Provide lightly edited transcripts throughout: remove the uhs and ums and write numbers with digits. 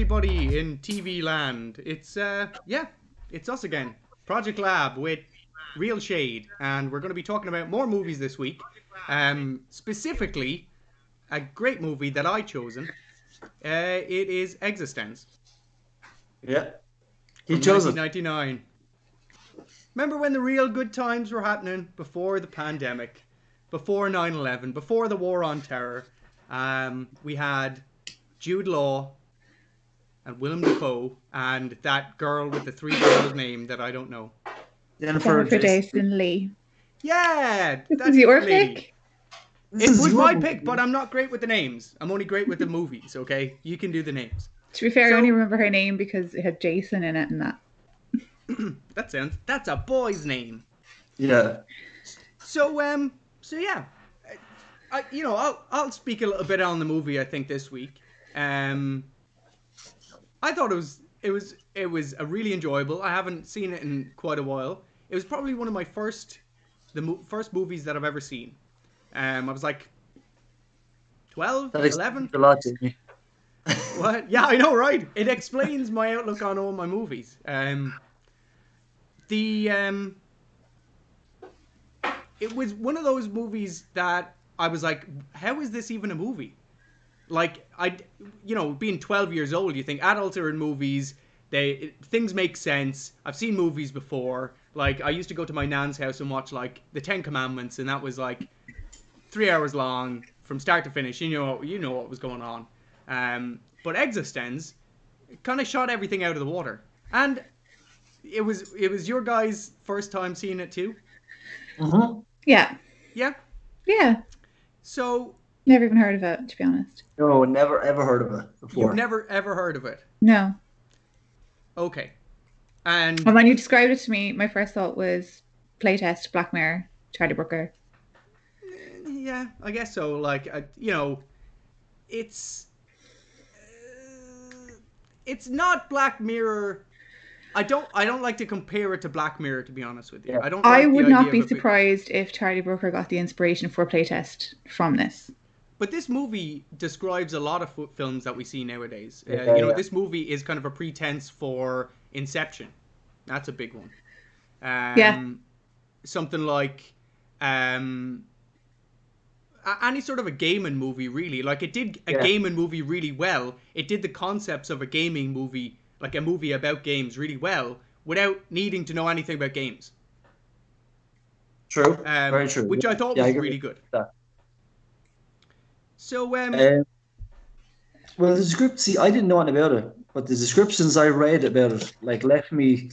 everybody in TV land. It's it's us again, Project Lab with Real Shade, and we're going to be talking about more movies this week. Specifically, a great movie that I chosen. It is eXistenZ. Yeah, he from chose it. 1999. Remember when the real good times were happening before the pandemic, before 9/11, before the war on terror? We had Jude Law and Willem Dafoe and that girl with the three girls name that I don't know. Jennifer Jason Lee. Yeah, This is your lady. pick? It was my pick, but I'm not great with the names. I'm only great with the movies, okay? You can do the names. To be fair, I only remember her name because it had Jason in it and that. That's a boy's name. Yeah. So yeah. I'll speak a little bit on the movie I think this week. I thought it was a really enjoyable. I haven't seen it in quite a while. It was probably one of my first movies that I've ever seen. I was like 12, 11. A lot to me. What? Yeah, I know, right? It explains my outlook on all my movies. It was one of those movies that I was like, how is this even a movie? Like, being 12 years old, you think adults are in movies, things make sense. I've seen movies before. Like, I used to go to my nan's house and watch, like, the Ten Commandments, and that was, like, 3 hours long from start to finish. You know what was going on. But eXistenZ kind of shot everything out of the water. And it was your guys' first time seeing it too? Mm-hmm. Yeah. Yeah? Yeah. So... Never even heard of it, to be honest. No, never ever heard of it before. You've never ever heard of it? No. Okay. And when you described it to me, my first thought was playtest, Black Mirror, Charlie Brooker. Yeah, I guess so. Like, it's not Black Mirror. I don't like to compare it to Black Mirror, to be honest with you. Yeah. I would not be surprised if Charlie Brooker got the inspiration for playtest from this. But this movie describes a lot of films that we see nowadays. This movie is kind of a pretense for Inception. That's a big one. Something like any sort of a gaming movie, really. Like, it did a gaming movie really well. It did the concepts of a gaming movie, like a movie about games, really well, without needing to know anything about games. True. Very true. Which I thought was really good. So, well, the script, see, I didn't know anything about it, but the descriptions I read about it, like, left me,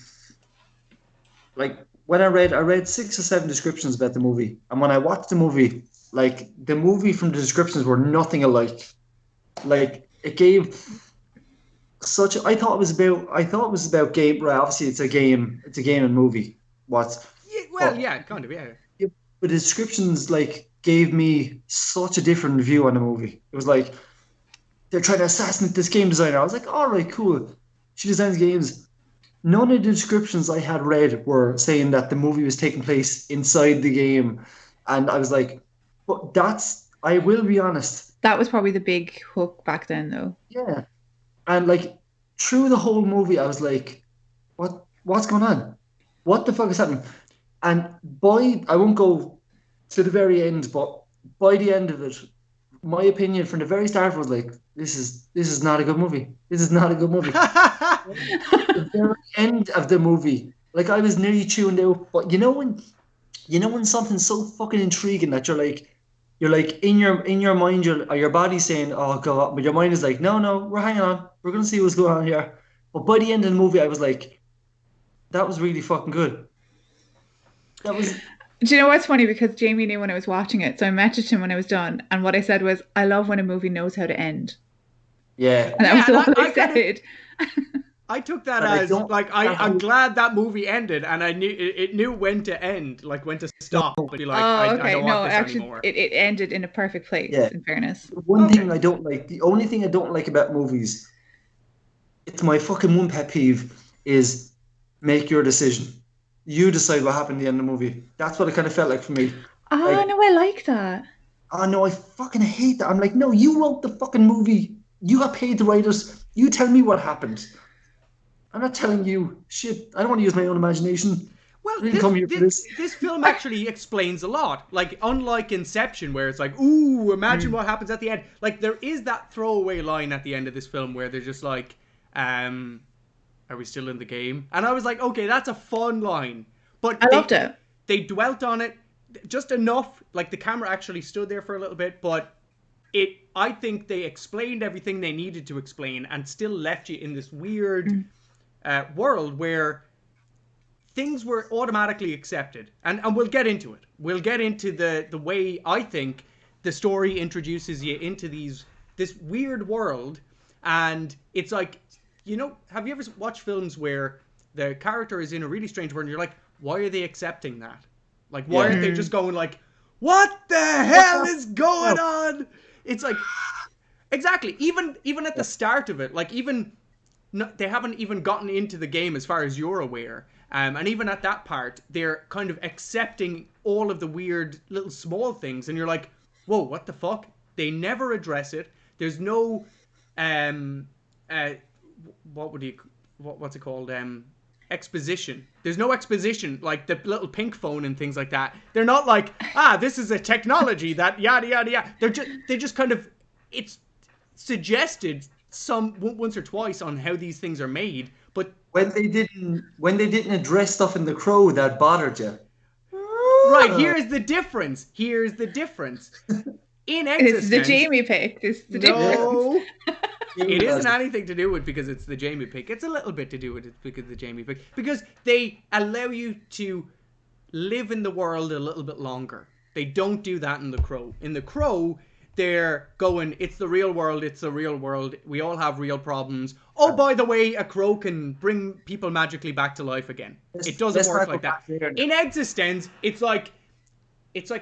like, when I read 6 or 7 descriptions about the movie, and when I watched the movie, like, the movie from the descriptions were nothing alike. Like, it gave such, I thought it was about game, right, obviously it's a game and movie. Kind of, yeah. But the descriptions, like, gave me such a different view on the movie. It was like, they're trying to assassinate this game designer. I was like, all right, cool. She designs games. None of the descriptions I had read were saying that the movie was taking place inside the game. And I was like, but I will be honest. That was probably the big hook back then, though. Yeah. And, like, through the whole movie, I was like, what's going on? What the fuck is happening? And I won't go to the very end, but by the end of it, my opinion from the very start was like, this is not a good movie. This is not a good movie. The very end of the movie, like, I was nearly tuned out. But you know when something's so fucking intriguing that you're like in your mind, your body's saying, oh god, but your mind is like, no, we're hanging on, we're gonna see what's going on here. But by the end of the movie, I was like, that was really fucking good. That was. Do you know what's funny? Because Jamie knew when I was watching it, so I messaged him when I was done, and what I said was, I love when a movie knows how to end. Yeah. And that was all I said. I took that as, like, I'm glad that movie ended, and I knew it knew when to end, like, when to stop. But be like, I don't want this anymore. It ended in a perfect place, in fairness. The only thing I don't like about movies, it's my fucking one pet peeve, is make your decision. You decide what happened at the end of the movie. That's what it kind of felt like for me. No, I like that. Oh, no, I fucking hate that. I'm like, no, you wrote the fucking movie. You got paid to write it. You tell me what happened. I'm not telling you shit. I don't want to use my own imagination. Well, I didn't come here for this. this film actually explains a lot. Like, unlike Inception, where it's like, ooh, imagine what happens at the end. Like, there is that throwaway line at the end of this film where they're just like, are we still in the game? And I was like, okay, that's a fun line. But I loved it. They dwelt on it just enough. Like, the camera actually stood there for a little bit, but I think they explained everything they needed to explain and still left you in this weird world where things were automatically accepted. And we'll get into it. We'll get into the way I think the story introduces you into this weird world. And it's like, you know, have you ever watched films where the character is in a really strange world and you're like, why are they accepting that? Like, why aren't they just going like, what the hell is going on? It's like, exactly. Even at the start of it, like they haven't even gotten into the game as far as you're aware. And even at that part, they're kind of accepting all of the weird little small things. And you're like, whoa, what the fuck? They never address it. There's no, what's it called? Exposition. There's no exposition, like the little pink phone and things like that. They're not like, this is a technology that yada yada yada. They just kind of, it's suggested once or twice on how these things are made, but when they didn't address stuff in The Crow that bothered you. Right, here's the difference. In eXistenZ, it's the Jamie pick. It's the difference. It isn't anything to do with because it's the Jamie pick. It's a little bit to do with it because the Jamie pick. Because they allow you to live in the world a little bit longer. They don't do that in The Crow. In The Crow, they're going, it's the real world, we all have real problems. Oh, by the way, a crow can bring people magically back to life again. It doesn't work like that. In eXistenZ, it's like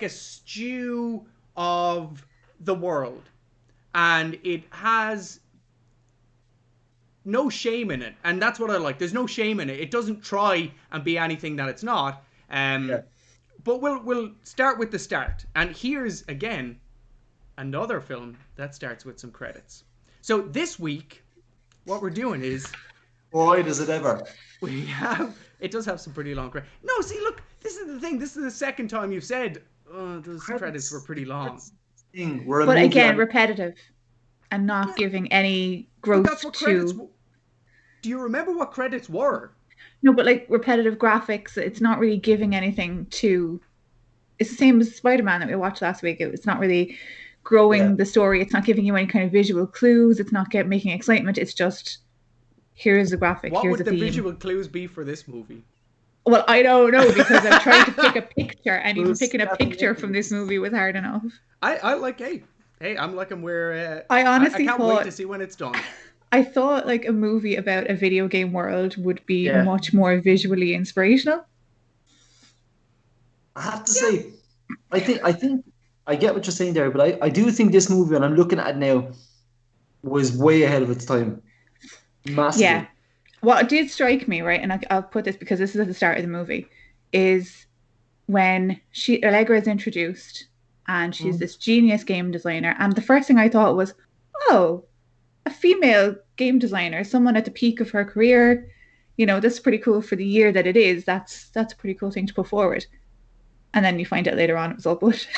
a stew of the world. And it has no shame in it. And that's what I like. There's no shame in it. It doesn't try and be anything that it's not. But we'll start with the start. And here's, again, another film that starts with some credits. So this week, what we're doing is... Boy, does it ever. It does have some pretty long credits. No, see, look, this is the thing. This is the second time you've said, those credits were pretty long. But again, repetitive. And not giving any growth to... Do you remember what credits were? No, but like repetitive graphics, it's not really giving anything to... It's the same as Spider-Man that we watched last week. It's not really growing the story. It's not giving you any kind of visual clues. It's not making excitement. It's just, here's the graphic, here's the theme. What would the visual clues be for this movie? Well, I don't know, because I'm trying to pick a picture, and even picking a picture from this movie was hard enough. I like, hey, I'm liking where... I honestly I can't wait to see when it's done. I thought like a movie about a video game world would be much more visually inspirational. I have to say, I think I get what you're saying there, but I do think this movie, and I'm looking at it now, was way ahead of its time. Massively. Yeah. What did strike me, right, and I'll put this because this is at the start of the movie, is when Allegra is introduced and she's this genius game designer, and the first thing I thought was, oh, a female game designer, someone at the peak of her career, this is pretty cool for the year that it is. That's a pretty cool thing to put forward. And then you find out later on it was all bullshit.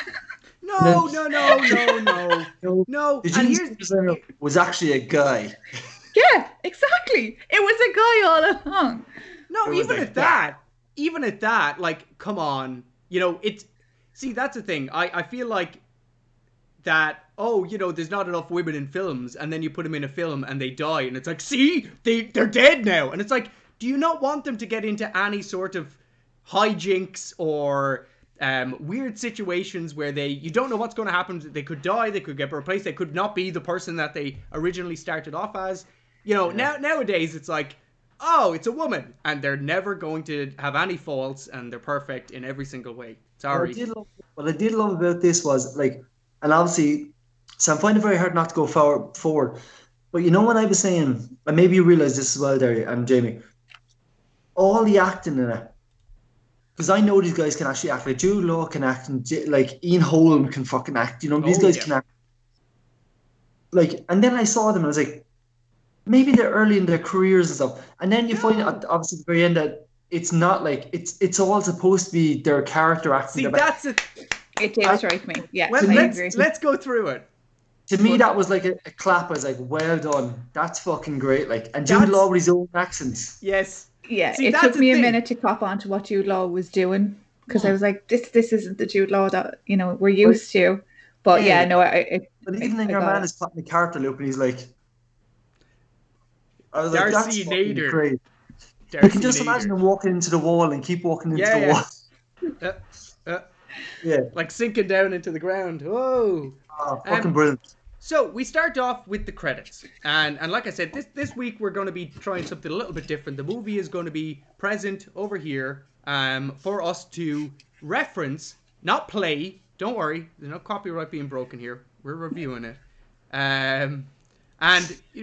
No. The genius designer was actually a guy. Yeah, exactly. It was a guy all along. No, even at that, like, come on. See, that's the thing. I feel like that, there's not enough women in films, and then you put them in a film and they die, and it's like, see, they're dead now. And it's like, do you not want them to get into any sort of hijinks or weird situations where you don't know what's going to happen? They could die, they could get replaced, they could not be the person that they originally started off as. Nowadays it's like, oh, it's a woman, and they're never going to have any faults, and they're perfect in every single way. Sorry. What I did love about this was, like, and obviously, so I'm finding it very hard not to go forward. But when I was saying, and maybe you realise this as well, Darren and Jamie, all the acting in it, because I know these guys can actually act. Like Jude Law can act, and like Ian Holm can fucking act. These guys can act. Like, and then I saw them and I was like, maybe they're early in their careers and stuff, and then you find out obviously at the very end that it's not like it's all supposed to be their character acting. See, that's it. It did strike me. Yeah, I agree. Let's go through it. To me, that was like a clap. I was like, well done. That's fucking great. Like, and Jude Law with his own accents. Yes. Yeah, see, it took me a minute to cop on to what Jude Law was doing, because I was like, this isn't the Jude Law that, you know, we're used to. But yeah, no, but even then, your man is putting the character loop, and he's like, I was Darcy like, that's Nader. Great. Darcy you can just imagine him walking into the wall and keep walking into the wall. Yeah, like sinking down into the ground. Whoa! Oh, fucking brilliant. So we start off with the credits, and like I said, this week we're going to be trying something a little bit different. The movie is going to be present over here, for us to reference, not play. Don't worry, there's no copyright being broken here. We're reviewing it, and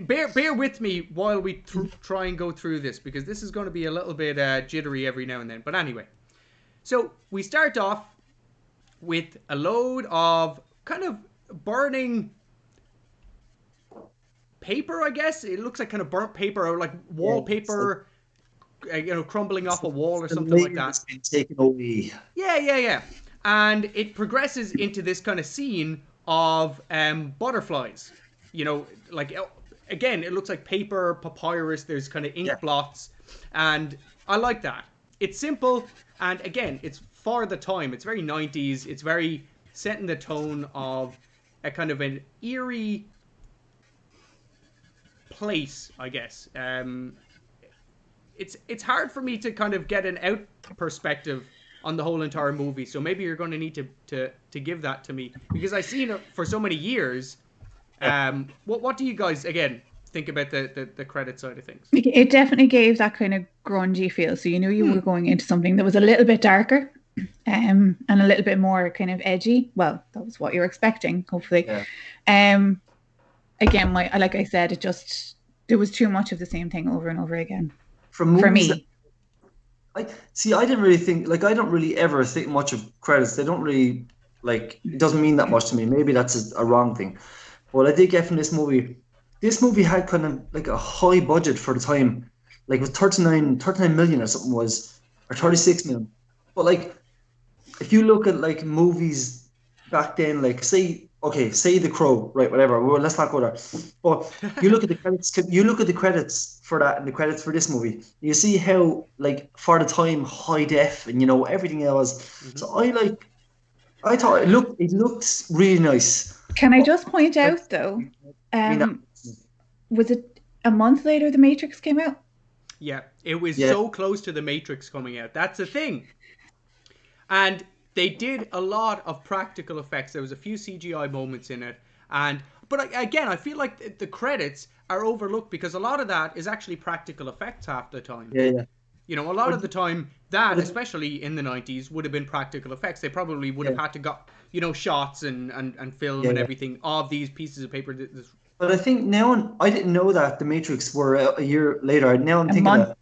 bear with me while we try and go through this, because this is going to be a little bit jittery every now and then. But anyway, so we start off with a load of kind of burning paper, I guess. It looks like kind of burnt paper, or like wallpaper, you know, crumbling off a wall or something like that. Been taken away. Yeah. And it progresses into this kind of scene of butterflies. You know, like, again, it looks like paper, papyrus. There's kind of ink blots, and I like that. It's simple, and again, it's for the time. It's very 90s. It's very setting the tone of a kind of an eerie place, I guess. It's hard for me to kind of get an out perspective on the whole entire movie, so maybe you're going to need to give that to me, because I've seen it for so many years. What do you guys, again, think about the credit side of things? It definitely gave that kind of grungy feel, so you knew you were going into something that was a little bit darker, and a little bit more kind of edgy. Well, that was what you were expecting, hopefully. Again, like I said, there was too much of the same thing over and over again for me. I didn't really think, like, I don't really ever think much of credits. They don't really, like, it doesn't mean that much to me. Maybe that's a wrong thing. But I did get from this movie had kind of like a high budget for the time. Like, with 39 million or something or 36 million. But, like, if you look at, like, movies back then, like, say The Crow, right, whatever. Well, let's not go there. But you look at the credits. You look at the credits for that and the credits for this movie. You see how, like, for the time, high def and, you know, everything else. Mm-hmm. So I thought it looked really nice. Can I just point out though? Was it a month later The Matrix came out? Yeah, it was so close to The Matrix coming out. That's the thing. And they did a lot of practical effects. There was a few CGI moments in it, but again, I feel like the credits are overlooked, because a lot of that is actually practical effects half the time. Yeah. You know, a lot of the time, that, especially in the 90s, would have been practical effects. They probably would have had to got, you know, shots and film and everything of these pieces of paper. But I think now, I didn't know that The Matrix were a year later. Now I'm thinking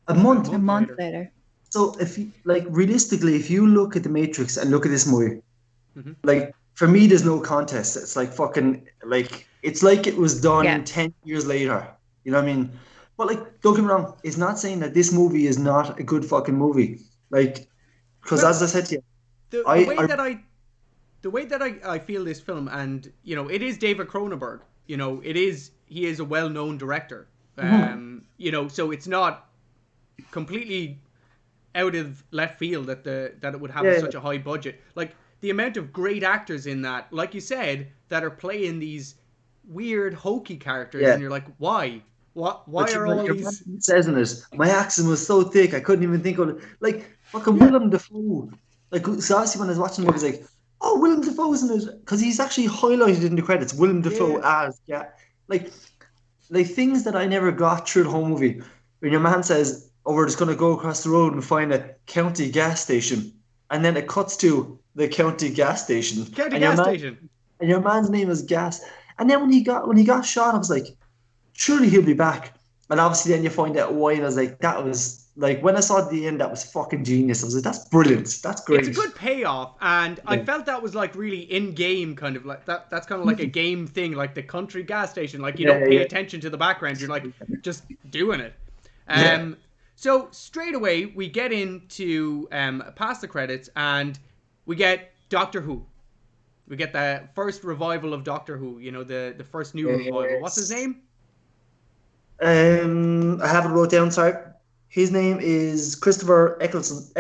a month later. So if you, like, realistically, if you look at The Matrix and look at this movie, like, for me, there's no contest. It's like fucking, like, it's like it was done 10 years later. You know what I mean? But, like, don't get me wrong, it's not saying that this movie is not a good fucking movie. Like, because as I said to you, the way that I feel this film, and, you know, it is David Cronenberg. You know, he is a well-known director. You know, so it's not completely out of left field that it would have such a high budget. Like, the amount of great actors in that, like you said, that are playing these weird hokey characters, and you're like, why? Why are all these? Says in it, my accent was so thick I couldn't even think of it. Like, fucking Willem Dafoe. Like, so obviously when I was watching the movie, I was like, oh, Willem Dafoe's in it, because he's actually highlighted in the credits. Willem Dafoe as like things that I never got through the whole movie. When your man says, "Oh, we're just going to go across the road and find a county gas station," and then it cuts to the county gas station. And your man's name is Gas. And then when he got shot, I was like, surely he'll be back. And obviously then you find out why, and I was like, that was like when I saw the end, that was fucking genius. I was like, that's brilliant. That's great. It's a good payoff, and I felt that was like really in-game kind of like that. That's kind of like a game thing, like the country gas station. Like you don't pay attention to the background; you're like just doing it. So straight away we get into past the credits, and we get Doctor Who. We get the first revival of Doctor Who. You know, the first new revival. What's his name? I have it wrote down. Sorry, his name is Christopher Eccleston.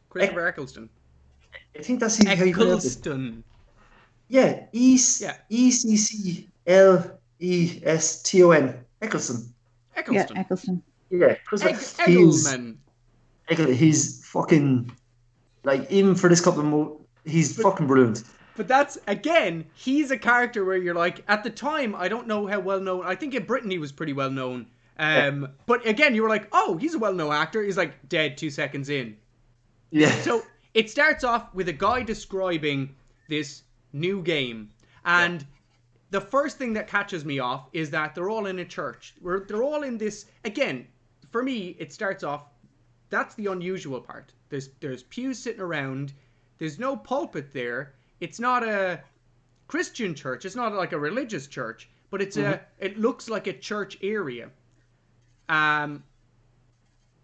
Christopher Eccleston. I think that's how you pronounce it. Eccleston. Yeah, Eccleston. Eccleston. Yeah, Eccleston. Yeah, Eggleman. He's fucking like even for this couple of movies, he's fucking brilliant. But that's, again, he's a character where you're like, at the time, I don't know how well known. I think in Britain he was pretty well known. But again, you were like, oh, he's a well known actor. He's like dead 2 seconds in. Yeah. So it starts off with a guy describing this new game. And the first thing that catches me off is that they're all in a church. They're all in this, again, for me, it starts off, that's the unusual part. There's pews sitting around. There's no pulpit there. It's not a Christian church. It's not like a religious church, but it's it looks like a church area. And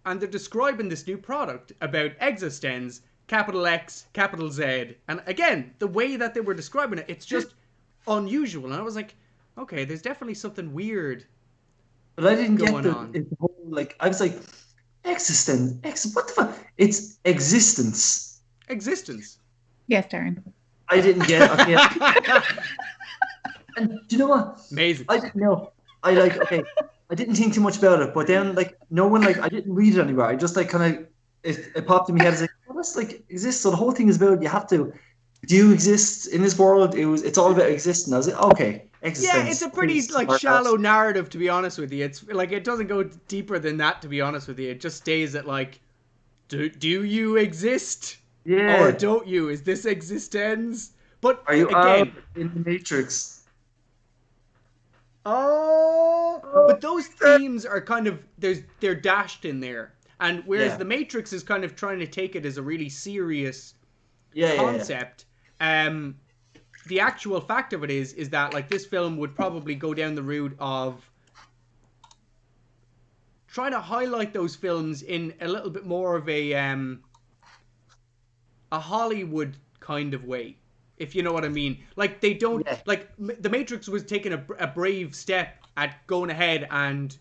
they're describing this new product about eXistenZ, capital X, capital Z. And again, the way that they were describing it, it's just unusual. And I was like, okay, there's definitely something weird. But I didn't going get on. the whole, like, I was like, eXistenZ, what the fuck? It's eXistenZ. eXistenZ. Yes, Darren. I didn't get it. Okay. And do you know what? Amazing. I didn't know. I didn't think too much about it, but then like no one I didn't read it anywhere. I just like kind of it popped in my head. I was like, well, that's like exists. So the whole thing is about you have to. Do you exist in this world? It's all about existing. I was like, okay, existence. Yeah, it's a pretty like shallow narrative, to be honest with you. It's like it doesn't go deeper than that, to be honest with you. It just stays at like, do you exist? Yeah. Or don't you? Is this eXistenZ? But are you again in the Matrix? But those themes are kind of they're dashed in there, and whereas the Matrix is kind of trying to take it as a really serious concept. The actual fact of it is that like this film would probably go down the route of trying to highlight those films in a little bit more of a Hollywood kind of way, if you know what I mean. Like they don't like the Matrix was taking a brave step at going ahead and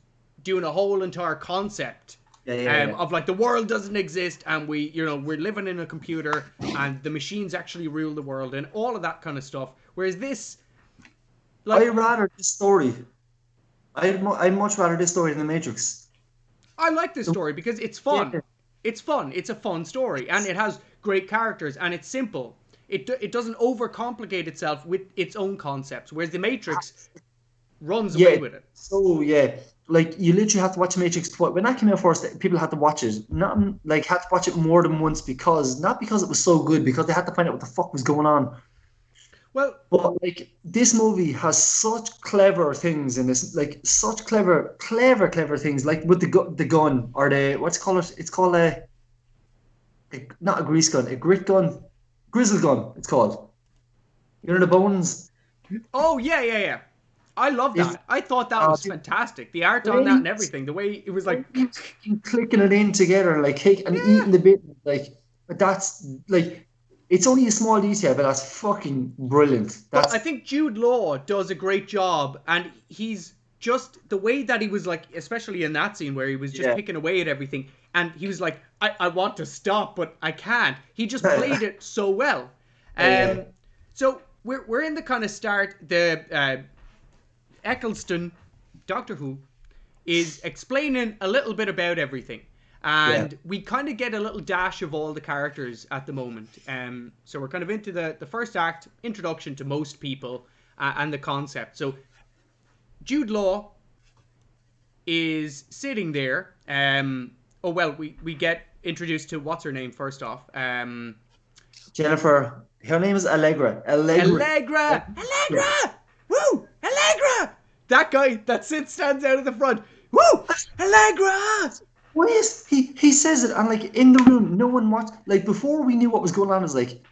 doing a whole entire concept of like the world doesn't exist and we're living in a computer and the machines actually rule the world and all of that kind of stuff. Whereas this, like, I'd rather this story. I'd much rather this story than the Matrix. I like this story because it's fun. Yeah. It's fun. It's a fun story and it has great characters and it's simple. It doesn't overcomplicate itself with its own concepts, whereas the Matrix runs away with it. So like you literally have to watch Matrix. When that came out first, people had to watch it. Not like had to watch it more than once not because it was so good, because they had to find out what the fuck was going on. Well, but like this movie has such clever things in this, like such clever things, like with the gun or the what's it called? It's called not a grease gun, a grit gun, grizzle gun. It's called. You know the bones. Oh yeah. I love that. I thought that was fantastic. The art on that and everything. The way it was like clicking it in together, like eating the bit, like that's like. It's only a small detail, but that's fucking brilliant. I think Jude Law does a great job, and he's just the way that he was like, especially in that scene where he was just picking away at everything, and he was like, I want to stop, but I can't. He just played it so well. So we're in the kind of start. The Eccleston, Doctor Who, is explaining a little bit about everything. And we kind of get a little dash of all the characters at the moment. So we're kind of into the first act, introduction to most people and the concept. So Jude Law is sitting there. We get introduced to what's her name first off. Jennifer. Her name is Allegra. Allegra! Woo! Allegra! That guy that stands out of the front. Woo! Allegra! Why is he says it and like in the room, no one watched. Like before we knew what was going on, it was like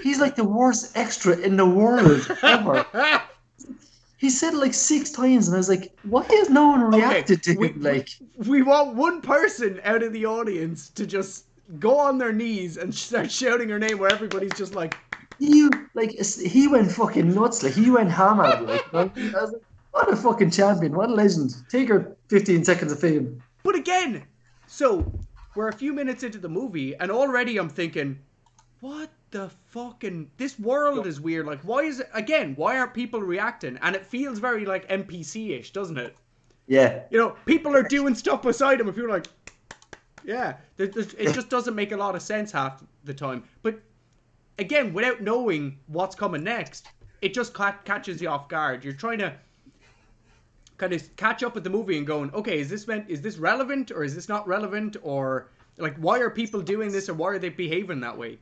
he's like the worst extra in the world ever. He said it like 6 times, and I was like, why has no one reacted to him? Like, we want one person out of the audience to just go on their knees and start shouting her name, where everybody's just like, he went fucking nuts. Like he went ham at it. Like, I was like, what a fucking champion, what a legend. Take her 15 seconds of fame. But again, so we're a few minutes into the movie, and already I'm thinking, what the fucking, this world is weird. Like, why is it, again, why aren't people reacting? And it feels very like NPC-ish, doesn't it? Yeah. You know, people are doing stuff beside them, and people are like, yeah. It just doesn't make a lot of sense half the time. But again, without knowing what's coming next, it just catches you off guard. You're trying to kind of catch up with the movie and going, okay, is this relevant, or is this not relevant, or like, why are people doing this, or why are they behaving that way?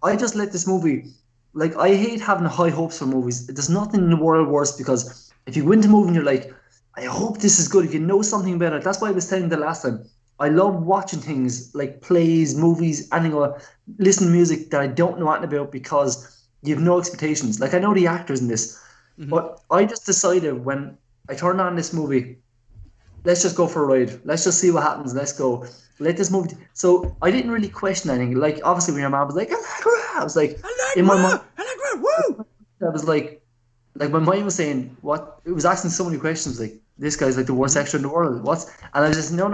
I just let this movie, like, I hate having high hopes for movies. There's nothing in the world worse, because if you go into a movie and you're like, I hope this is good, if you know something about it. That's why I was telling you the last time. I love watching things like plays, movies, anything, or listen to music that I don't know anything about, because you have no expectations. Like, I know the actors in this, but I just decided when I turned on this movie, let's just go for a ride. Let's just see what happens. Let's go. Let this movie. So I didn't really question anything. Like, obviously, when your mom was like, Allegra, I was like, in my mind, Allegra, woo! I was like my mind was saying, what? It was asking so many questions. Like, this guy's like the worst extra in the world. What? And I was just, no.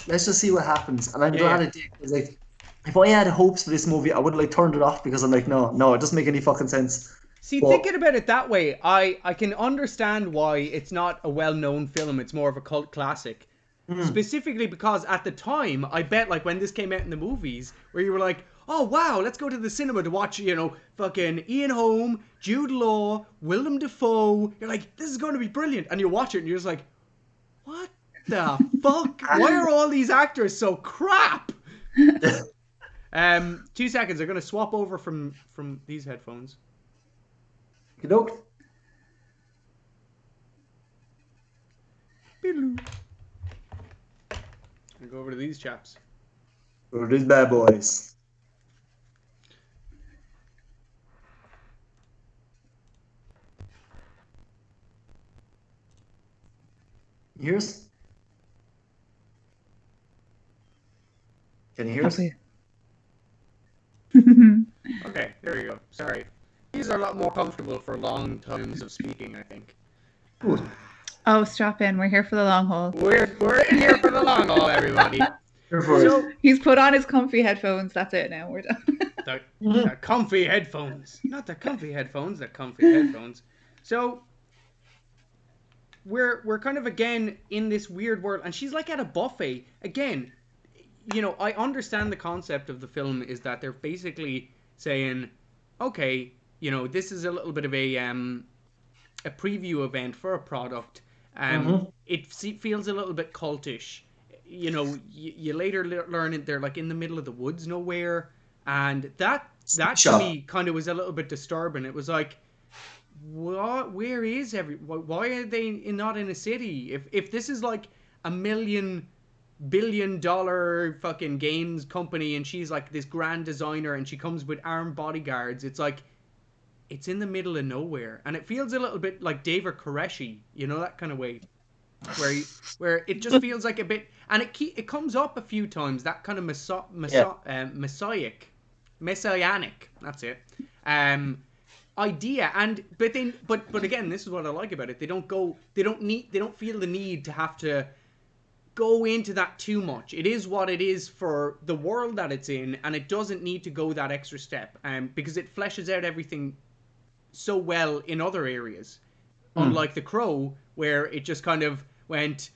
Let's just see what happens. And I'm glad it did. It was like, if I had hopes for this movie, I would have like turned it off, because I'm like, no, it doesn't make any fucking sense. See, thinking about it that way, I can understand why it's not a well-known film. It's more of a cult classic. Specifically because at the time, I bet, like, when this came out in the movies, where you were like, oh, wow, let's go to the cinema to watch, you know, fucking Ian Holm, Jude Law, Willem Dafoe. You're like, this is going to be brilliant. And you watch it and you're just like, what the fuck? Why are all these actors so crap? 2 seconds. I'm going to swap over from these headphones. Nope. I'll go over to these chaps. Or these bad boys. You hear us? Can you hear us? Okay, there we go. Sorry. These are a lot more comfortable for long times of speaking, I think. Good. Oh, strap in. We're here for the long haul. We're in here for the long haul, everybody. So, he's put on his comfy headphones. That's it now. We're done. the comfy headphones. Not the comfy headphones, the comfy headphones. So we're kind of again in this weird world, and she's like at a buffet. Again, you know, I understand the concept of the film is that they're basically saying, okay, you know, this is a little bit of a preview event for a product. It feels a little bit cultish. You know, you later learn it, they're like in the middle of the woods nowhere, and that to me kind of was a little bit disturbing. It was like, what? Where is why are they not in a city? If this is like $1 billion fucking games company, and she's like this grand designer, and she comes with armed bodyguards, it's like, it's in the middle of nowhere, and it feels a little bit like David Koreshi, you know, that kind of way, where it just feels like a bit, and it comes up a few times, that kind of messianic, that's it, idea, but again, this is what I like about it. They don't feel the need to have to go into that too much. It is what it is for the world that it's in, and it doesn't need to go that extra step, because it fleshes out everything so well in other areas, unlike The Crow, where it just kind of went,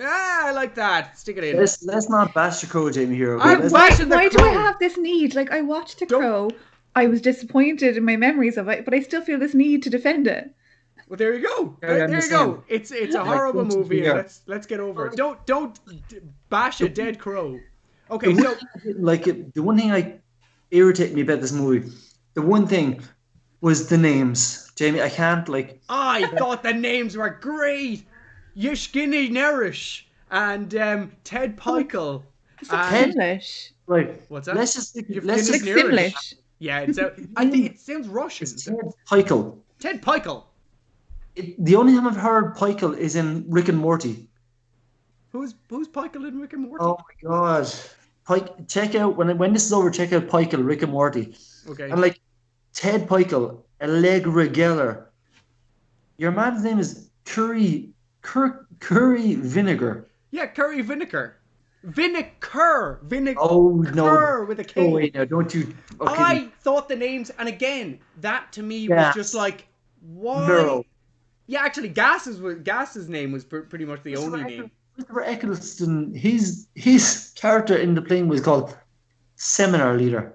I like that, stick it in. Let's not bash The Crow, Jamie, here. Okay? Why do I have this need? Like, I watched The Crow, I was disappointed in my memories of it, but I still feel this need to defend it. Well, there you go. There you go. It's a horrible movie, and let's get over it. Don't bash a dead crow. Okay, so the one thing I irritate me about this movie, the one thing was the names, Jamie. I can't like. I thought the names were great. Yishkini Nerish and Ted Pikel. It's like And English. Right. what's that? Let's just Your let's Finnish It's just like and Irish. Simlish. Yeah, it's I think it sounds Russian. it's Ted Pikel. Ted Pikel. The only time I've heard Pikel is in Rick and Morty. Who's Pikel in Rick and Morty? Oh my god. Check out when this is over, check out Pikel, Rick and Morty. Okay. And like Ted Pikel, Allegra Geller. Your man's name is Curry Vinegar. Yeah, curry vinegar. Vinegar. Oh no. With a K. Oh wait, now don't you I thought the names, and again, that to me was Gas. just like, why? No. Yeah, actually, Gas's name was pretty much the only name. Christopher Eccleston, his character in the plane was called Seminar Leader.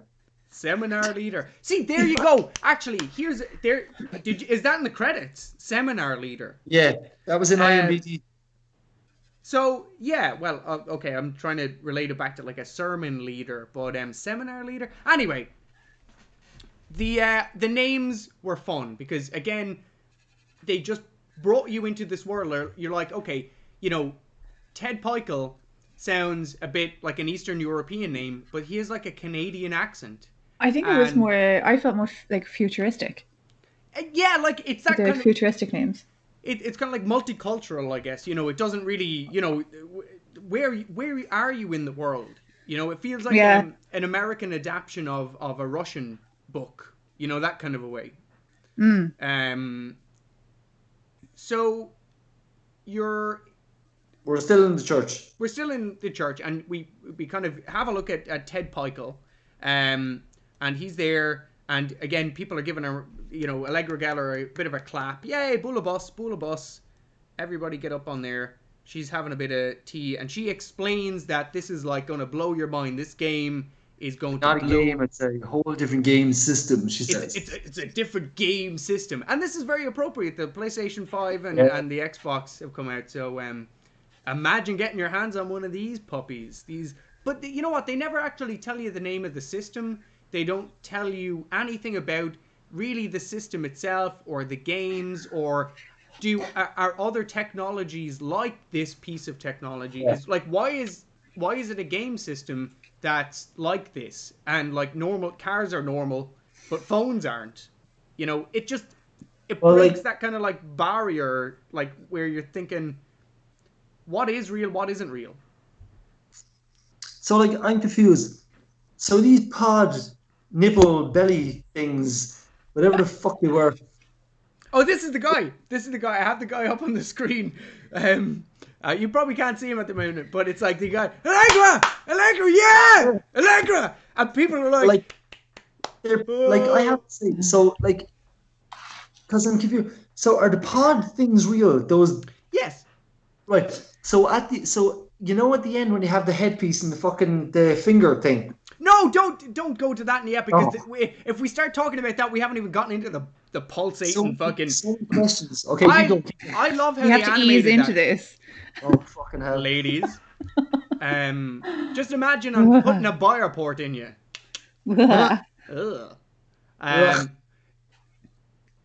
Seminar leader. See, there you go. Actually, is that in the credits? Seminar leader. Yeah, that was in IMDb. So yeah, well, okay, I'm trying to relate it back to like a sermon leader, but seminar leader. Anyway, the names were fun because again, they just brought you into this world. You're like, okay, Ted Pikel sounds a bit like an Eastern European name, but he has like a Canadian accent. I think it was more. I felt more like futuristic. Yeah, like it's that kind of futuristic names. It's kind of like multicultural, I guess. It doesn't really, where are you in the world? It feels like an American adaptation of a Russian book. That kind of a way. So we're still in the church. We're still in the church, and we kind of have a look at Ted Pikel, and he's there, and again, people are giving her, Allegra Geller a bit of a clap. Yay, bull bus. Everybody get up on there. She's having a bit of tea, and she explains that this is like going to blow your mind. This game is going to not a game, it's a whole different game system, she says. It's a different game system, and this is very appropriate. The PlayStation 5 and the Xbox have come out, so imagine getting your hands on one of these puppies. But you know what? They never actually tell you the name of the system. They don't tell you anything about really the system itself or the games, or are other technologies like this piece of technology. Is like, why is it a game system that's like this? And like normal cars are normal, but phones aren't. It breaks that kind of like barrier, like where you're thinking, what is real, what isn't real? So like I'm confused. So these pod nipple belly things, whatever the fuck they were. Oh, this is the guy. I have the guy up on the screen. You probably can't see him at the moment, but it's like the guy, Allegra, yeah, Allegra, and people are like like I have to say, so like, because I'm confused. So are the pod things real? Those? Yes. Right. So at the at the end when you have the headpiece and the finger thing. No, don't go to that in the app, because if we start talking about that, we haven't even gotten into the pulsating fucking. So questions. Okay, I love how you they have to ease into that. this. Oh fucking hell, ladies! Just imagine I'm putting a buyer port in you.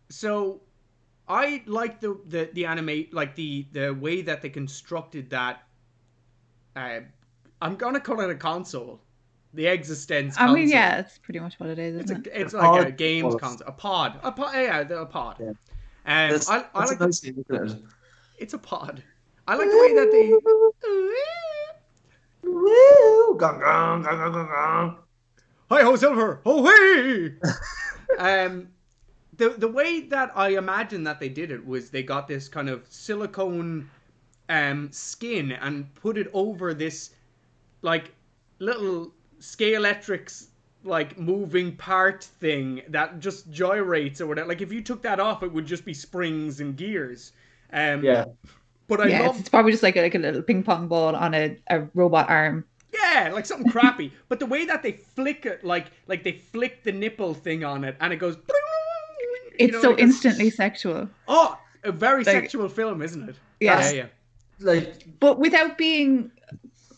So I like the anime, like the way that they constructed that. I'm gonna call it a console. The eXistenZ console. I mean, yeah, it's pretty much what it is, isn't it? It's like a games console. A pod. Yeah, a pod. Yeah. I like nice thing, isn't it? It's a pod. I like the way that they. Hi ho Silver! Oh hey! The way that I imagine that they did it was they got this kind of silicone skin and put it over this like little Scalextrics like moving part thing that just gyrates or whatever. Like if you took that off, it would just be springs and gears. But I love. It's probably just like a little ping pong ball on a robot arm. Yeah, like something crappy. But the way that they flick it, like they flick the nipple thing on it, and it goes. It's so instantly sexual. Oh, a very sexual film, isn't it? Yeah. Like, but without being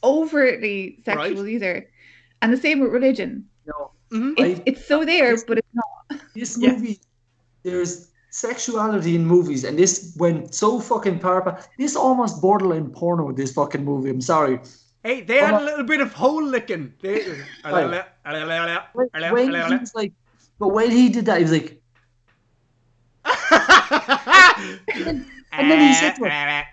overtly sexual either. And the same with religion. No, it's so there, but it's not. This movie, there's sexuality in movies, and this went so fucking parpa. This almost borderline porno with this fucking movie. I'm sorry. Hey, they had a little bit of hole licking. Right. When he was like, but when he did that, he was like, and then he said to her,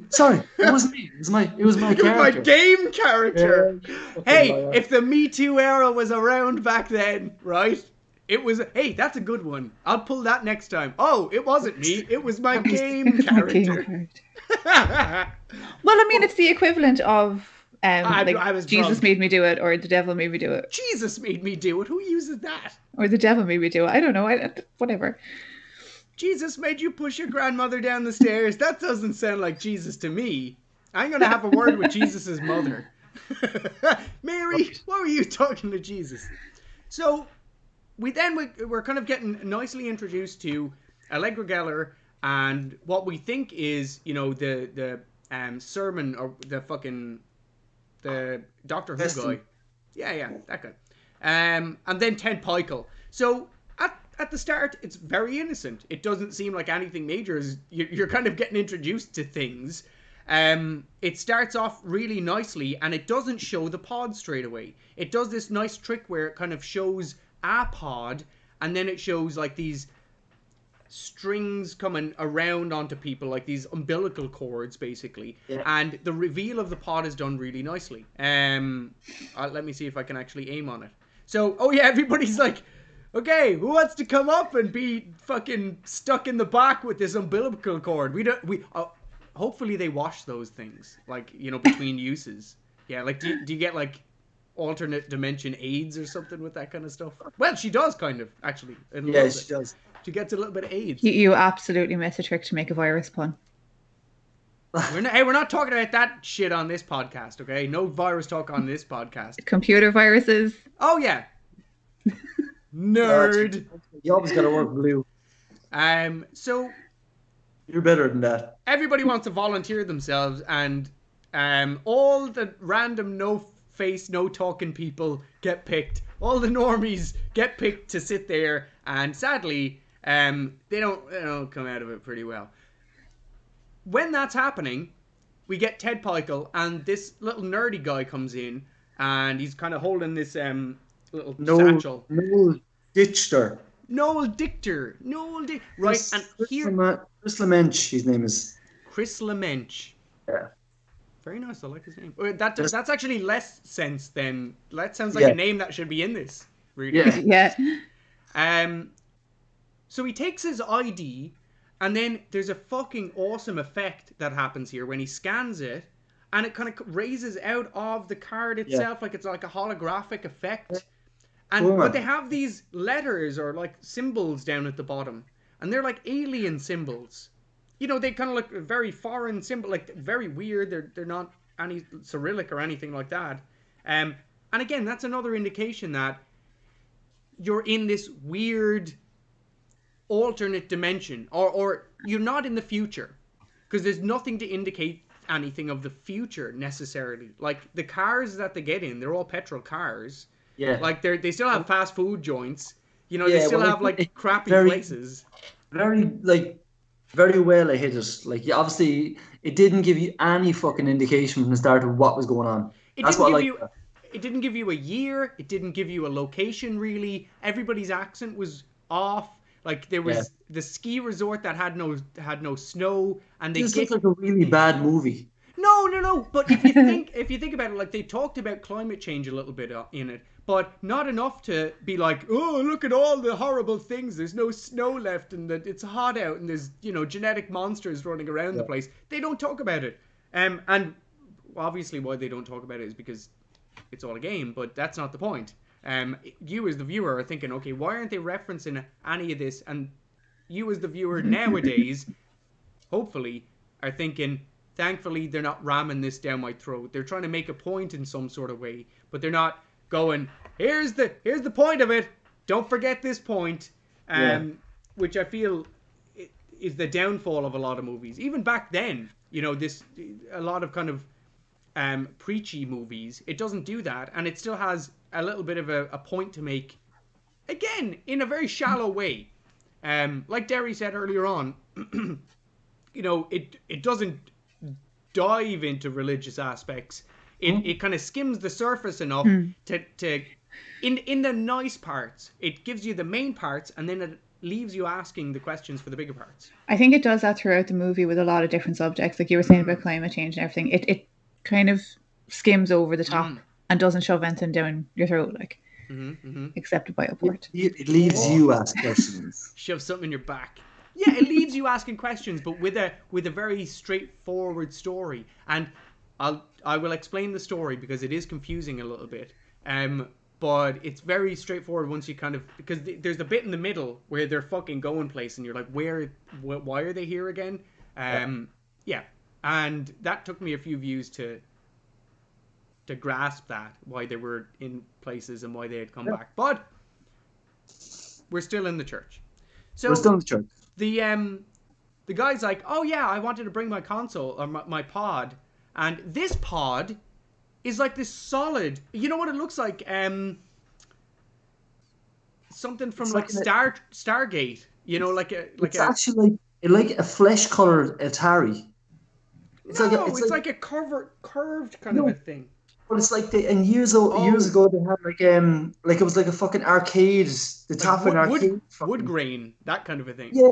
"Sorry, it wasn't me. It was my It was my character." game character. Yeah, Hey, if the Me Too era was around back then, right? It was. Hey, that's a good one. I'll pull that next time. Oh, it wasn't me. It was my game character. Well, I mean, it's the equivalent of I was Jesus drunk. made me do it, or the devil made me do it, Jesus made me do it. Who uses that? or the devil made me do it. I don't know. Whatever. Jesus made you push your grandmother down the stairs. That doesn't sound like Jesus to me. I'm going to have a word with Jesus' mother. Mary, why were you talking to Jesus? So we're kind of getting nicely introduced to Allegra Geller and what we think is, the sermon or the Doctor Who guy. Yeah, that guy. And then Ted Pikel. So at the start, it's very innocent. It doesn't seem like anything major. You're kind of getting introduced to things. It starts off really nicely, and it doesn't show the pod straight away. It does this nice trick where it kind of shows a pod, and then it shows like these strings coming around onto people, like these umbilical cords, basically. Yeah. And the reveal of the pod is done really nicely. Let me see if I can actually aim on it. So, everybody's like, okay, who wants to come up and be fucking stuck in the back with this umbilical cord? Hopefully they wash those things, like, between uses. Yeah, like, do you get, like, alternate dimension AIDS or something with that kind of stuff? Well, she does, kind of, actually. Yeah, she does. She gets a little bit of AIDS. You absolutely missed a trick to make a virus pun. We're not talking about that shit on this podcast, okay? No virus talk on this podcast. Computer viruses. Oh, yeah. Nerd. You always got to work blue. So you're better than that. Everybody wants to volunteer themselves, and all the random no-face, no-talking people get picked. All the normies get picked to sit there, and sadly, they don't come out of it pretty well. When that's happening, we get Ted Pikel, and this little nerdy guy comes in, and he's kind of holding this little satchel. Noel Dichter. Right, and Chris LeMench, his name is. Chris LeMench. Yeah. Very nice, I like his name. That's actually less sense than... That sounds like a name that should be in this. Really. Yeah. So he takes his ID, and then there's a fucking awesome effect that happens here when he scans it, and it kind of raises out of the card itself, like it's like a holographic effect. But they have these letters or like symbols down at the bottom, and they're like alien symbols. They kind of look very foreign symbol, like very weird. They're not any Cyrillic or anything like that. And again, that's another indication that you're in this weird alternate dimension, or you're not in the future, because there's nothing to indicate anything of the future necessarily. Like the cars that they get in, they're all petrol cars. Yeah. Like they still have fast food joints. They still have like crappy places. Very well they hit it. Like obviously it didn't give you any fucking indication from the start of what was going on. It didn't give you a year. It didn't give you a location really. Everybody's accent was off. Like there was the ski resort that had no snow, and this looks like a really bad movie. No. But if you think about it, like they talked about climate change a little bit in it, but not enough to be like, oh, look at all the horrible things. There's no snow left, and it's hot out, and there's genetic monsters running around the place. They don't talk about it. And obviously, why they don't talk about it is because it's all a game. But that's not the point. You as the viewer are thinking, okay, why aren't they referencing any of this? And you as the viewer nowadays, hopefully, are thinking, thankfully, they're not ramming this down my throat. They're trying to make a point in some sort of way, but they're not going, here's the point of it. Don't forget this point. Which I feel is the downfall of a lot of movies. Even back then, a lot of kind of preachy movies, it doesn't do that, and it still has a little bit of a point to make, again, in a very shallow way. like Derry said earlier on, you know, it doesn't dive into religious aspects. It kind of skims the surface enough to in the nice parts. It gives you the main parts, and then it leaves you asking the questions for the bigger parts. I think it does that throughout the movie with a lot of different subjects, like you were saying about climate change and everything. It kind of skims over the top and doesn't shove anything down your throat, like except by a port. It leaves you ask questions. Shove something in your back. Yeah, it leaves you asking questions, but with a very straightforward story. And I will explain the story because it is confusing a little bit. But it's very straightforward once you kind of, because there's the bit in the middle where they're fucking going place and you're like, why are they here again? Yeah, and that took me a few views to grasp that, why they were in places and why they had come back. But we're still in the church. So we're still in the church. The guy's like, oh yeah, I wanted to bring my console or my pod, and this pod is like this solid. You know what it looks like? Something from like Stargate. You know, it's actually like a flesh colored Atari. It's like a curved kind of a thing. But it's like years ago they had like it was like a fucking arcade, the top of an arcade, wood grain, that kind of a thing. Yeah.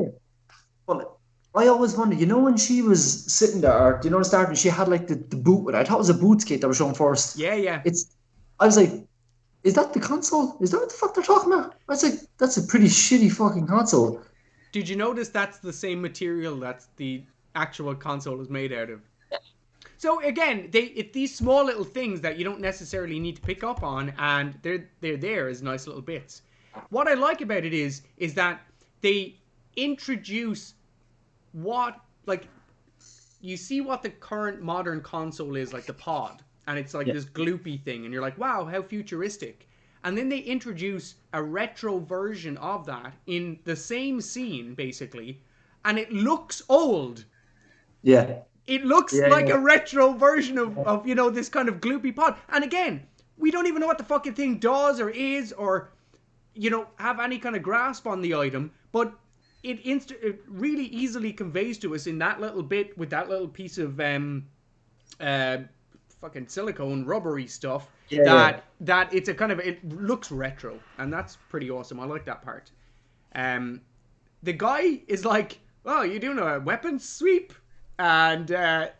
Well, I always wondered, you know, when she was sitting there, you know, starting, she had like the boot with her. I thought it was a boot skate that was shown first. Yeah. I was like, is that the console? Is that what the fuck they're talking about? I was like, that's a pretty shitty fucking console. Did you notice that's the same material that the actual console is made out of? So again, it's these small little things that you don't necessarily need to pick up on, and they're there as nice little bits. What I like about it is that they introduce you see what the current modern console is, like the pod, and it's like this gloopy thing, and you're like, wow, how futuristic. And then they introduce a retro version of that in the same scene, basically, and it looks old. Yeah. It looks like a retro version of, you know, this kind of gloopy pod. And again, we don't even know what the fucking thing does or is or, you know, have any kind of grasp on the item. But it really easily conveys to us in that little bit with that little piece of fucking silicone rubbery stuff that it's a kind of, it looks retro. And that's pretty awesome. I like that part. The guy is like, oh, you doing a weapons sweep? And Ted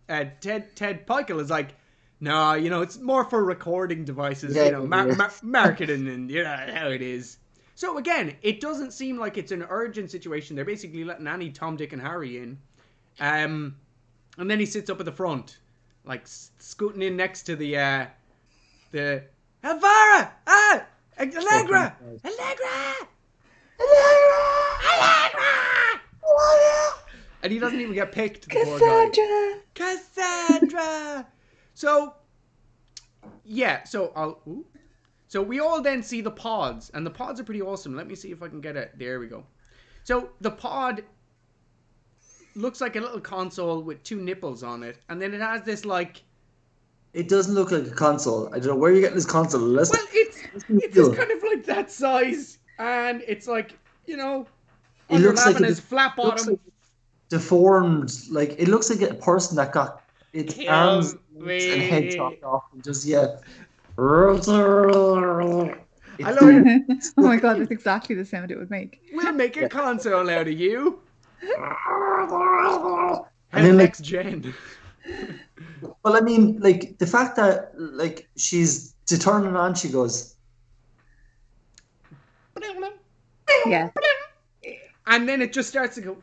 Peichel is like, no, you know, it's more for recording devices, you know, marketing, and you know how it is. So again, it doesn't seem like it's an urgent situation. They're basically letting any Tom, Dick, and Harry in. And then he sits up at the front, like scooting in next to the Elvira! Allegra! And he doesn't even get picked. Cassandra! So, yeah, so we all then see the pods, and the pods are pretty awesome. Let me see if I can get it. There we go. So the pod looks like a little console with two nipples on it, and then it has this like... It doesn't look like a console. I don't know where you're getting this console. It's just kind of like that size, and it's like, you know, it looks like his flat bottom. Deformed, like it looks like a person that got its arms and head chopped off and just I love it. Oh my god, that's exactly the sound it would make. We'll make a console out of you. And then next gen. Well, I mean, like the fact that like she's to turn it on, she goes, yeah, and then it just starts to go.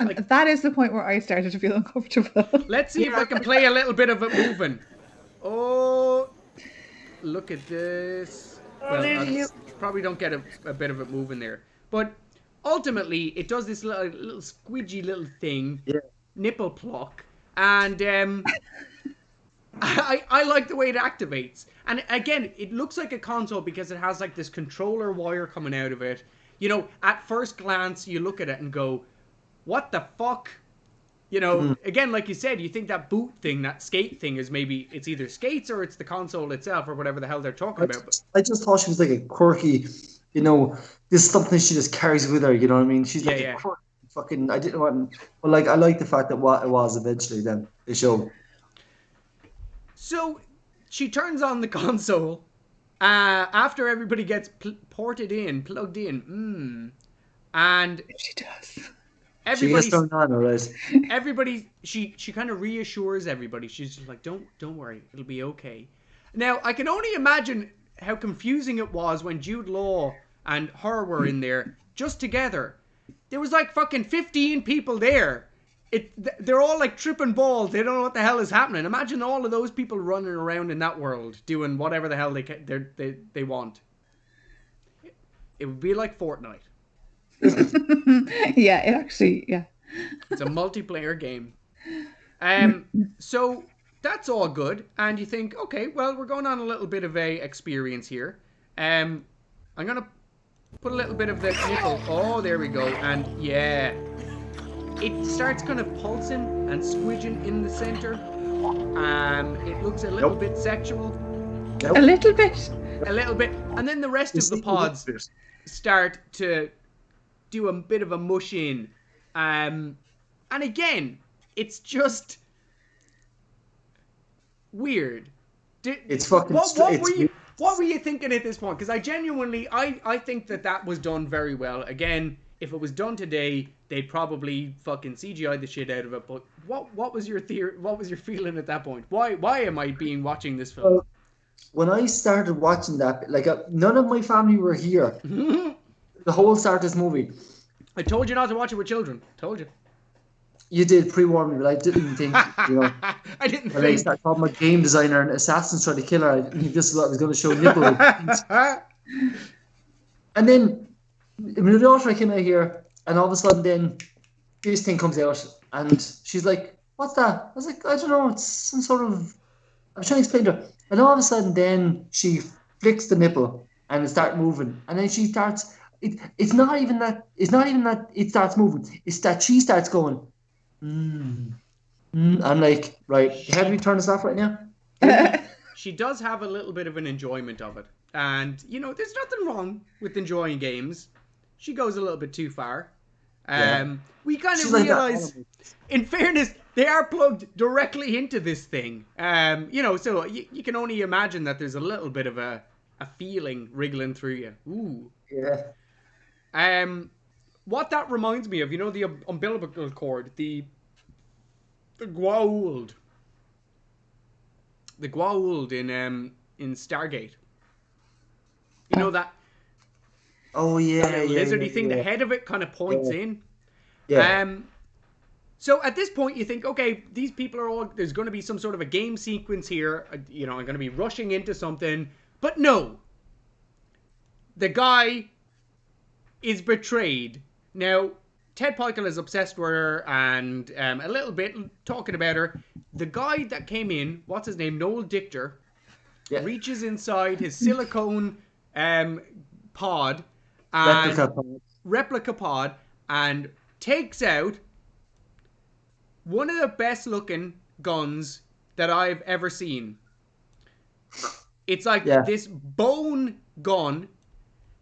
And that is the point where I started to feel uncomfortable. Let's see if I can play a little bit of it moving. Oh, look at this. Well, I probably don't get a bit of it moving there. But ultimately, it does this little squidgy little thing, nipple pluck. And I like the way it activates. And again, it looks like a console because it has like this controller wire coming out of it. You know, at first glance, you look at it and go, what the fuck? You know, again, like you said, you think that boot thing, that skate thing is maybe, it's either skates or it's the console itself or whatever the hell they're talking about. I just thought she was like a quirky you know, this is something she just carries with her. You know what I mean? She's like Yeah. a fucking. I didn't want, but like I like the fact that what it was eventually. Then they showed. So she turns on the console after everybody gets plugged in. And She does. She gets everybody's turned on, alright. everybody she kind of reassures everybody. She's just like, don't worry, it'll be okay. Now I can only imagine how confusing it was when Jude Law and her were in there just together. There was like fucking 15 people there. They're all like tripping balls. They don't know what the hell is happening. Imagine all of those people running around in that world doing whatever the hell they want. It would be like Fortnite. Yeah, it actually, yeah. It's a multiplayer game. So that's all good, and you think, okay, well, we're going on a little bit of a experience here. I'm gonna put a little bit of the nipple. Oh, there we go, and yeah, it starts kind of pulsing and squidging in the center. It looks a little bit sexual. A little bit. A little bit, and then the rest of the pods start to do a bit of a mush in. And again, it's just weird. It's fucking. What were you thinking at this point? Because I genuinely, I think that was done very well. Again, if it was done today, they'd probably fucking CGI the shit out of it. But what was your theory? What was your feeling at that point? Why am I watching this film? When I started watching that, like none of my family were here. The whole start of this movie. I told you not to watch it with children. Told you. You did pre-warn me, but I didn't think, you know. I didn't when think. I started talking about game designer and assassins trying to kill her, I didn't think this is what I was going to show nipple. And then, my daughter came out here, and all of a sudden then, this thing comes out, and she's like, what's that? I was like, I don't know, it's some sort of... I was trying to explain to her. And all of a sudden then, she flicks the nipple, and it starts moving. And then she starts... It's not even that it starts moving. It's that she starts going... I'm like, right, how do we turn this off right now? She does have a little bit of an enjoyment of it. And, you know, there's nothing wrong with enjoying games. She goes a little bit too far. We kind of realize, in fairness, they are plugged directly into this thing. You know, so you can only imagine that there's a little bit of a feeling wriggling through you. Ooh. Yeah. What that reminds me of, you know, the umbilical cord, the Goa'uld. The Goa'uld in Stargate. You know that? Oh yeah, that lizardy thing. The head of it kind of points in. Yeah. So at this point, you think, okay, these people are all. There's going to be some sort of a game sequence here. You know, I'm going to be rushing into something, but no. The guy is betrayed. Now, Ted Pikel is obsessed with her and a little bit talking about her. The guy that came in, what's his name? Noel Dichter, reaches inside his silicone pod and replica pod and takes out one of the best looking guns that I've ever seen. It's like this bone gun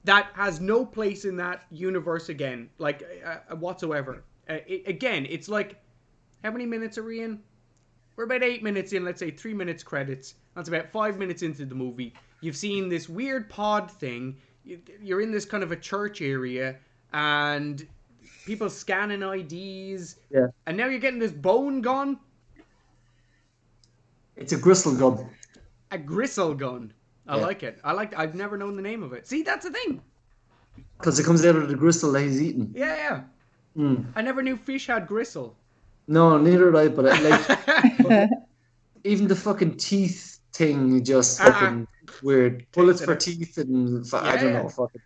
that has no place in that universe again, like whatsoever. It's like, how many minutes are we in? We're about 8 minutes in, let's say 3 minutes credits. That's about 5 minutes into the movie. You've seen this weird pod thing. You're in this kind of a church area, and people scanning IDs. Yeah. And now you're getting this bone gun. It's a gristle gun. A gristle gun. I like it. I've never known the name of it. See, that's the thing. Because it comes out of the gristle that he's eating. Yeah. I never knew fish had gristle. No, neither did I. But even the fucking teeth thing, just fucking weird. Bullets for teeth and I don't know. Fucking.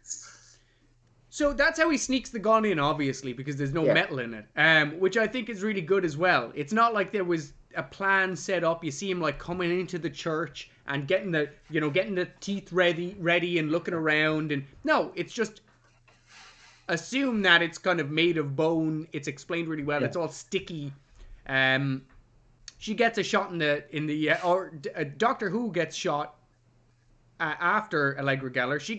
So that's how he sneaks the gun in, obviously, because there's no metal in it, which I think is really good as well. It's not like there was a plan set up. You see him like coming into the church and getting the teeth ready and looking around, and no, it's just assume that it's kind of made of bone. It's explained really well. It's all sticky. She gets a shot Doctor Who gets shot after Allegra Geller. She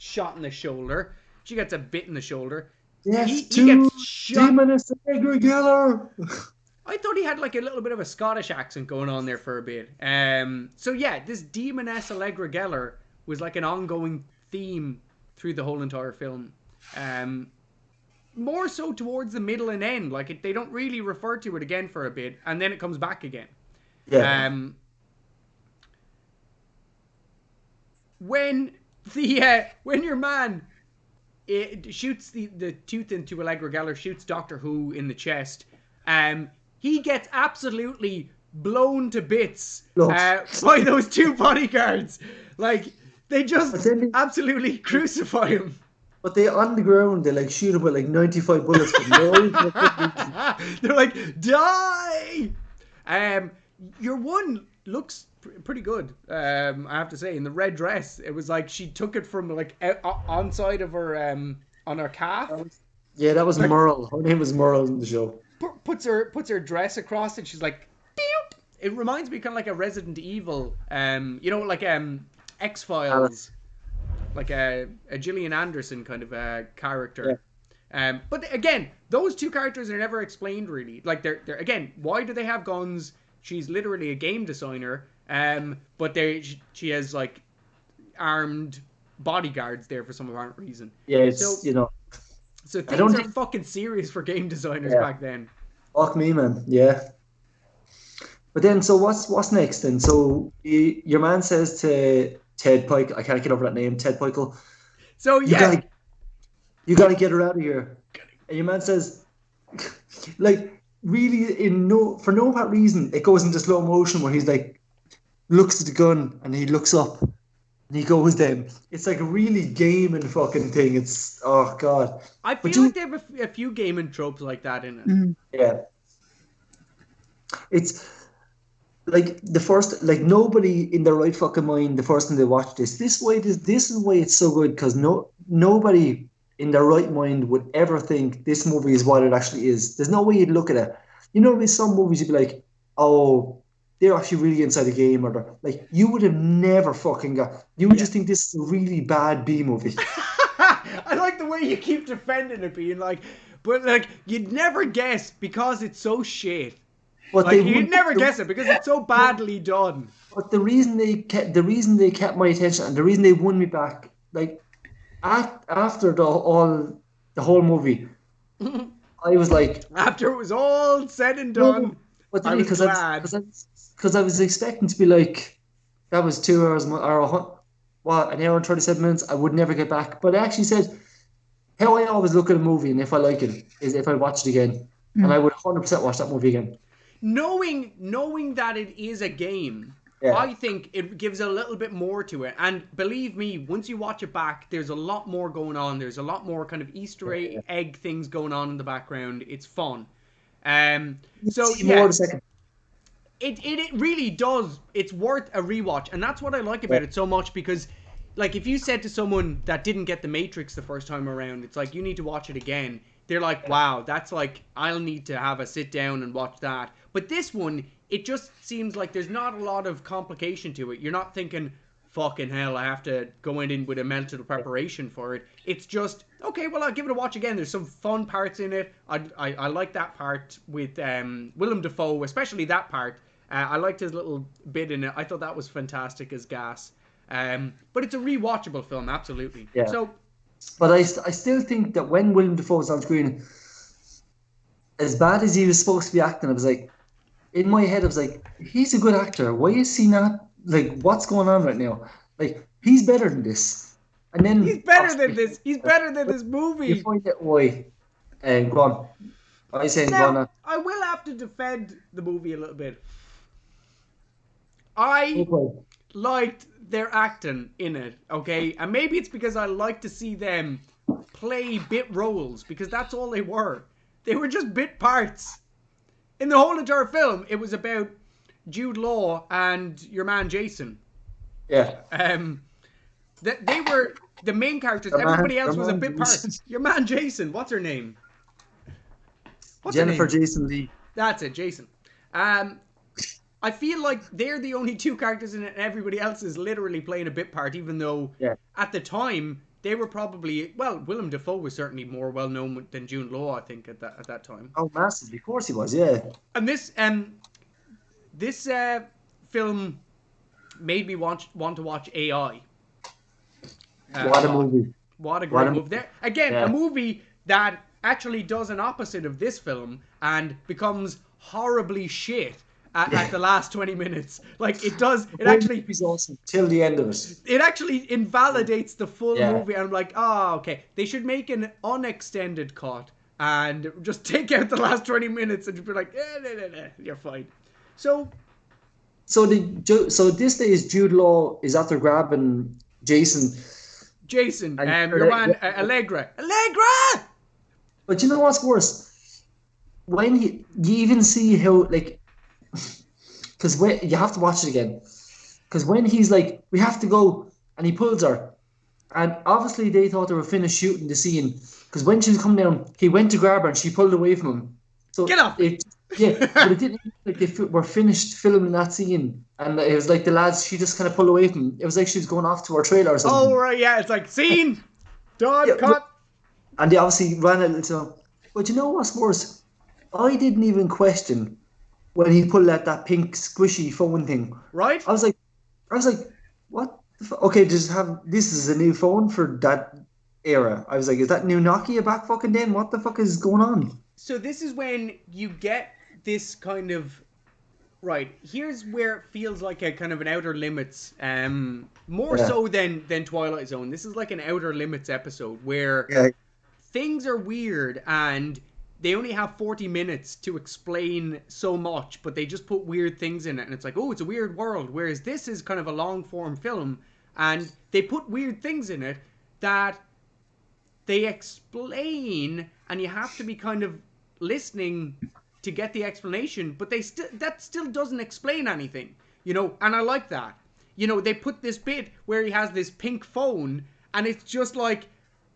shot in the shoulder. She gets a bit in the shoulder. Yes, he gets shot. Demoness Allegra Geller. I thought he had like a little bit of a Scottish accent going on there for a bit. So yeah, this Demoness Allegra Geller was like an ongoing theme through the whole entire film. More so towards the middle and end. Like they don't really refer to it again for a bit, and then it comes back again. Yeah. When your man shoots the tooth into Allegra Geller, shoots Doctor Who in the chest, he gets absolutely blown to bits by those two bodyguards. Like, they just absolutely crucify him. But they, on the ground, they like shoot him with like 95 bullets. They're like, die! Your one looks pretty good, I have to say. In the red dress, it was like she took it from like on side of her, on her calf. Yeah, that was like, Merle. Her name was Merle in the show. Puts her dress across and she's like, Beep! It reminds me kind of like a Resident Evil, like X-Files, like a Gillian Anderson kind of character. Yeah. But again, those two characters are never explained really. Like they're again, why do they have guns? She's literally a game designer, but she has like armed bodyguards there for some apparent reason. Yeah, it's So things are fucking serious for game designers back then. Fuck me, man. Yeah. But then, so what's next then? So your man says to Ted Pike, I can't get over that name, Ted Pikel. So yeah, you gotta get her out of here. And your man says, like, really for no apparent reason, it goes into slow motion where he's like, looks at the gun and he looks up. And he goes then. It's like a really gaming fucking thing. It's, oh God. I feel like they have a few gaming tropes like that in it. Mm-hmm. Yeah. It's like the first, like nobody in their right fucking mind, the first time they watch this is why it's so good, because nobody in their right mind would ever think this movie is what it actually is. There's no way you'd look at it. You know, with some movies you'd be like, oh, they're actually really inside the game, or like you would have never fucking you would just think this is a really bad B movie. I like the way you keep defending it, being like, but like you'd never guess because it's so shit. But like, you'd never guess it because it's so badly done. But the reason they kept my attention and the reason they won me back, like after the whole movie, I was like, after it was all said and done. But I was glad. Because I was expecting to be like, that was 2 hours or an hour and 37 minutes. I would never get back. But I actually said, how I always look at a movie and if I like it is if I watch it again, and I would 100% watch that movie again. Knowing that it is a game, I think it gives a little bit more to it. And believe me, once you watch it back, there's a lot more going on. There's a lot more kind of Easter egg things going on in the background. It's fun. So yeah, it really does. It's worth a rewatch, and that's what I like about it so much, because like if you said to someone that didn't get The Matrix the first time around, it's like you need to watch it again. They're like, wow, that's like, I'll need to have a sit down and watch that. But this one, it just seems like there's not a lot of complication to it. You're not thinking, fucking hell, I have to go in with a mental preparation for it. It's just, okay, well, I'll give it a watch again. There's some fun parts in it. I like that part with Willem Dafoe, especially that part. I liked his little bit in it. I thought that was fantastic as gas. But it's a rewatchable film, absolutely. Yeah. So, but I still think that when Willem Dafoe was on screen, as bad as he was supposed to be acting, I was like, in my head, I was like, he's a good actor. Why is he not, like, what's going on right now? Like, he's better than this. And then he's better than this. He's better than this movie. You find out why. Go on. I say now, I will have to defend the movie a little bit. I liked their acting in it, okay? And maybe it's because I like to see them play bit roles, because that's all they were. They were just bit parts. In the whole entire film, it was about Jude Law and your man Jason. Yeah. They were the main characters. Everybody else was a bit part. Your man Jason. What's her name? Jennifer Jason Leigh. That's it, Jason. I feel like they're the only two characters in it, and everybody else is literally playing a bit part, even though at the time they were probably, well, Willem Dafoe was certainly more well known than Jude Law, I think, at that time. Oh, massively. Of course he was, yeah. And this film made me want to watch AI. What a movie. What a great movie. There, again, Yeah. a movie that actually does an opposite of this film and becomes horribly shit at the last 20 minutes. Like, it does, it actually... It's awesome till the end of it. It actually invalidates the full Yeah. movie. And I'm like, oh, okay. They should make an unextended cut and just take out the last 20 minutes and just be like, you're fine. So this day is Jude Law is after grabbing Jason, your man, Allegra. But you know what's worse? When you even see how, like, because you have to watch it again. Because when he's like, we have to go, and he pulls her, and obviously they thought they were finished shooting the scene. Because when she was coming down, he went to grab her, and she pulled away from him. So get off! But it didn't look like they were finished filming that scene, and it was like the lads. She just kind of pulled away from him. It was like she was going off to her trailer or something. Oh right, yeah. It's like scene, done, cut. And they obviously ran a little. But you know what's worse? I didn't even question when he pulled out that pink squishy phone thing. Right. I was like, what? Okay, this is a new phone for that era. I was like, is that new Nokia back fucking then? What the fuck is going on? So this is when you get this kind of, right, here's where it feels like a kind of an Outer Limits, more so than Twilight Zone. This is like an Outer Limits episode where things are weird and they only have 40 minutes to explain so much, but they just put weird things in it. And it's like, oh, it's a weird world. Whereas this is kind of a long form film and they put weird things in it that they explain, and you have to be kind of listening to get the explanation, but that still doesn't explain anything, you know, and I like that. You know, they put this bit where he has this pink phone, and it's just like,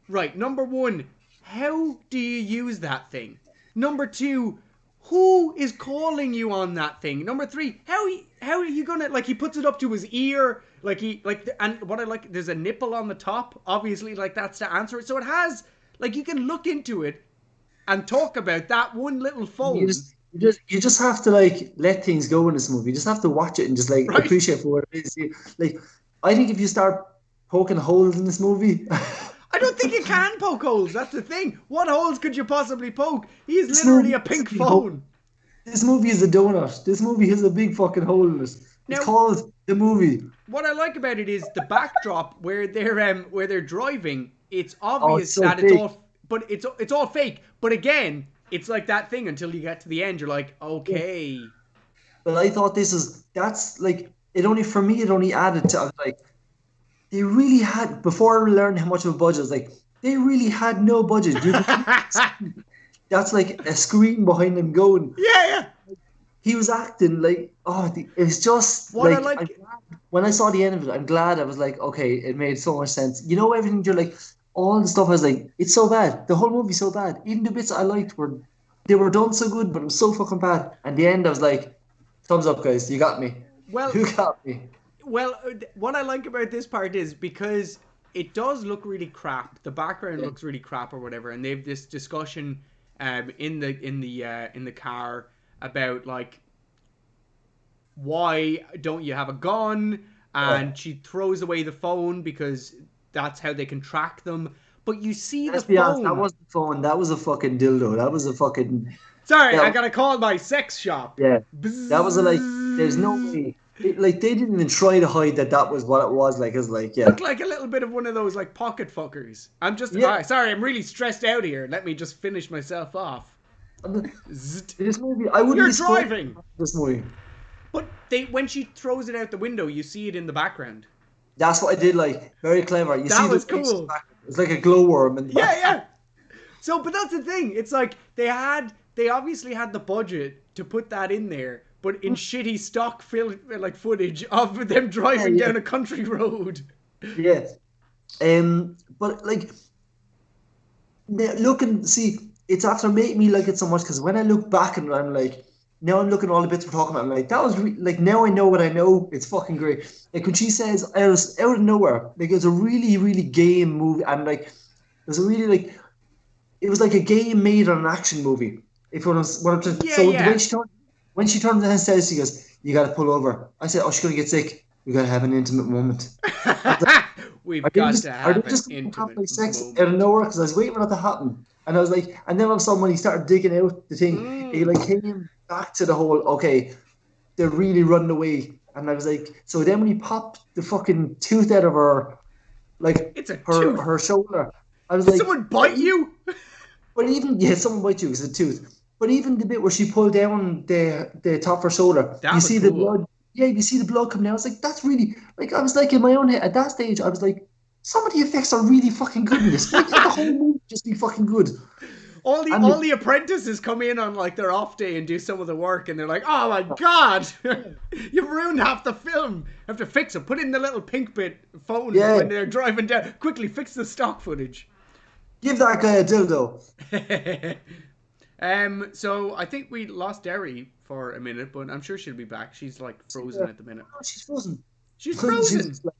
right, number one, how do you use that thing? Number two, who is calling you on that thing? Number three, how are you gonna, like, he puts it up to his ear, and what I like, there's a nipple on the top, obviously, like, that's to answer it, so it has, like, you can look into it and talk about that one little phone. You just have to, like, let things go in this movie. You just have to watch it and just, like, appreciate for what it is. Like, I think if you start poking holes in this movie... I don't think you can poke holes. That's the thing. What holes could you possibly poke? He is literally a pink phone. This movie is a donut. This movie has a big fucking hole in it. It's called The Movie. What I like about it is the backdrop where they're driving. It's obvious that it's all, but it's all fake. But again, it's like that thing until you get to the end. You're like, okay. But I thought that's like it only for me. It only added to like they really had before I learned how much of a budget. It's like they really had no budget. That's like a screen behind them going. Yeah. He was acting like, it's just what like, when I saw the end of it, I'm glad. I was like, okay, it made so much sense. You know, everything you're like, all the stuff I was like, it's so bad. The whole movie's so bad. Even the bits I liked they were done so good, but it was so fucking bad. And the end, I was like, thumbs up, guys. You got me. Well, you got me. Well, what I like about this part is because it does look really crap. The background looks really crap or whatever, and they have this discussion in the car about like why don't you have a gun, and she throws away the phone because that's how they can track them. But you see the phone. Honest, that wasn't the phone. That was a fucking dildo. That was a fucking. Sorry, I gotta call my sex shop. Yeah, that was there's no way. They didn't even try to hide that was what it was. Like, it's like, looked like a little bit of one of those like pocket fuckers. I'm just sorry, I'm really stressed out here. Let me just finish myself off. This movie, I wouldn't. You're driving this movie. But when she throws it out the window, you see it in the background. That's what I did like. Very clever. That was cool. It's like a glowworm. Yeah. So, but that's the thing. It's like they obviously had the budget to put that in there, but in shitty stock footage of them driving down a country road. Yeah. But like, look and see, it's after making me like it so much because when I look back and I'm like, now I'm looking at all the bits we're talking about. I'm like, that was like, now I know what I know. It's fucking great. Like when she says out of nowhere, like it's a really, really game movie, and like it was a really like it was like a game made on an action movie. If it was what I'm saying. Yeah, So the way yeah. she turned when she turned and says, she goes, "You got to pull over." I said, "Oh, she's gonna get sick. We got to have an intimate moment." I was like, We've got to are they have an just going to have intimate like sex out of moment. nowhere? Because I was waiting for that to happen, and I was like, and then all of a sudden when he started digging out the thing, it like came back to the whole okay, they're really running away, and I was like, so then when he popped the fucking tooth out of her, like It's a tooth. her shoulder, I was Did like, someone bite you? but even yeah, someone might use a tooth. But even the bit where she pulled down the top of her shoulder, you That was see the cool. blood. Yeah, you see the blood coming down. I was like, that's really like I was like in my own head at that stage. I was like, some of the effects are really fucking good in this. Why can't the whole movie just be fucking good? All And the apprentices come in on like their off day and do some of the work, and they're like, "Oh my god, you've ruined half the film. Have to fix it. Put in the little pink bit phone yeah, when they're driving down. Quickly fix the stock footage." give that guy a dildo. So I think we lost Derry for a minute, but I'm sure she'll be back. She's like frozen at the minute. Oh, she's frozen. She's She's frozen. like,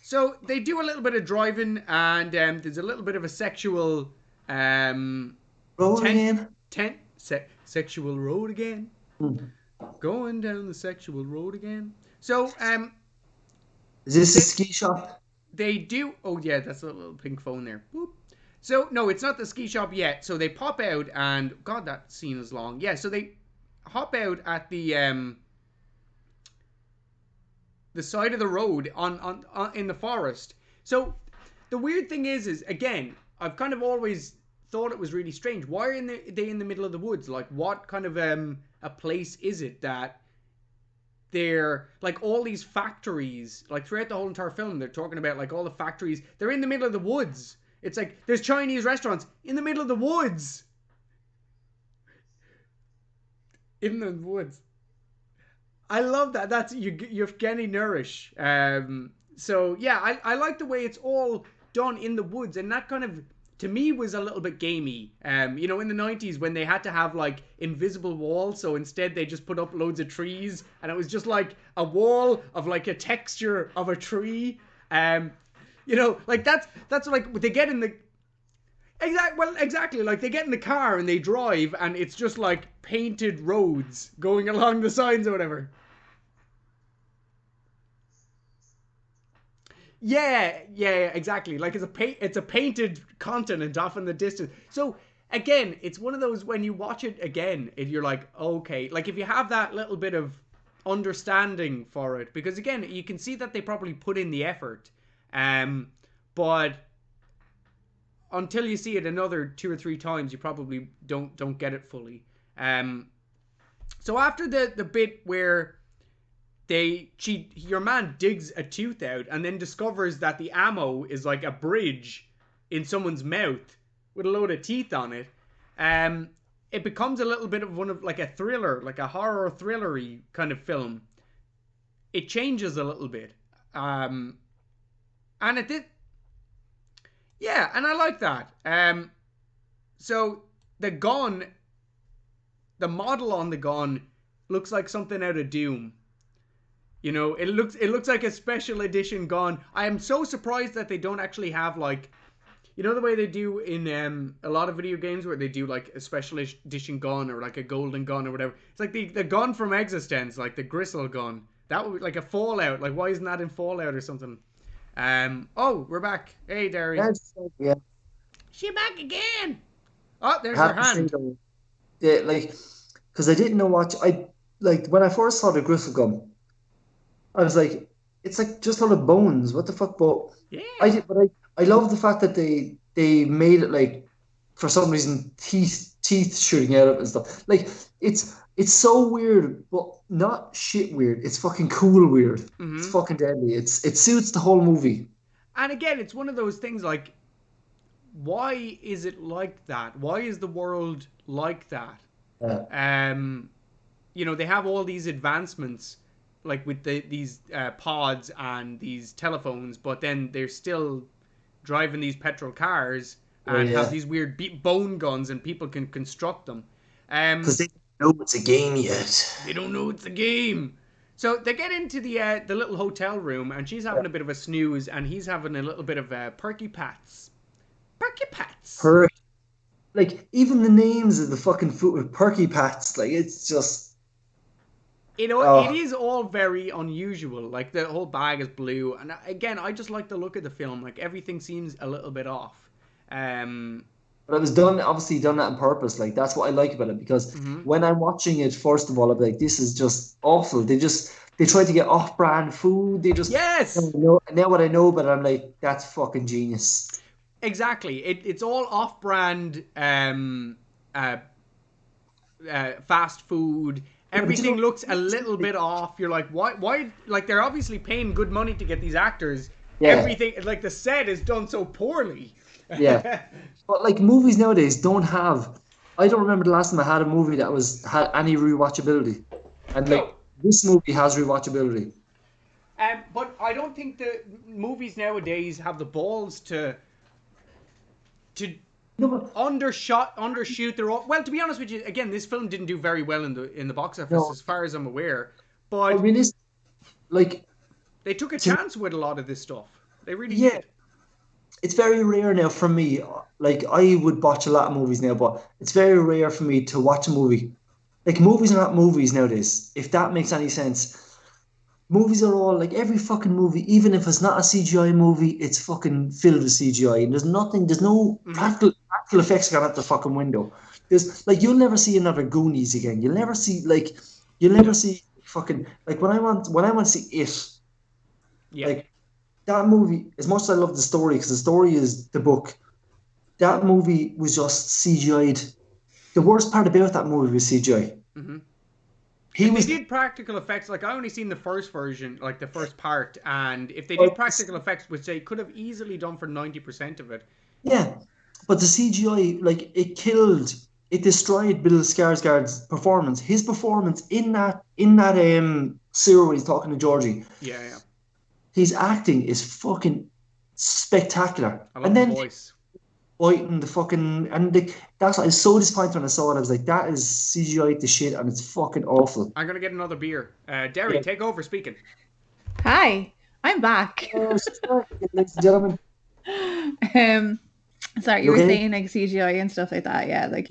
So they do a little bit of driving, and there's a little bit of a sexual um, roll tent, again. sexual road again. Hmm. Going down the sexual road again. So Is this a they ski shop? they do. Oh yeah, that's a little pink phone there. Boop. So no, it's not the ski shop yet. So they pop out, and God, that scene is long. Yeah, so they hop out at the side of the road on in the forest. So the weird thing is again, I've kind of always thought it was really strange. Why are they in the middle of the woods? Like, what kind of a place is it that they're like all these factories? Like throughout the whole entire film, they're talking about like all the factories. They're in the middle of the woods. It's like there's Chinese restaurants in the middle of the woods. In the woods. I love that. That's you're getting nourish. So yeah, I like the way it's all done in the woods, and that kind of to me was a little bit gamey. In the 90s when they had to have like invisible walls, so instead they just put up loads of trees, and it was just like a wall of like a texture of a tree. Like that's like they get in the exactly. Like they get in the car and they drive, and it's just like painted roads going along the signs or whatever. Yeah, exactly. Like it's a painted continent off in the distance. So again, it's one of those when you watch it again, if you're like, okay, like if you have that little bit of understanding for it, because again, you can see that they probably put in the effort, but until you see it another 2 or 3 times, you probably don't get it fully. So after the bit where your man digs a tooth out and then discovers that the ammo is like a bridge in someone's mouth with a load of teeth on it. It becomes a little bit of one of like a thriller, like a horror thrillery kind of film. It changes a little bit, and it did. Yeah, and I like that. So the gun, the model on the gun, looks like something out of Doom. It looks like a special edition gun. I am so surprised that they don't actually have like, the way they do in a lot of video games where they do like a special edition gun or like a golden gun or whatever. It's like the gun from eXistenZ, like the Gristle gun. That would be like a Fallout. Like why isn't that in Fallout or something? Oh, we're back. Hey, Derry. Yeah. She back again. Oh, I there's her have to say hand. though, like, because I didn't know what I like when I first saw the Gristle gun. I was like, it's like just a lot of bones. What the fuck? But Yeah. I love the fact that they made it like for some reason teeth shooting out of it and stuff. Like it's so weird, but not shit weird. It's fucking cool weird. It's Mm-hmm. fucking deadly. It suits the whole movie. And again, it's one of those things like, why is it like that? Why is the world like that? Yeah. They have all these advancements, like with these pods and these telephones, but then they're still driving these petrol cars Oh and have yeah. these weird bone guns, and people can construct them. Because No, it's a game yet. They don't know it's a game. So they get into the little hotel room, and she's having a bit of a snooze, and he's having a little bit of perky pats. Perky pats. Her, like, even the names of the fucking food, Perky Pats, like, it's just, You know, it oh. is all very unusual. Like the whole bag is blue, and again, I just like the look of the film. Like everything seems a little bit off. But it was done, obviously done that on purpose. Like, that's what I like about it, because Mhm. when I'm watching it, first of all, I'm like, this is just awful. They tried to get off-brand food. They just, Yes, now what I know, but I'm like, that's fucking genius. exactly. It's all off-brand, uh, fast food. Yeah, but you Everything know, looks a little bit off. You're like, why? Why? Like they're obviously paying good money to get these actors. yeah, Everything, like the set is done so poorly. yeah. But like movies nowadays don't have. I don't remember the last time I had a movie that had any rewatchability, and like No. this movie has rewatchability. But I don't think the movies nowadays have the balls to No, but undershoot their own. Well, to be honest with you, again, this film didn't do very well in the box office, no, as far as I'm aware. but But realistic, like they took a to chance with a lot of this stuff. They really yeah, did. it's very rare now for me. Like I would watch a lot of movies now, but it's very rare for me to watch a movie. Like movies are not movies nowadays. If that makes any sense. Movies are all like every fucking movie, even if it's not a CGI movie, it's fucking filled with CGI. And there's no Hmm. practical effects gone out the fucking window. There's like you'll never see another Goonies again. You'll never No. see fucking like when I want to see it, Yeah. like that movie, as much as I love the story, because the story is the book, that movie was just CGI'd. The worst part about that movie was CGI. Hmm. He If they was did practical effects, like I only seen the first version, like the first part, and if they did like, practical effects, which they could have easily done for 90% of it. yeah, but the CGI, like, it destroyed Bill Skarsgård's performance. His performance in that sewer when he's talking to Georgie, Yeah, yeah. his acting is fucking spectacular. I love And the then voice. fighting the fucking that's I was so disappointed when I saw it. I was like, that is CGI to shit, and it's fucking awful. I'm gonna get another beer. Derry, Yeah. take over speaking. Hi, I'm back. Ladies and gentlemen, um, sorry, you you were okay? saying like CGI and stuff like that. Yeah, like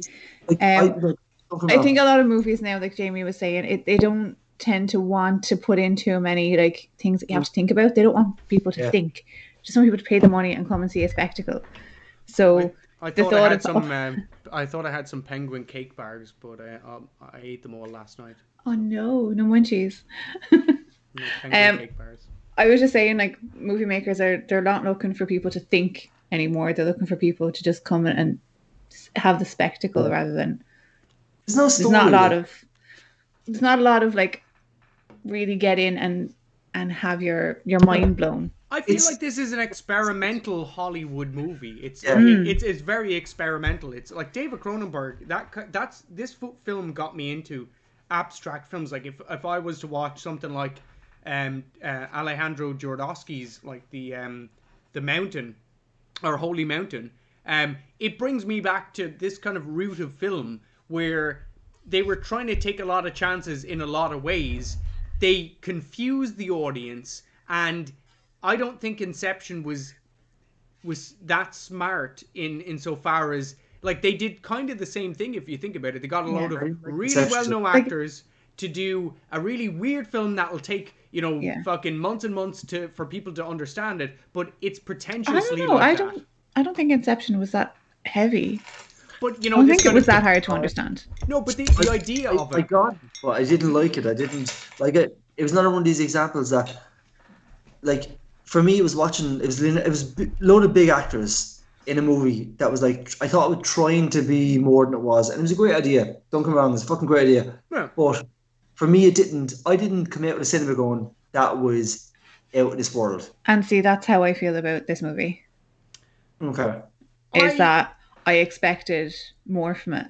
Like, um, like, don't get me I think wrong. a lot of movies now, like Jamie was saying, they don't tend to want to put in too many like things that you have to think about. They don't want people to Yeah. think. Just want people to pay the money and come and see a spectacle. I So I the thought I thought had of some. I thought I had some penguin cake bars, but I ate them all last night. oh no, no munchies. No penguin um, cake bars. I was just saying, like movie makers they're not looking for people to think anymore. They're looking for people to just come and have the spectacle rather than There's no there's not a story. lot Like, of there's not a lot of like really get in and have your mind blown. I feel it's like this is an experimental Hollywood movie. It's yeah. like it's very experimental. It's like David Cronenberg. That's this film got me into abstract films. Like if I was to watch something like Alejandro Jodorowsky's like the Mountain or Holy Mountain, it brings me back to this kind of root of film where they were trying to take a lot of chances in a lot of ways. They confused the audience, and I don't think Inception was that smart in insofar as like they did kind of the same thing if you think about it. They got a Yeah. load of I like really well Inception. known Like actors to do a really weird film that will take yeah. fucking months and months to for people to understand it, but it's I pretentiously don't know. like that. I don't think Inception was that heavy. But I don't this think it kind was of that hard to Uh, understand. no, but I, the idea of I it. got it, but I didn't like it. I didn't like it. It was another one of these examples that, like, for me, it was load of big actors in a movie that was like I thought it was trying to be more than it was, and it was a great idea. Don't get me wrong, it's a fucking great idea. Yeah. But for me, it didn't. I didn't come out of the cinema going that was out of this world. And see, that's how I feel about this movie. Okay. Is I that I expected more from it.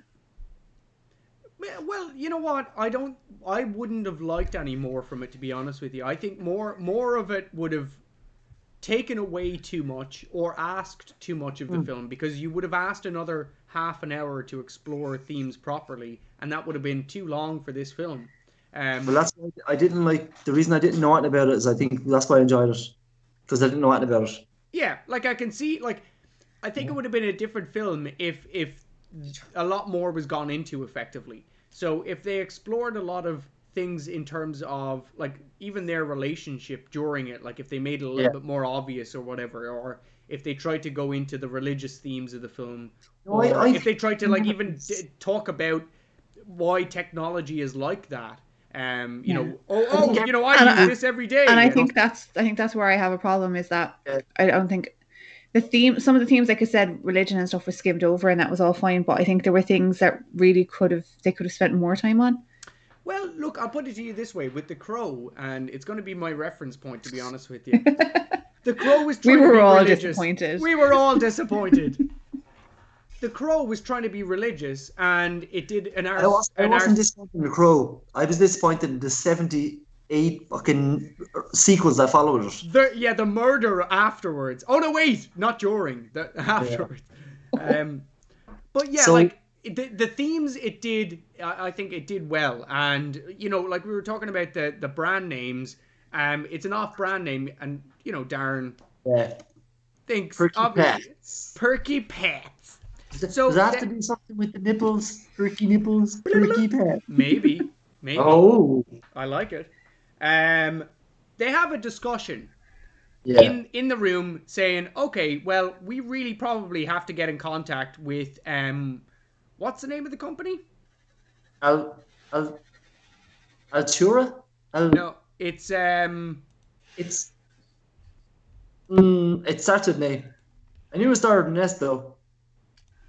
Well, you know what? I wouldn't have liked any more from it, to be honest with you. I think more of it would have taken away too much or asked too much of the film, because you would have asked another half an hour to explore themes properly, and that would have been too long for this film. Well, that's why I didn't like. The reason I didn't know anything about it is I think that's why I enjoyed it, because I didn't know anything about it. Yeah, like I can see, like I think it would have been a different film if a lot more was gone into effectively. So if they explored a lot of things in terms of like even their relationship during it, like if they made it a little bit more obvious or whatever, or if they tried to go into the religious themes of the film, or if they tried to like even talk about why technology is like that. You know, you know, I use this every day. And I think that's where I have a problem, is that I don't think some of the themes, like I said, religion and stuff was skimmed over, and that was all fine. But I think there were things that really they could have spent more time on. Well, look, I'll put it to you this way: with The Crow, and it's going to be my reference point, to be honest with you. The Crow was trying to be religious. We were all disappointed. The Crow was trying to be religious, and it did an art. I wasn't disappointed in The Crow. I was disappointed in the 78 fucking sequels that followed it. The murder afterwards. Oh no, wait, not during. Afterwards. But yeah, so, like the themes it did. I think it did well, and you know, like we were talking about the brand names. It's an off-brand name, and you know, Darren thinks Perky Pets. So does that have to do something with the nipples? Perky nipples? Perky Pet? Maybe. Oh. I like it. They have a discussion in the room saying, okay, well, we really probably have to get in contact with, what's the name of the company? Altura? No, it's... It starts with an A. I knew it started with an S, though.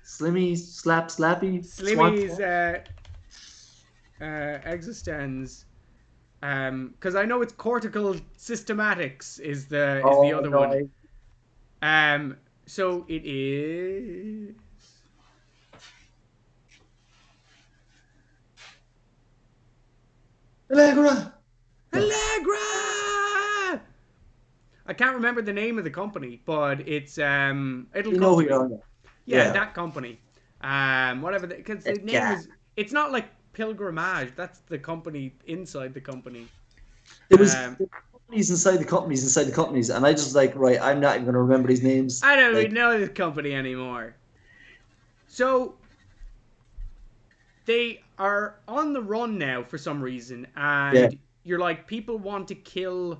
Slimmy, Slappy. Slimmy's eXistenZ. Because I know it's cortical systematics is the other one. So it is. Allegra. I can't remember the name of the company, but it's it'll you know who you are. Yeah, that company. Whatever, because the name is. It's not like Pilgrimage. That's the company inside the company. There was companies inside the companies, and I just like, right, I'm not even going to remember these names. I don't even know this company anymore. So they are on the run now for some reason, and you're like, people want to kill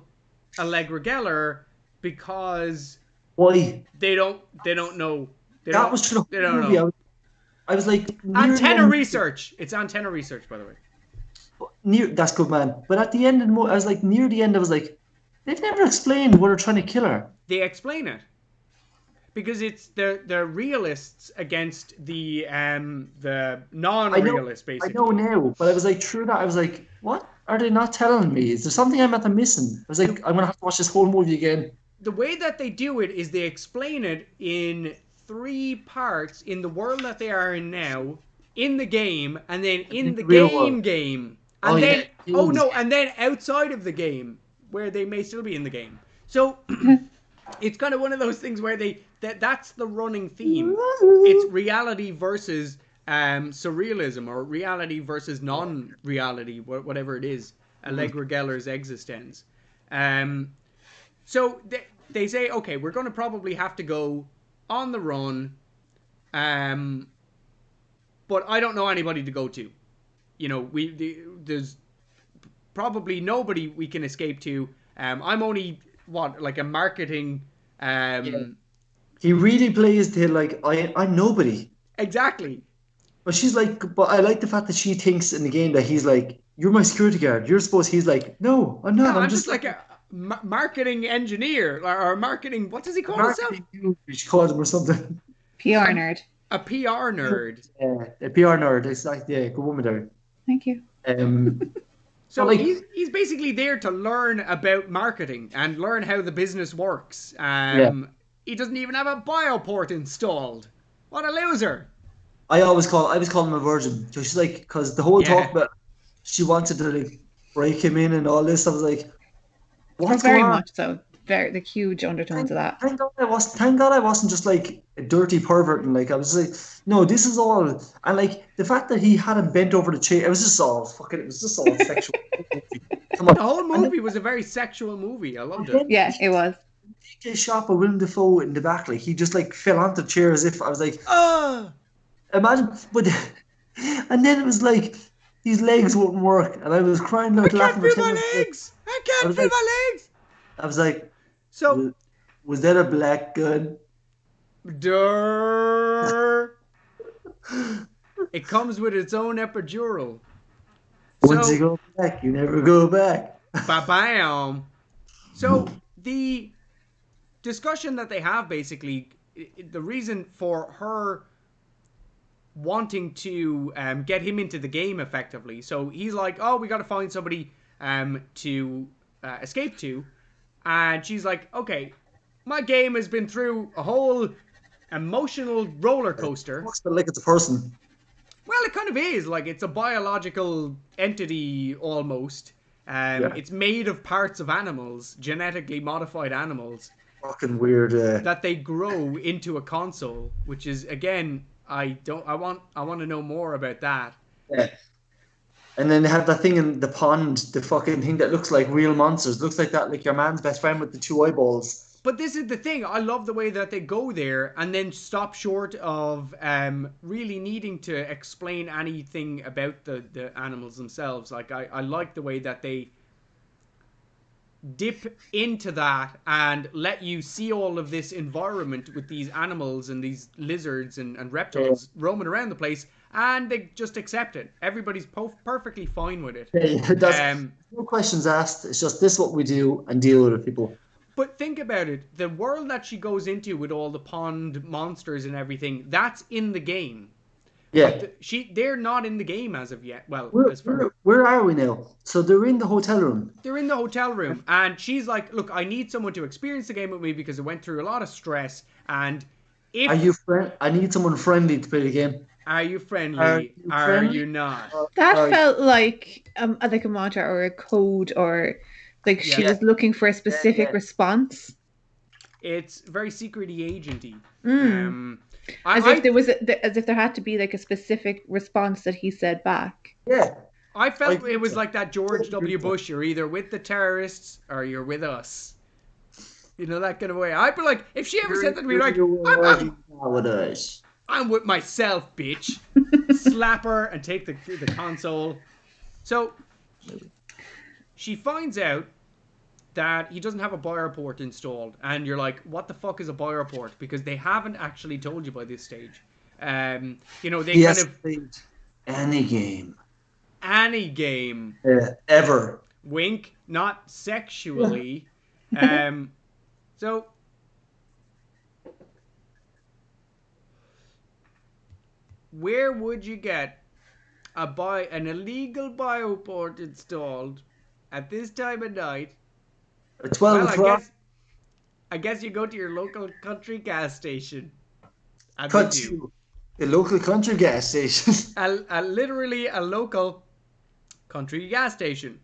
Allegra Geller because why? They don't know. That was true. They don't know. I was like... Antenna research. It's antenna research, by the way. That's good, man. But at the end, I was like, near the end, I was like, they've never explained why they're trying to kill her. They explain it. Because it's the realists against the non-realists, basically. I know now, but I was like, through that, I was like, what are they not telling me? Is there something I'm missing? I was like, I'm going to have to watch this whole movie again. The way that they do it is they explain it in 3 parts in the world that they are in now, in the game, and then in the game. And and then outside of the game, where they may still be in the game. So it's kind of one of those things where that's the running theme. It's reality versus surrealism, or reality versus non-reality, whatever it is. Allegra Geller's eXistenZ. So they say, okay, we're going to probably have to go on the run, but I don't know anybody to go to. You know, there's probably nobody we can escape to. I'm only like a marketing. He really plays to like I'm nobody. Exactly. But she's like, but I like the fact that she thinks in the game that he's like, you're my security guard. You're supposed. He's like, no, I'm not. No, I'm just like a marketing engineer or marketing. What does he call himself? She calls him or something. PR nerd. A PR nerd. A PR nerd. It's like, good woman there. Thank you. So like, he's basically there to learn about marketing and learn how the business works. He doesn't even have a bioport installed. What a loser! I always call him a virgin. So she's like, because the whole talk about she wanted to like break him in and all this. I was like, what's very going on? much so. very huge undertones of that. Thank God I wasn't just like a dirty pervert and like I was like, no, this is all, and like the fact that he hadn't bent over the chair, it was just all sexual. Come on. The whole movie was a very sexual movie. I loved it. Yeah, it was. DJ shot of Willem Dafoe in the back, like he just like fell onto the chair as if I was like, imagine, but and then it was like his legs wouldn't work, and I was crying out laughing. I can't feel my legs. I was like, so was that a black gun? It comes with its own epidural. Once you go back, you never go back. Ba-bam. So the discussion that they have, basically, the reason for her wanting to get him into the game effectively. So he's like, oh, we got to find somebody to escape to. And she's like, okay, my game has been through a whole emotional roller coaster. It looks like it's a person. Well, it kind of is. Like, it's a biological entity almost. It's made of parts of animals, genetically modified animals. Fucking weird. That they grow into a console, which is, again, I want to know more about that. Yeah. And then they have that thing in the pond, the fucking thing that looks like real monsters. Looks like that, like your man's best friend with the 2 eyeballs. But this is the thing. I love the way that they go there and then stop short of really needing to explain anything about the animals themselves. Like, I like the way that they dip into that and let you see all of this environment with these animals and these lizards and reptiles roaming around the place, and they just accept it. Everybody's perfectly fine with it. No questions asked. It's just this is what we do and deal with it, people. But think about it. The world that she goes into with all the pond monsters and everything, that's in the game. Yeah. They're not in the game as of yet. Well, where are we now? So they're in the hotel room. They're in the hotel room. And she's like, look, I need someone to experience the game with me because I went through a lot of stress. And if... I need someone friendly to play the game. Are you friendly? Are you not? That felt like a mantra or a code, or like she was looking for a specific response. It's very secret-y agenty. As if there had to be like a specific response that he said back. Yeah. I felt it was like that George W. Bush, you're either with the terrorists or you're with us. You know, that kind of way. I'd be like, if she ever said that to me, like, I'm with myself, bitch. Slap her and take the console. So she finds out that he doesn't have a buyer port installed, and you're like, what the fuck is a buyer port? Because they haven't actually told you by this stage. You know, they kind of played any game ever. Wink, not sexually. So where would you get an illegal buyer port installed at this time of night? 12 o'clock. I guess you go to your local country gas station. The local country gas station. Literally a local country gas station.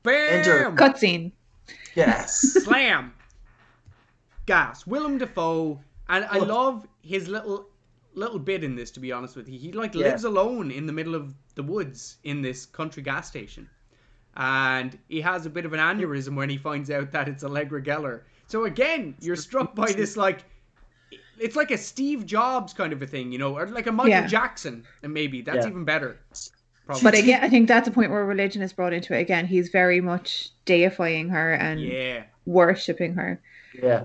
Bam! Enter. Cutscene. Yes. Slam. Gas. Willem Dafoe. And I love his little bit in this, to be honest with you. He lives alone in the middle of the woods in this country gas station. And he has a bit of an aneurysm when he finds out that it's Allegra Geller. So again, you're struck by this, like, it's like a Steve Jobs kind of a thing, you know, or like a Michael Jackson, and maybe that's even better. Probably. But again, I think that's a point where religion is brought into it. Again, he's very much deifying her and worshipping her. Yeah.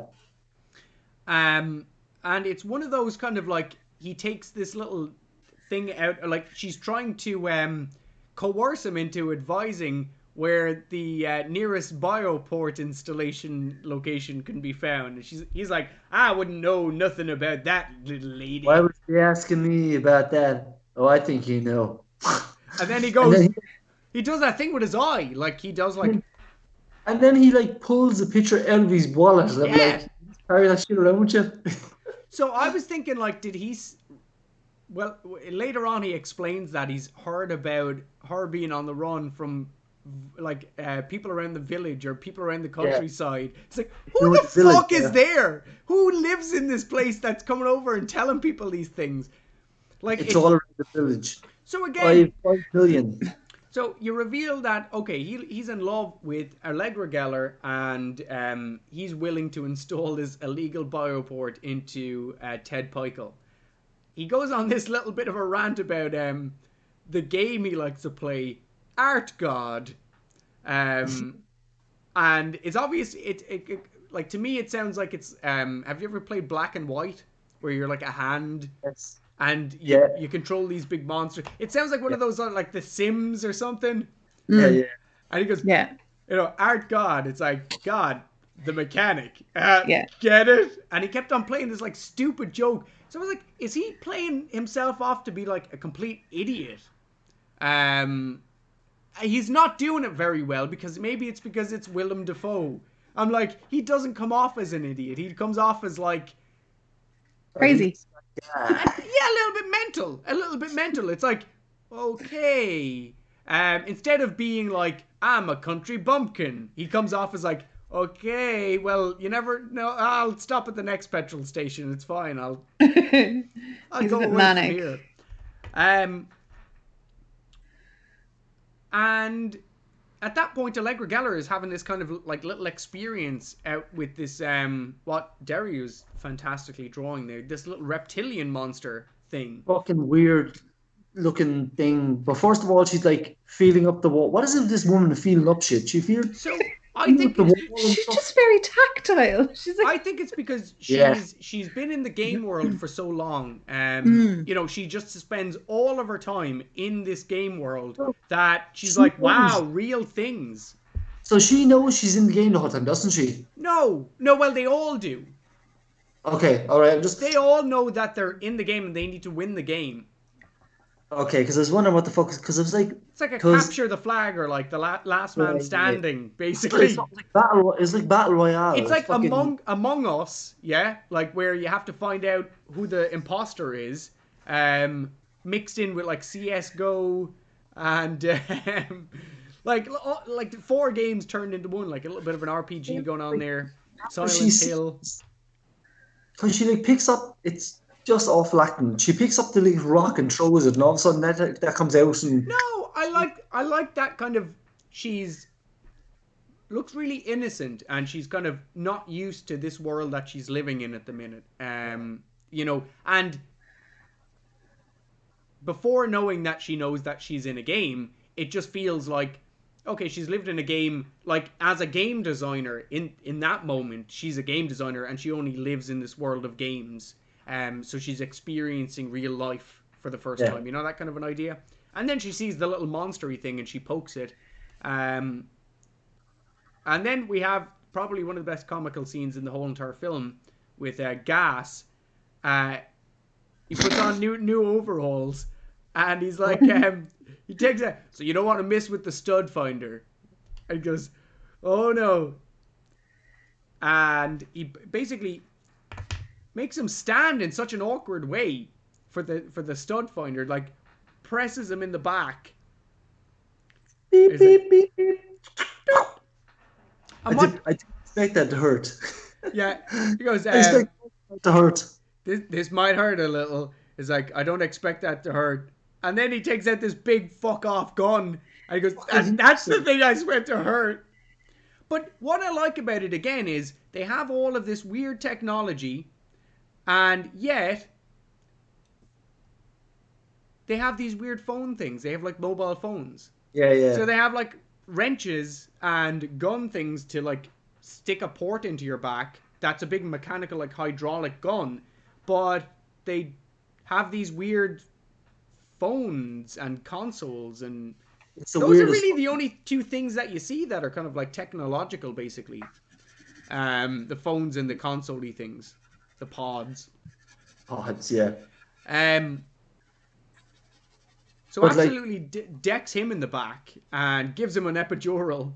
And it's one of those kind of like, he takes this little thing out, like she's trying to coerce him into advising where the nearest bioport installation location can be found. And he's like, I wouldn't know nothing about that, little lady. Why was he asking me about that? Oh, I think you know. And then he goes, he does that thing with his eye, like he does like... And then he like pulls a picture out of his wallet. And I'm like, carry that shit around with you. So I was thinking, like, did he... Well, later on he explains that he's heard about her being on the run from people around the village or people around the countryside. It's like, who know, the the village, fuck is there? Who lives in this place that's coming over and telling people these things? Like it's all around the village. So again, 5 million. So you reveal that, okay, he's in love with Allegra Geller, and he's willing to install this illegal bioport into Ted Pikel. He goes on this little bit of a rant about the game he likes to play, Art God. And it's obvious, like, to me, it sounds like it's, have you ever played Black and White? Where you're like a hand... Yes. And you control these big monsters. It sounds like one of those, like The Sims or something. Yeah. And he goes, Art God. It's like, God, the mechanic. Get it? And he kept on playing this, like, stupid joke. So I was like, is he playing himself off to be, like, a complete idiot? He's not doing it very well, because maybe it's because it's Willem Dafoe. I'm like, he doesn't come off as an idiot. He comes off as, like... Crazy. Yeah, a little bit mental. It's like, okay. Instead of being like, I'm a country bumpkin, he comes off as like, okay, well, you never know. I'll stop at the next petrol station. It's fine. I'll go away from here. And at that point, Allegra Geller is having this kind of like little experience out with this, what Derry was fantastically drawing there, this little reptilian monster thing. Fucking weird looking thing. But first of all, she's like feeling up the wall. What is it with this woman feeling up shit? She feels... So I think she's just very tactile. She's like... I think it's because she's been in the game world for so long. You know, she just spends all of her time in this game world that she's like, wow, real things. So she knows she's in the game the whole time, doesn't she? No, well, they all do. Okay, all right. They all know that they're in the game and they need to win the game. Okay, because I was wondering what the fuck, because it was like... It's like a capture the flag, or like the last man standing, basically. It's like Battle Royale. It's like fucking... Among Us, like where you have to find out who the imposter is, mixed in with like CSGO and like 4 games turned into one, like a little bit of an RPG going on there. Silent Hill. Because she like picks up, it's just awful acting. She picks up the little rock and throws it, and all of a sudden that comes out and... No, I like that kind of... She's... looks really innocent, and she's kind of not used to this world that she's living in at the minute. You know, and before knowing that she knows that she's in a game, it just feels like, okay, she's lived in a game, like, as a game designer, in that moment, she's a game designer, and she only lives in this world of games. So she's experiencing real life for the first time, you know, that kind of an idea. And then she sees the little monstery thing and she pokes it. And then we have probably one of the best comical scenes in the whole entire film with Gas. He puts on new overalls and he's like, he takes it. So you don't want to miss with the stud finder. And he goes, oh no. And he basically makes him stand in such an awkward way for the stud finder, like presses him in the back. Beep, beep, beep, beep. I didn't expect that to hurt. Yeah, he goes, I expect that to hurt. This might hurt a little. It's like, I don't expect that to hurt. And then he takes out this big fuck off gun and he goes, that's the thing I expect to hurt. But what I like about it again is they have all of this weird technology, and yet they have these weird phone things. They have like mobile phones. Yeah. So they have like wrenches and gun things to like stick a port into your back. That's a big mechanical, like hydraulic gun. But they have these weird phones and consoles, and those are really the only 2 things that you see that are kind of like technological, basically. The phones and the console-y things. The pods. Yeah. So but absolutely decks him in the back and gives him an epidural.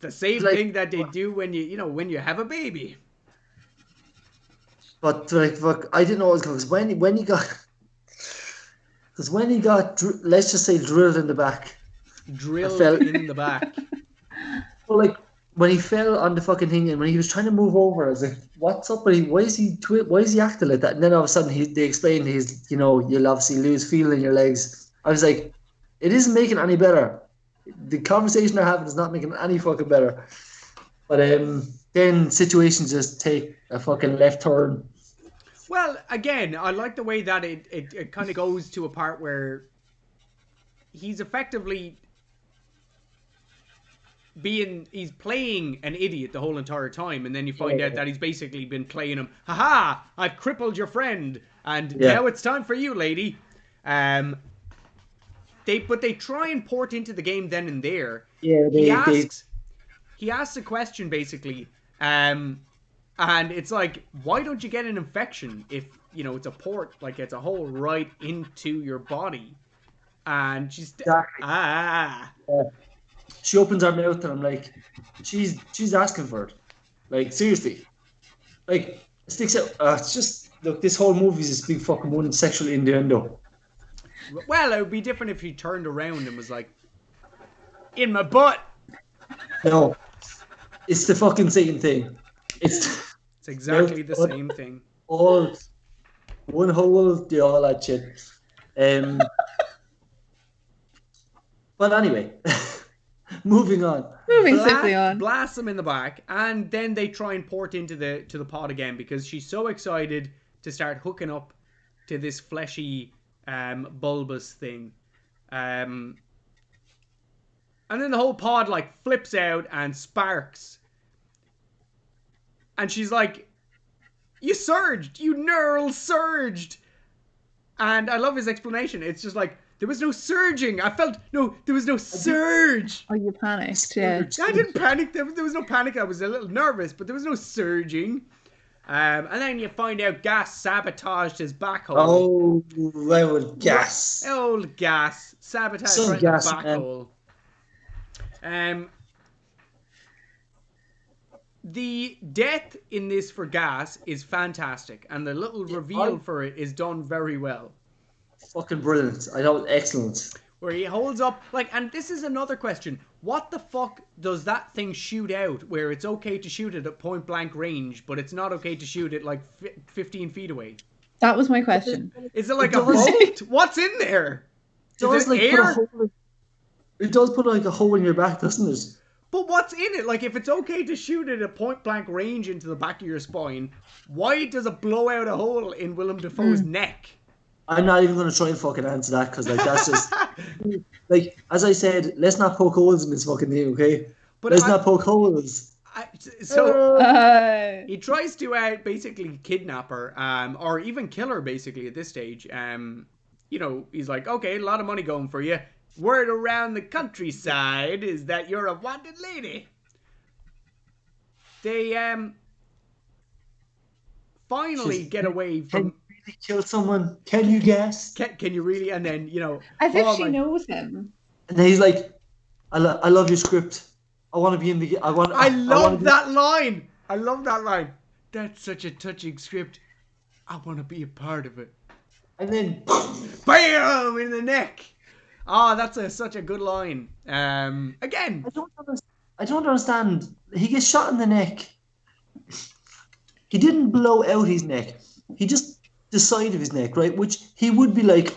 The same thing that they do when you have a baby. But like, fuck, I didn't know it was because when he got, let's just say drilled in the back, drilled in the back. Well, like when he fell on the fucking thing and when he was trying to move over, I was like, "What's up? Why is he acting like that?" And then all of a sudden, they explained you'll obviously lose feeling in your legs. I was like, "It isn't making it any better. The conversation they're having is not making it any fucking better." But then situations just take a fucking left turn. Well, again, I like the way that it kind of goes to a part where he's effectively he's playing an idiot the whole entire time, and then you find out that he's basically been playing him. Haha! I've crippled your friend, and now it's time for you, lady. They try and port into the game then and there. Yeah, he asks a question basically, and it's like, why don't you get an infection if it's a port, like it's a hole right into your body? And she's She opens her mouth and I'm like, she's asking for it. Like, seriously. Like, it sticks out. It's just, look, this whole movie is this big fucking one sexual innuendo. Well, it would be different if he turned around and was like, in my butt. No. It's the fucking same thing. It's exactly the same thing. All one hole, all that shit. But anyway. Moving on. Swiftly on. Blast them in the back, and then they try and port into the pod again because she's so excited to start hooking up to this fleshy, bulbous thing. And then the whole pod like flips out and sparks. And she's like, "You surged! You neural surged!" And I love his explanation. It's just like, there was no surging. There was no surge. Oh, you panicked, yeah. I didn't panic. There was no panic. I was a little nervous, but there was no surging. And then you find out Gas sabotaged his backhoe. Oh, that was Gas. Old Gas sabotaged Some right gas, the backhole. The death in this for Gas is fantastic, and the little reveal for it is done very well. Fucking brilliant. I know, excellent. Where he holds up, like, and this is another question. What the fuck does that thing shoot out where it's okay to shoot it at point blank range, but it's not okay to shoot it like 15 feet away? That was my question. Is it like a bolt? What's in there? Is it air? It does put like a hole in your back, doesn't it? But what's in it? Like, if it's okay to shoot it at point blank range into the back of your spine, why does it blow out a hole in Willem Dafoe's neck? I'm not even going to try and fucking answer that because, like, that's just like, as I said, let's not poke holes in this fucking thing, okay? But let's not poke holes. He tries to basically kidnap her, or even kill her, basically at this stage. He's like, okay, a lot of money going for you. Word around the countryside is that you're a wanted lady. They finally get away from. Kill someone? Can you guess? Can you really? And then as if she knows him. And then he's like, "I love your script. I want to be in the. I love that line. I love that line. That's such a touching script. I want to be a part of it." And then, bam, in the neck. Oh, that's such a good line. Again, I don't understand. He gets shot in the neck. He didn't blow out his neck. He just. The side of his neck, right? Which he would be like,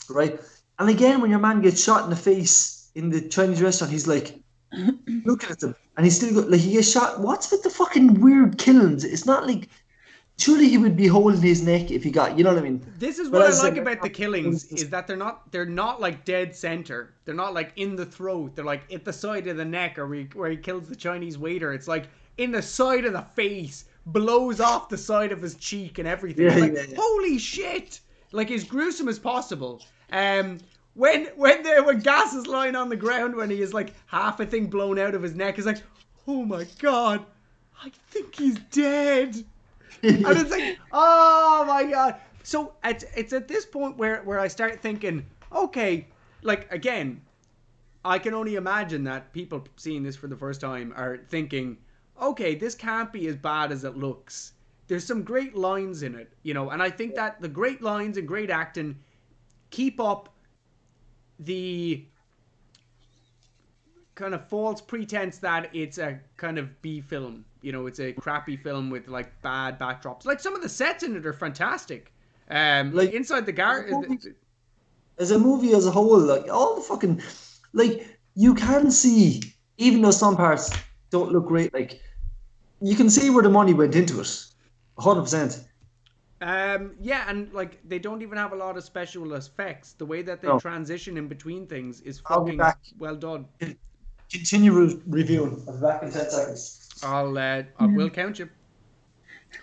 right? And again, when your man gets shot in the face in the Chinese restaurant, he's like, looking at them. And he's still like, he gets shot. What's with the fucking weird killings? It's not like, surely he would be holding his neck if he got, you know what I mean? This is what I like about the killings, is that they're not like dead center. They're not like in the throat. They're like at the side of the neck, or where he kills the Chinese waiter. It's like in the side of the face. Blows off the side of his cheek and everything. Holy shit! Like, as gruesome as possible. When Gas is lying on the ground, when he is like half a thing blown out of his neck, he's like, oh my god, I think he's dead. And it's like, oh my god. So it's at this point where I start thinking, okay, like, again, I can only imagine that people seeing this for the first time are thinking, okay, this can't be as bad as it looks. There's some great lines in it, and I think that the great lines and great acting keep up the kind of false pretense that it's a kind of B film. You know, it's a crappy film with like bad backdrops. Like some of the sets in it are fantastic. Like Inside the garden. as a movie as a whole, like all the fucking, like you can see, even though some parts don't look great, like you can see where the money went into it, 100%. Yeah, and like they don't even have a lot of special effects. The way that they No, transition in between things is I'll be fucking back. well done. Continue reviewing. I'll be back in 10 seconds. I will count you.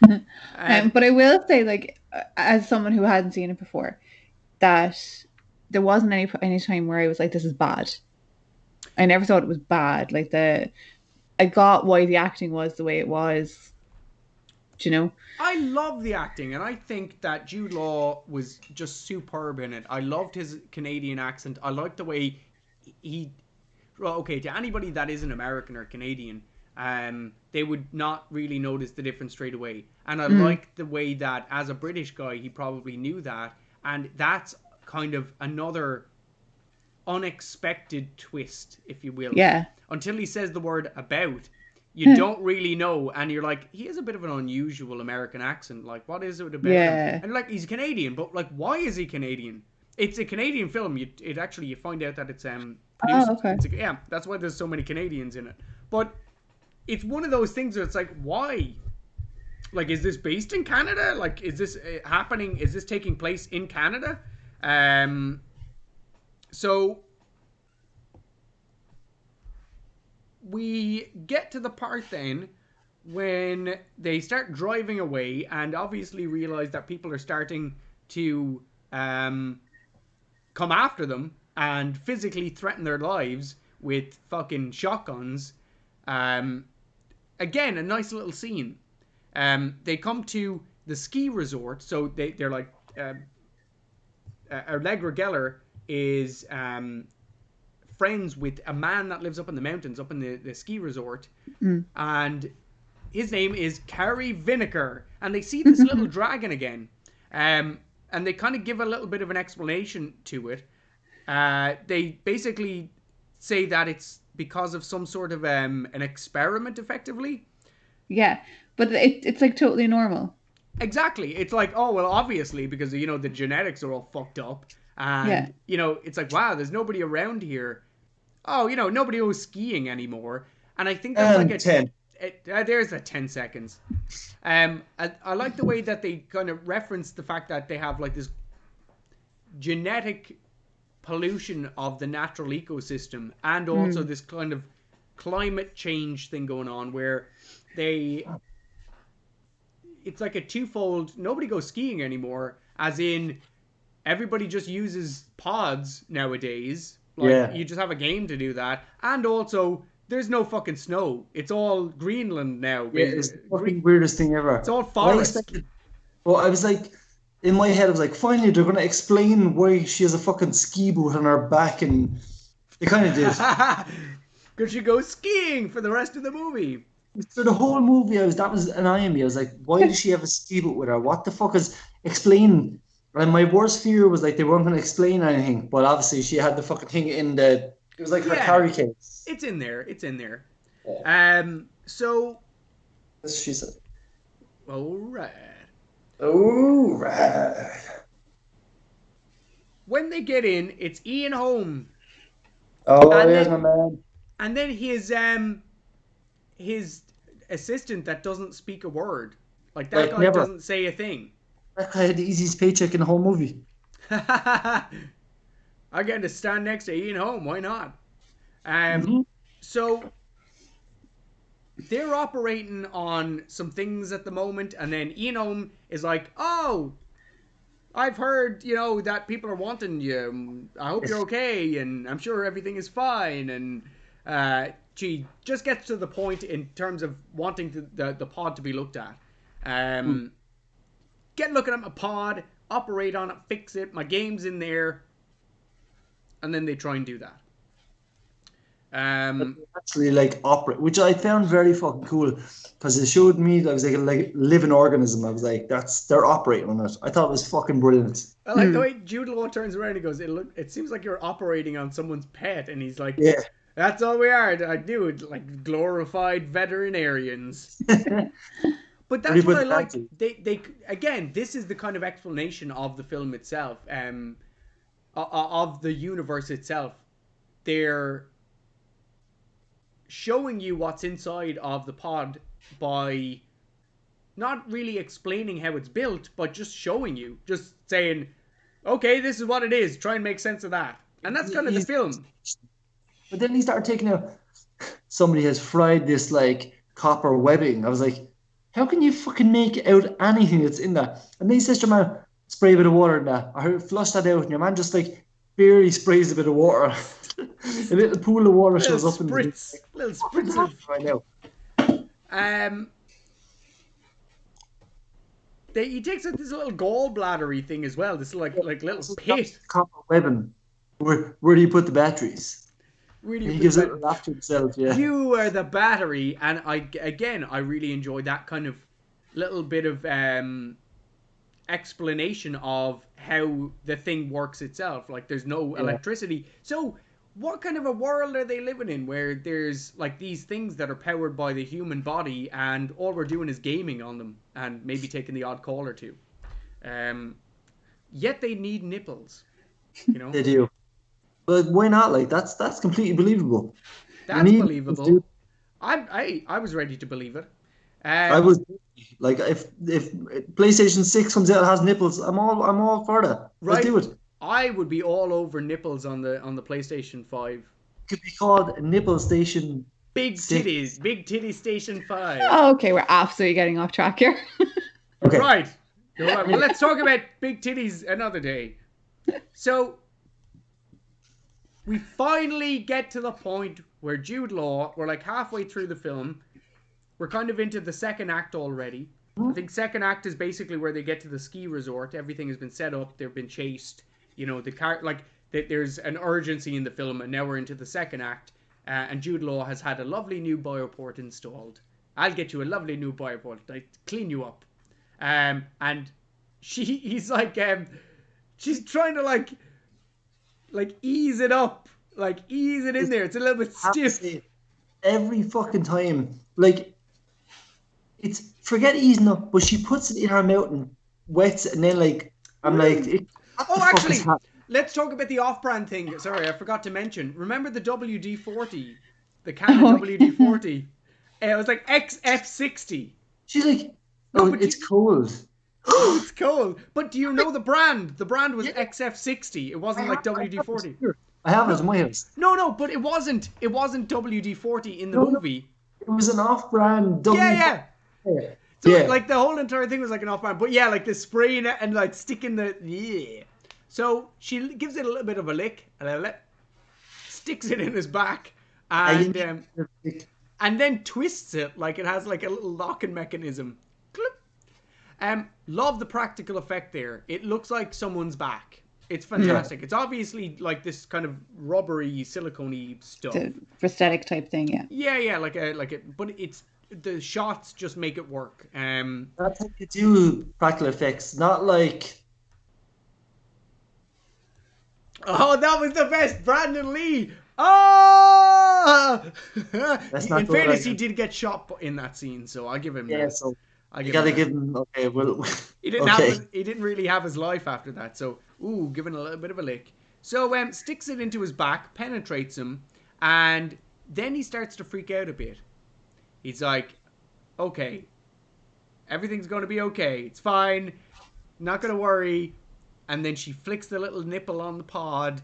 But I will say, like, as someone who hadn't seen it before, that there wasn't any time where I was like, "This is bad." I never thought it was bad. Like I got why the acting was the way it was. Do you know? I love the acting, and I think that Jude Law was just superb in it. I loved his Canadian accent. I liked the way he. Well, okay, to anybody that isn't American or Canadian, they would not really notice the difference straight away. And I like the way that, as a British guy, he probably knew that, and that's kind of another unexpected twist, if you will. Yeah. Until he says the word about, you don't really know, and you're like, he has a bit of an unusual American accent. Like, what is it about him? And like, he's Canadian, but like, why is he Canadian? It's a Canadian film. You find out that it's produced. Oh, okay. Yeah, that's why there's so many Canadians in it. But it's one of those things where it's like, why? Like, is this based in Canada? Like, is this happening? Is this taking place in Canada? So we get to the part then when they start driving away and obviously realize that people are starting to come after them and physically threaten their lives with fucking shotguns. Again, a nice little scene. They come to the ski resort, so they're like, Allegra Geller is friends with a man that lives up in the mountains, up in the ski resort, and his name is Carrie Vinegar, and they see this little dragon again, and they kind of give a little bit of an explanation to it. They basically say that it's because of some sort of an experiment, effectively. Yeah, but it's like totally normal. Exactly. It's like, oh, well, obviously, because, you know, the genetics are all fucked up. And, you know, it's like, wow, there's nobody around here. Oh, you know, nobody goes skiing anymore. And I think that's like a 10. There's a 10 seconds. I like the way that they kind of reference the fact that they have like this genetic pollution of the natural ecosystem, and also this kind of climate change thing going on where it's like a twofold. Nobody goes skiing anymore, as in everybody just uses pods nowadays. Like, you just have a game to do that. And also, there's no fucking snow. It's all Greenland now. Yeah, it's the fucking weirdest thing ever. It's all forest. Well, I was like, in my head, I was like, finally, they're going to explain why she has a fucking ski boot on her back, and they kind of did. Because she goes skiing for the rest of the movie. For the whole movie, that was annoying me. I was like, why does she have a ski boot with her? What the fuck is explain? And my worst fear was like they weren't going to explain anything, but obviously she had the fucking thing in the. It was like her carry case. It's in there. It's in there. Yeah. So. She said. All right. When they get in, it's Ian Holm. Oh, there's my man. And then his assistant that doesn't speak a word. Like, that guy doesn't say a thing. That guy had the easiest paycheck in the whole movie. I get to stand next to Ian Holm. Why not? So they're operating on some things at the moment, and then Ian Holm is like, "Oh, I've heard, you know, that people are wanting you. I hope you're okay, and I'm sure everything is fine." And she just gets to the point in terms of wanting the pod to be looked at. Get looking at my pod, operate on it, fix it. My game's in there, and then they try and do that. Actually, like operate, which I found very fucking cool, because it showed me that I was like a living organism. I was like, they're operating on it. I thought it was fucking brilliant. I like the way Jude Law turns around and goes, "It seems like you're operating on someone's pet," and he's like, "Yeah, That's all we are. I do it like glorified veterinarians. But Where do that's you what put I the like. battery? They again, this is the kind of explanation of the film itself, of the universe itself. They're showing you what's inside of the pod by not really explaining how it's built, but just showing you, just saying, okay, this is what it is. Try and make sense of that. And that's kind of the He's- film. But then he started taking out. Somebody has fried this like copper webbing. I was like, how can you fucking make out anything that's in that? And then he says to your man, spray a bit of water in that. I heard flush that out, and your man just like barely sprays a bit of water. A little pool of water Little shows up in the spritz, little What's spritz happening of right now? he takes out this little gallbladdery thing as well. This like little pit. Copper webbing. Where do you put the batteries? Really, And he gives it a laugh to himself. Yeah. You are the battery, and I really enjoyed that kind of little bit of explanation of how the thing works itself. Like there's no electricity. So what kind of a world are they living in where there's like these things that are powered by the human body, and all we're doing is gaming on them and maybe taking the odd call or two. Yet they need nipples. You know? They do. But why not? Like that's completely believable. That's believable. I was ready to believe it. I was like, if PlayStation 6 comes out and has nipples, I'm all for that. Let's do it. I would be all over nipples on the PlayStation 5. It could be called Nipple Station. Big titties, Big Titty Station 5. Oh, okay, we're absolutely getting off track here. Okay. Right. Well, let's talk about big titties another day. So we finally get to the point where Jude Law, we're like halfway through the film. We're kind of into the second act already. I think second act is basically where they get to the ski resort. Everything has been set up. They've been chased. You know, there's an urgency in the film, and now we're into the second act. And Jude Law has had a lovely new bioport installed. I'll get you a lovely new bioport. I clean you up. And he's like, she's trying to like ease it up, like ease it in there. It's a little bit stiff. Every fucking time, like it's forget easing up, but she puts it in her mouth and wets it, and then like I'm like, actually, let's talk about the off-brand thing. Sorry, I forgot to mention. Remember the WD-40, the Canon WD-40? It was like XF60. She's like, it's cold. Oh, it's cold. But do you know the brand? The brand was XF60. It wasn't like WD-40. I have it in my house. No, but it wasn't. It wasn't WD-40 in the movie. It was an off-brand Yeah. So like the whole entire thing was like an off-brand. But yeah, like the spraying it and like sticking the So she gives it a little bit of a lick, sticks it in his back, and then twists it like it has like a little locking mechanism. Love the practical effect there. It looks like someone's back. It's fantastic. Yeah. It's obviously like this kind of rubbery, silicone-y stuff. The prosthetic type thing, yeah. Yeah, but it's the shots just make it work. That's how you do practical effects, not like. Oh, that was the best, Brandon Lee. Oh! In fairness, he did get shot in that scene, so I'll give him that. So you gotta give him. Okay, well. He didn't really have his life after that, so giving a little bit of a lick. So sticks it into his back, penetrates him, and then he starts to freak out a bit. He's like, okay, everything's gonna be okay. It's fine. Not gonna worry. And then she flicks the little nipple on the pod,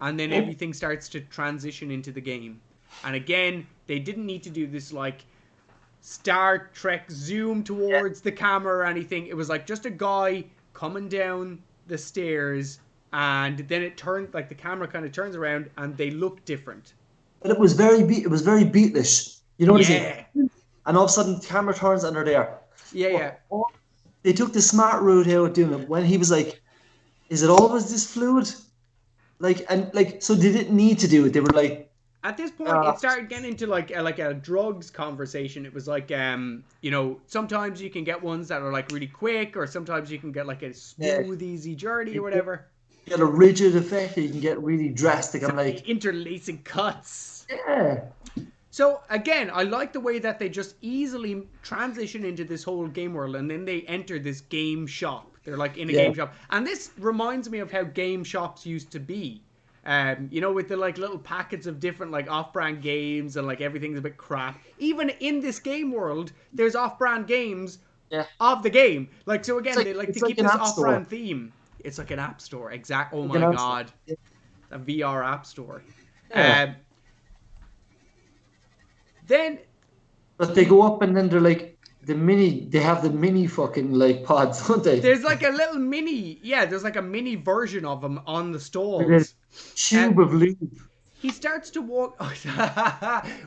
and then everything starts to transition into the game. And again, they didn't need to do this like Star Trek zoom towards the camera or anything. It was like just a guy coming down the stairs, and then it turned like the camera kind of turns around, and they look different. But it was very Beatlish. You know what I'm saying? And all of a sudden, the camera turns and they're there. Yeah. They took the smart route out of doing it when he was like, "Is it always this fluid?" So they didn't need to do it. They were like. At this point, it started getting into like a drugs conversation. It was like, sometimes you can get ones that are like really quick, or sometimes you can get like a smooth, easy journey or whatever. get a rigid effect, or you can get really drastic. I'm like, interlacing cuts. yeah. So again, I like the way that they just easily transition into this whole game world, and then they enter this game shop. They're like in a game shop, and this reminds me of how game shops used to be. With the like little packets of different like off-brand games, and like everything's a bit crap. Even in this game world, there's off-brand games of the game. Like, so again, they like to keep this off-brand theme. It's like an app store, exact. Oh my god, a VR app store. Yeah. Then, but they go up and then they're like they have the mini fucking like pods, don't they? There's like a little mini, there's like a mini version of them on the stalls. With a tube of lube. He starts to walk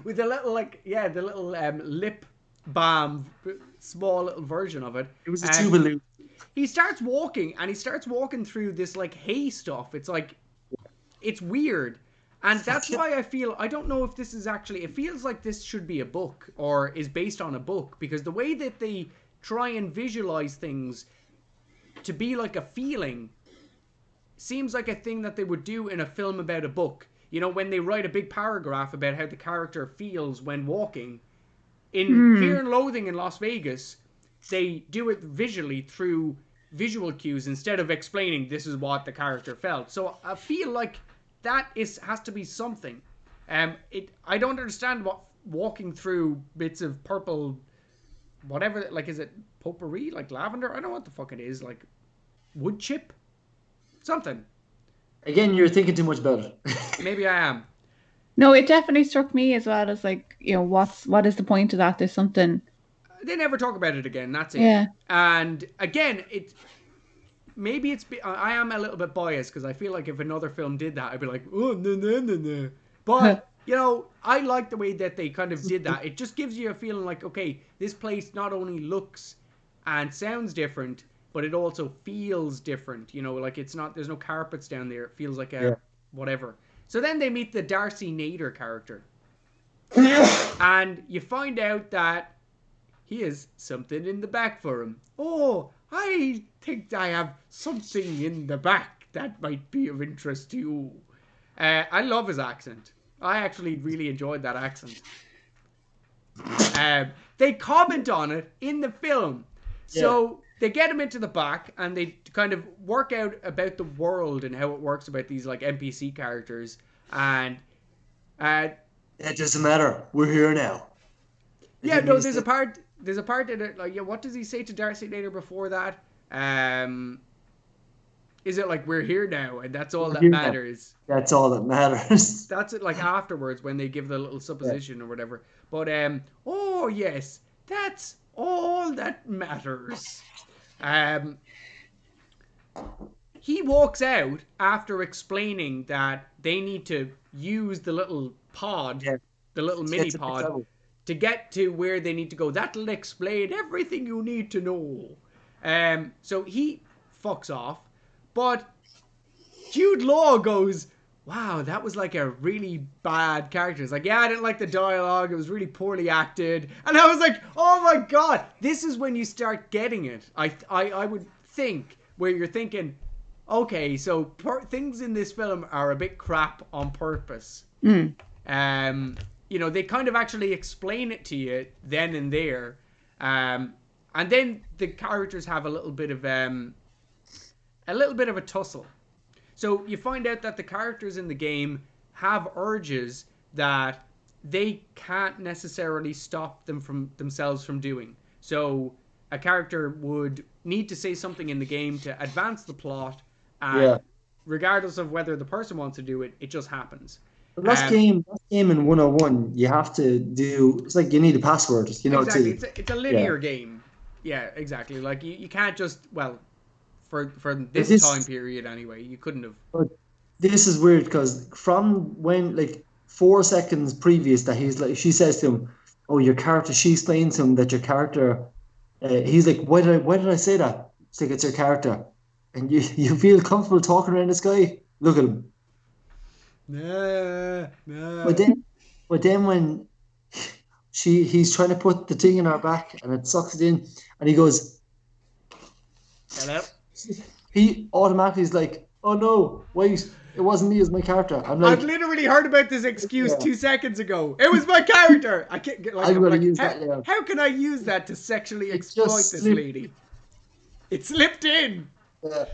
with a little the little lip balm, small little version of it. It was a tube of lube. He starts walking, and he starts walking through this like hay stuff. It's like, it's weird. And that's why I don't know if this is actually, it feels like this should be a book or is based on a book, because the way that they try and visualize things to be like a feeling seems like a thing that they would do in a film about a book. You know, when they write a big paragraph about how the character feels when walking. In Fear and Loathing in Las Vegas, they do it visually through visual cues instead of explaining this is what the character felt. So I feel like that has to be something. I don't understand what walking through bits of purple, whatever, like, is it potpourri, like lavender? I don't know what the fuck it is, like wood chip, something. Again, you're thinking too much about it. Maybe I am. No, it definitely struck me as well as like, what is the point of that? There's something. They never talk about it again. That's it. Yeah. And again, I am a little bit biased because I feel like if another film did that, I'd be like, oh, no. But, I like the way that they kind of did that. It just gives you a feeling like, okay, this place not only looks and sounds different, but it also feels different. Like there's no carpets down there. It feels like whatever. So then they meet the Darcy Nader character. And you find out that he has something in the back for him. Oh, I think I have something in the back that might be of interest to you. I love his accent. I actually really enjoyed that accent. They comment on it in the film. So they get him into the back and they kind of work out about the world and how it works about these like NPC characters. And it doesn't matter. We're here now. There's a part in it, like, what does he say to Darcy Nader before that? Is it like, we're here now and that's all that matters? That's all that matters. That's it, like afterwards when they give the little supposition or whatever. But oh yes, that's all that matters. He walks out after explaining that they need to use the little pod, the little mini pod, to get to where they need to go. That'll explain everything you need to know. So he fucks off, but Jude Law goes, wow, that was like a really bad character. It's like, I didn't like the dialogue. It was really poorly acted. And I was like, oh my God, this is when you start getting it. I would think, where you're thinking, okay, so things in this film are a bit crap on purpose. They kind of actually explain it to you then and there. And then the characters have a little bit of a tussle. So you find out that the characters in the game have urges that they can't necessarily stop themselves from doing. So a character would need to say something in the game to advance the plot, and regardless of whether the person wants to do it, it just happens. Last game in 101, you have to do. It's like you need a password, Exactly, it's a linear game. Yeah, exactly. Like you can't just for this time period anyway, you couldn't have. But this is weird because from when 4 seconds previous that he's like, she says to him, "Oh, your character." She explains to him that your character. He's like, "Why did I say that?" It's like, it's your character, and you feel comfortable talking around this guy. Look at him. No. But then when he's trying to put the thing in her back and it sucks it in, and he goes, Hello. He automatically is like, oh no, wait, it wasn't me, it was my character. I'm I've like, literally heard about this excuse Yeah. 2 seconds ago. It was my character. I can't get like. I'm I'm gonna like, use that now. how can I use that to sexually It exploit just this slipped. lady? It slipped in. Yeah,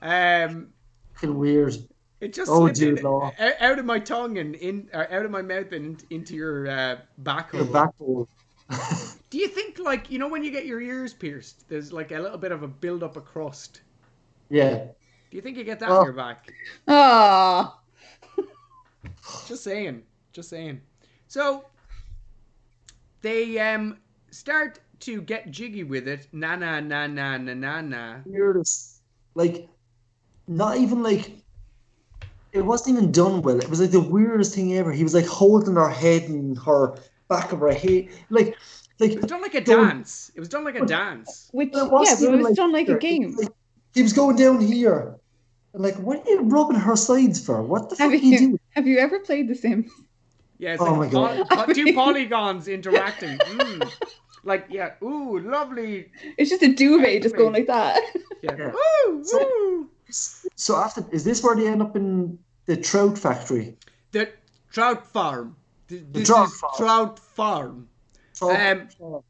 Um, fucking weird. it just Oh, slipped Jude in Law. out of my tongue and out of my mouth and into your back Your hole. back hole. Do you think, like, when you get your ears pierced, there's like a little bit of a build up of crust? Yeah. Do you think you get that Oh. in your back? Oh, Just saying. Just saying. So they start to get jiggy with it. Na na na na na na na. Weirdest. Like, not even like, it wasn't even done well. It was like the weirdest thing ever. He was like holding her head and her back of her head. Like, It was done like a Don't- dance. It was done like a dance. which But it wasn't but it even was done like a here. It game. was like, he was going down here. And like, what are you rubbing her sides for? What the fuck Have are you you doing? have you ever played The Sims? Yeah, it's Oh like my God. two polygons interacting. Like, yeah, ooh, lovely. It's just a duvet just going like that. Yeah. Yeah. Woo, So- woo. So after, is this where they end up in the trout factory? The trout farm. This trout is farm. trout farm. Trout-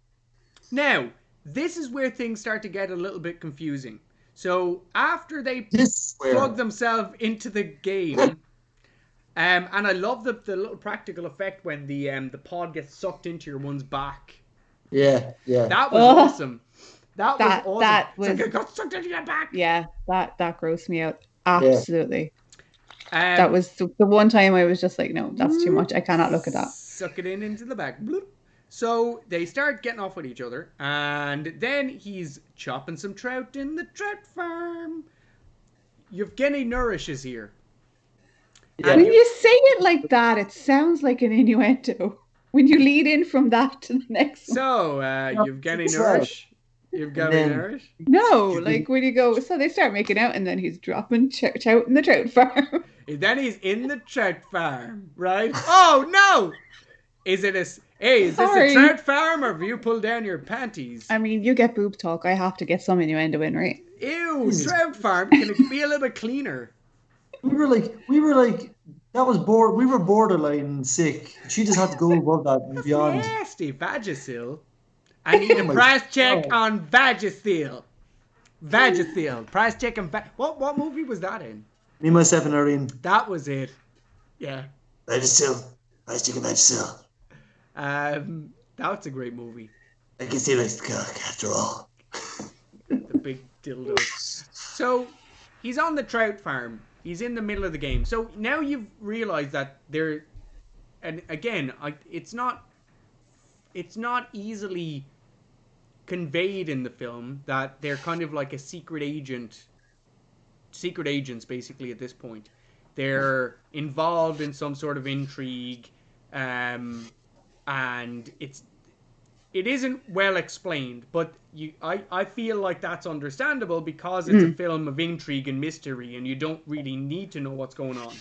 Now, this is where things start to get a little bit confusing. So after they This is where. plug themselves into the game, and I love the little practical effect when the pod gets sucked into your one's back. Yeah, yeah. That was Oh. awesome. That was awesome. that It's like was- it got sucked into your back. Yeah, that grossed me out. Absolutely. That Um, was the one time I was just like, no, that's too much. I cannot look at that. Suck it into the back. Bloop. So they start getting off with each other, and then he's chopping some trout in the trout farm. Yevgeny Nourish is here. Yeah. When you say it like that, it sounds like an innuendo. When you lead in from that to the next one. So, Yevgeny it's Nourish. Yevgeny then- Nourish. No, like when you go, so they start making out and then he's dropping trout in the trout farm. And then he's in the trout farm, right? Oh, no! Is this a Sorry. trout farm, or have you pulled down your panties? I mean, you get boob talk. I have to get some innuendo in, right? Ew, trout farm. Can it be a little bit cleaner? We were like, that was bored. We were borderline sick. She just had to go above that and beyond. Nasty. Vagisil. I need a Oh my price check God. on Vagisil. Vagisil. Price check on What movie was that in? Me, myself, and Irene. That was it. Yeah. Vagisil. Price chicken Vagisil. That's a great movie. I can see like the cock after all. The big dildo. So, he's on the trout farm. He's in the middle of the game. So now you've realized that there, and again, it's not easily conveyed in the film that they're kind of like a secret agents basically at this point. They're involved in some sort of intrigue, and it isn't well explained, but I feel like that's understandable because it's a film of intrigue and mystery, and you don't really need to know what's going on.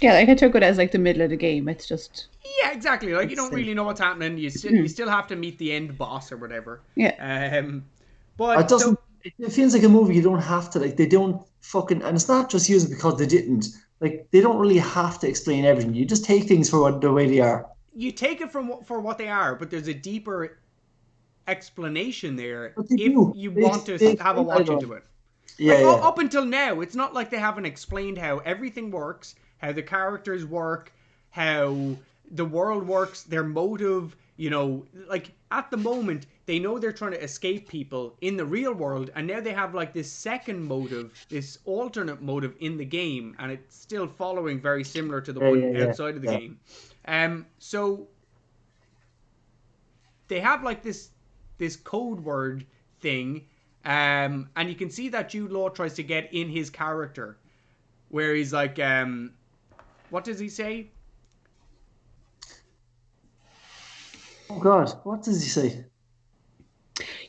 Yeah, like I took it as like the middle of the game. It's just Yeah, exactly. Like you don't really know what's happening. You still have to meet the end boss or whatever. yeah. But It doesn't. It feels like a movie you don't have to like. They don't fucking, and it's not just used because they didn't. Like they don't really have to explain everything. You just take things for the way they are. you take it for what they are, but there's a deeper explanation there But they if do. you They- want to they- have a I watch don't- into it. Yeah, Like, yeah. up until now, it's not like they haven't explained how everything works, how the characters work, how the world works, their motive. Like at the moment, they know they're trying to escape people in the real world, and now they have like this second motive, this alternate motive in the game, and it's still following very similar to the one outside of the game. So they have like this code word thing, and you can see that Jude Law tries to get in his character, where he's like, what does he say? Oh God, what does he say?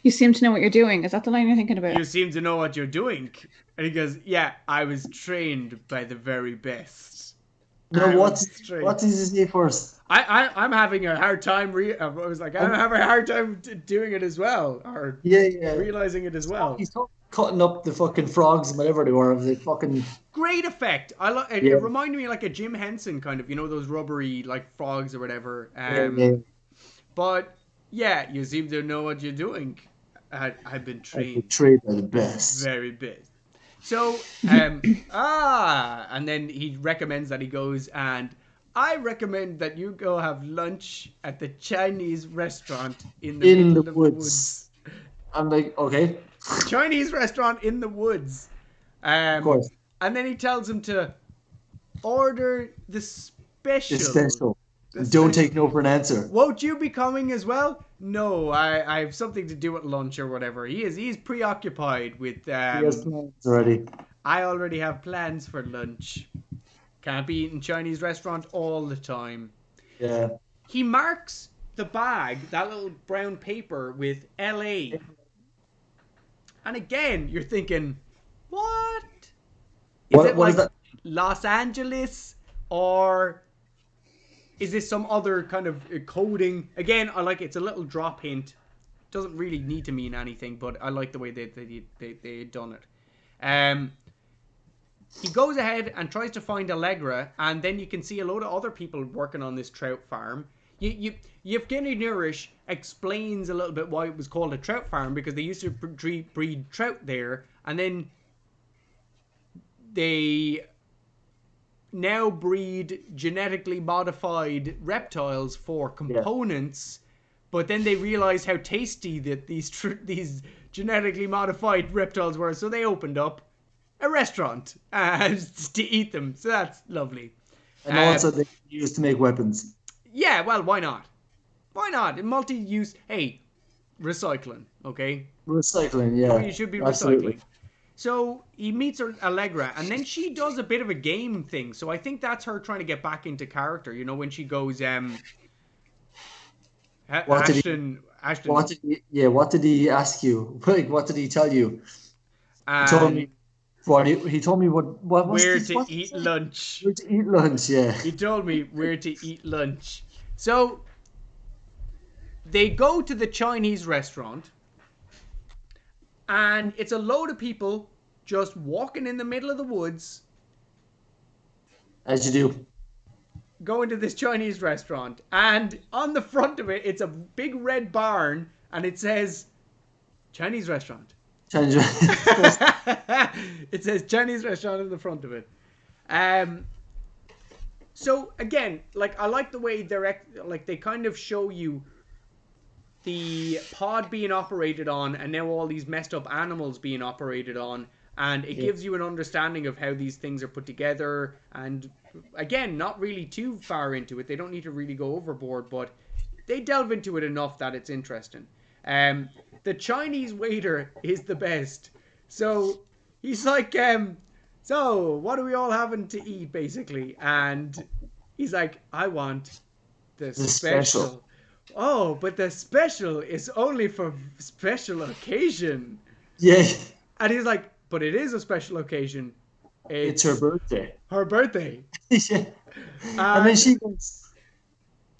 You seem to know what you're doing. Is that the line you're thinking about? You seem to know what you're doing. And he goes, yeah, I was trained by the very best. No, what straight. does he say first? I'm having a hard time. I was like, I'm having a hard time doing it as well, or Yeah, yeah. realizing it as well. He's talking cutting up the fucking frogs and whatever they were. The fucking Great effect. It yeah, reminded me like a Jim Henson kind of, those rubbery like frogs or whatever. yeah. But yeah, you seem to know what you're doing. I've been The trained trade are the best. very bit. So and then he recommends that he goes, and I recommend that you go have lunch at the Chinese restaurant in the In middle the of the woods. woods. I'm like, okay, Chinese restaurant in the woods. of course, And then he tells him to order the it's special. special. The Don't special. take no for an answer. Won't you be coming as well? No, I have something to do at lunch or whatever. He's preoccupied with He has plans already. I already have plans for lunch. Can't be eating Chinese restaurant all the time. Yeah. He marks the bag, that little brown paper, with LA. And again, you're thinking, what? What is that? Los Angeles? Or is this some other kind of coding? Again, I like it's a little drop hint. Doesn't really need to mean anything, but I like the way they done it. He goes ahead and tries to find Allegra, and then you can see a load of other people working on this trout farm. Yevgeny Nourish explains a little bit why it was called a trout farm, because they used to breed trout there, and then they now breed genetically modified reptiles for components, but then they realized how tasty that these genetically modified reptiles were, so they opened up a restaurant to eat them. So that's lovely. And also they used to make weapons. Yeah, well, why not? Why not? Multi-use. Hey, recycling, okay? Recycling, yeah. You should be absolutely. recycling. So he meets Allegra, and then she does a bit of a game thing. So I think that's her trying to get back into character. When she goes, Ashton. What did he ask you? Like, what did he tell you? He told me. He told me where to eat lunch. Where to eat lunch, yeah. He told me where to eat lunch. So they go to the Chinese restaurant, and it's a load of people just walking in the middle of the woods. As you do. Going to this Chinese restaurant, and on the front of it, it's a big red barn, and it says Chinese restaurant. Chinese restaurant. It says Chinese restaurant in the front of it. So again, like I like the way they kind of show you the pod being operated on, and now all these messed up animals being operated on, and it gives you an understanding of how these things are put together. And again, not really too far into it. They don't need to really go overboard, but they delve into it enough that it's interesting. The Chinese waiter is the best. So he's like, so what are we all having to eat, basically? And he's like, I want the special. Oh, but the special is only for special occasion. Yeah. And he's like, but it is a special occasion. It's her birthday. Her birthday. Yeah. And then she goes.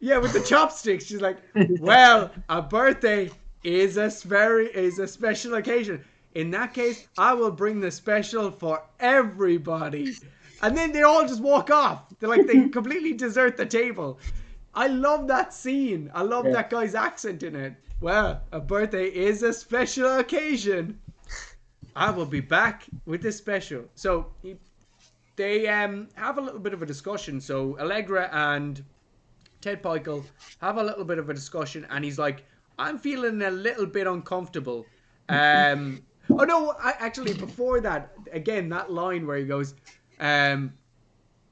Yeah, with the chopsticks. She's like, well, a birthday is a special occasion. In that case, I will bring the special for everybody. And then they all just walk off. They completely desert the table. I love that scene. I love that guy's accent in it. Well, a birthday is a special occasion. I will be back with the special. So they have a little bit of a discussion. So Allegra and Ted Pikel have a little bit of a discussion, and he's like, I'm feeling a little bit uncomfortable. Oh no, actually before that, again, that line where he goes, I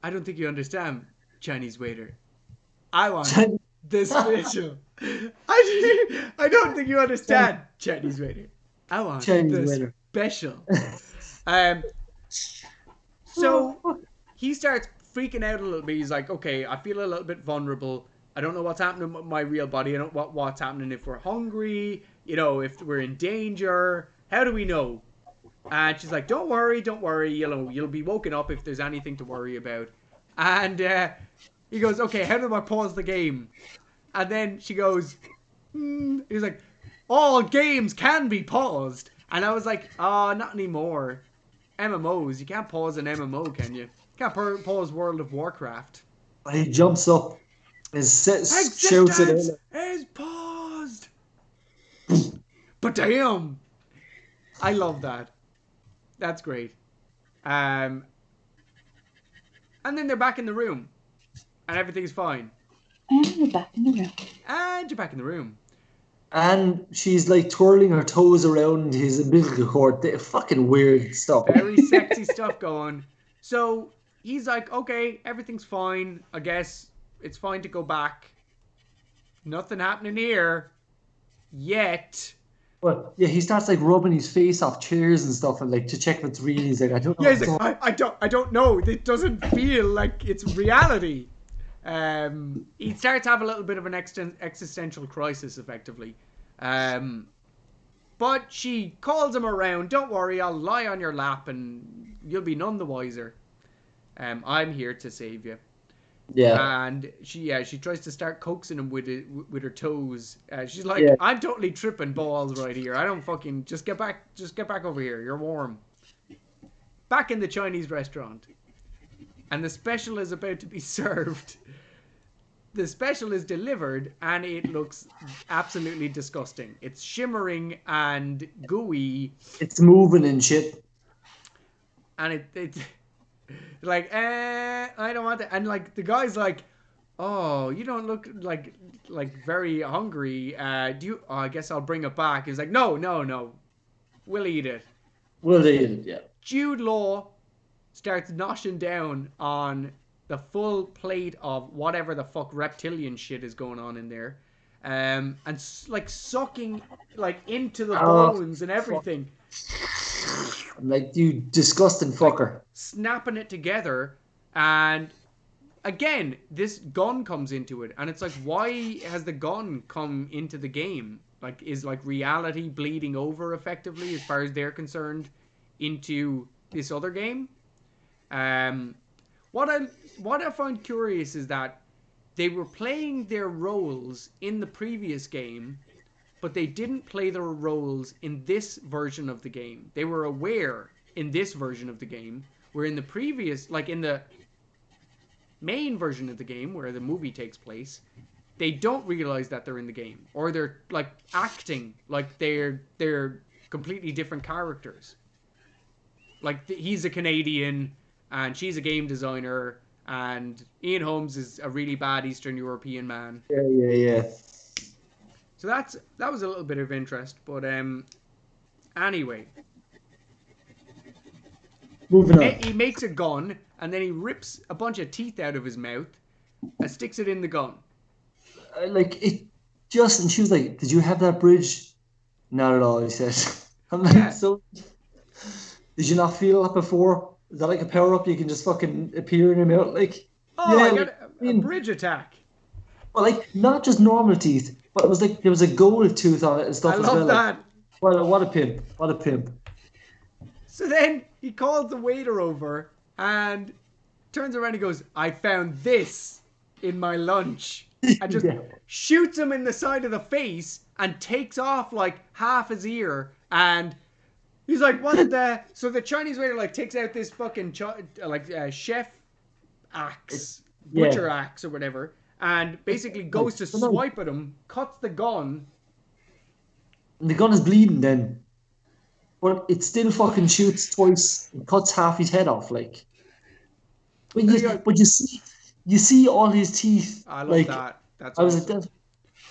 don't think you understand, Chinese waiter. I want the special. I don't think you understand, Chinese waiter. I want the special. So he starts freaking out a little bit. He's like, okay, I feel a little bit vulnerable. I don't know what's happening with my real body. I don't know what's happening if we're hungry, if we're in danger. How do we know? And she's like, don't worry. You'll be woken up if there's anything to worry about. And he goes, okay, how do I pause the game? And then she goes, he's like, all games can be paused. And I was like, oh, not anymore. MMOs, you can't pause an MMO, can you? You can't pause World of Warcraft. And he jumps up and shouts it eXistenZ out. is paused. But damn, I love that. That's great. And then they're back in the room, and everything's fine. And we're back in the room. And you're back in the room. And she's like twirling her toes around his umbilical cord. Fucking weird stuff. Very sexy stuff going. So he's like, okay, everything's fine. I guess it's fine to go back. Nothing happening here yet. Well, yeah, he starts like rubbing his face off chairs and stuff, and like to check if it's real. He's like, I don't know. Yeah, he's like, I don't know. It doesn't feel like it's reality. He starts to have a little bit of an existential crisis, effectively. But she calls him around. Don't worry, I'll lie on your lap, and you'll be none the wiser. I'm here to save you. Yeah. And she tries to start coaxing him with her toes. She's like, Yeah. I'm totally tripping balls right here. I don't fucking just get back over here. You're warm. Back in the Chinese restaurant, and the special is about to be served. The special is delivered, and it looks absolutely disgusting. It's shimmering and gooey. It's moving and shit. And it like, I don't want to. And like the guy's like, oh, you don't look like very hungry. Do you? Oh, I guess I'll bring it back. He's like, no, we'll eat it. We'll eat it, yeah. Jude Law starts noshing down on the full plate of whatever the fuck reptilian shit is going on in there, and like sucking like into the bones and everything. I'm like, you disgusting fucker. Like, snapping it together, and again, this gun comes into it, and it's like, why has the gun come into the game? Like, is like reality bleeding over effectively, as far as they're concerned, into this other game? What I find curious is that they were playing their roles in the previous game, but they didn't play their roles in this version of the game. They were aware in this version of the game, where in the previous, like in the main version of the game, where the movie takes place, they don't realize that they're in the game, or they're like acting like they're completely different characters. Like he's a Canadian and she's a game designer, and Ian Holmes is a really bad Eastern European man. Yeah. So that was a little bit of interest, but anyway. Moving on. He makes a gun, and then he rips a bunch of teeth out of his mouth and sticks it in the gun. Like it just, and she was like, "Did you have that bridge?" Not at all, he said. I'm like, Yeah. So did you not feel that before? Is that like a power up? You can just fucking appear in your mouth, like. Oh, yeah, I got a bridge attack. Well, like not just normal teeth, but it was like there was a gold tooth on it and stuff I as love well. that. Like, well, what a pimp! What a pimp! So then he calls the waiter over and turns around and goes, I found this in my lunch. And just Yeah. shoots him in the side of the face and takes off like half his ear. And he's like, what the? So the Chinese waiter like takes out this fucking chef axe, Yeah. butcher axe or whatever, and basically goes to swipe at him, cuts the gun. And the gun is bleeding then. But it still fucking shoots twice and cuts half his head off, like. But you see all his teeth. I love like, that. That's I was awesome. like,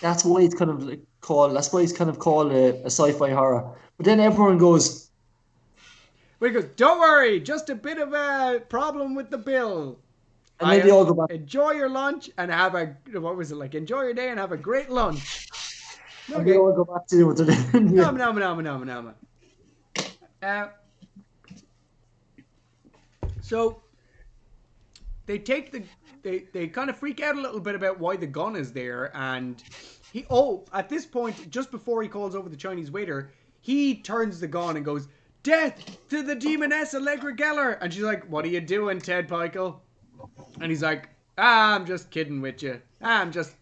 that's why it's kind of like called. That's why it's kind of called a sci-fi horror. But then everyone goes, But he goes, don't worry, just a bit of a problem with the bill. and then they all go back. Enjoy your lunch and have a, what was it like? Enjoy your day and have a great lunch. And they all go back to do what they're doing. Yeah. No. So they take they kind of freak out a little bit about why the gun is there, and at this point, just before he calls over the Chinese waiter, he turns the gun and goes, "Death to the demoness Allegra Geller!" And she's like, "What are you doing, Ted Pikel?" And he's like, I'm just kidding with you. I'm just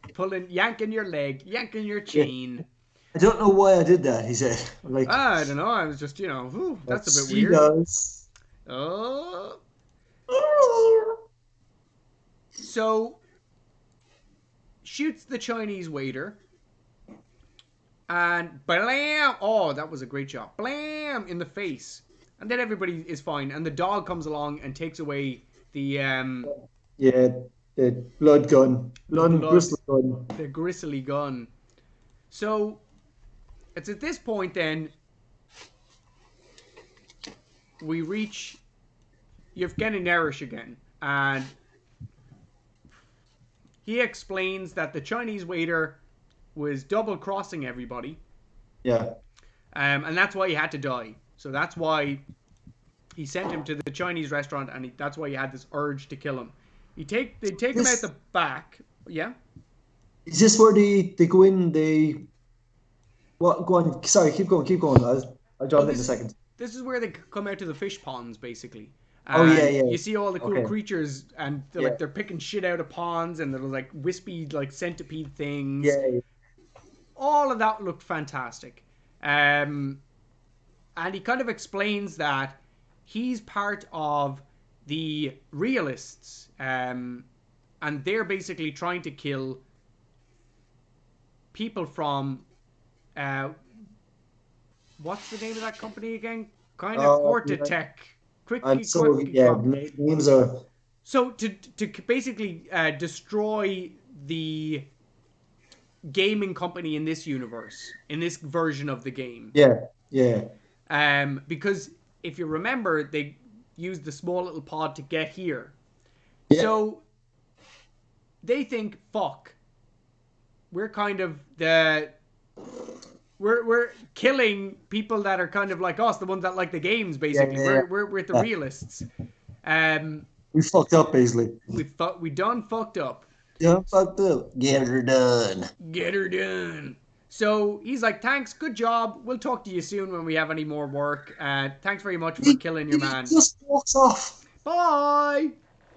yanking your leg, yanking your chain. I don't know why I did that, he said. I'm like, I don't know. I was just, that's a bit she weird. does. Oh. So, shoots the Chinese waiter. And blam! Oh, that was a great shot. Blam! In the face. And then everybody is fine. And the dog comes along and takes away the Yeah, the blood gun. the Blood and blood, bristle gun. the gristly gun. So it's at this point then we reach Yevgeny Nerish again, and he explains that the Chinese waiter was double crossing everybody. Yeah. And that's why he had to die. So that's why he sent him to the Chinese restaurant, and that's why he had this urge to kill him. They take him out the back. Yeah. Is this where they go in? What? Go on. Sorry, keep going. I'll jump in a second. This is where they come out to the fish ponds, basically. Oh yeah. You see all the cool creatures, and they're picking shit out of ponds, and they're like wispy, like centipede things. Yeah. All of that looked fantastic. And he kind of explains that he's part of the realists, and they're basically trying to kill people from what's the name of that company again? Kind of Cortitech. Names are. So to basically destroy the gaming company in this universe, in this version of the game. Yeah. Because if you remember, they used the small little pod to get here. Yeah. So they think, fuck, we're kind of we're killing people that are kind of like us, the ones that like the games, basically. We're the realists. We fucked up, basically. We done fucked up. Yeah, fucked up. Get her done. So he's like, thanks, good job. We'll talk to you soon when we have any more work. Thanks very much for killing your man. He just walks off. Bye.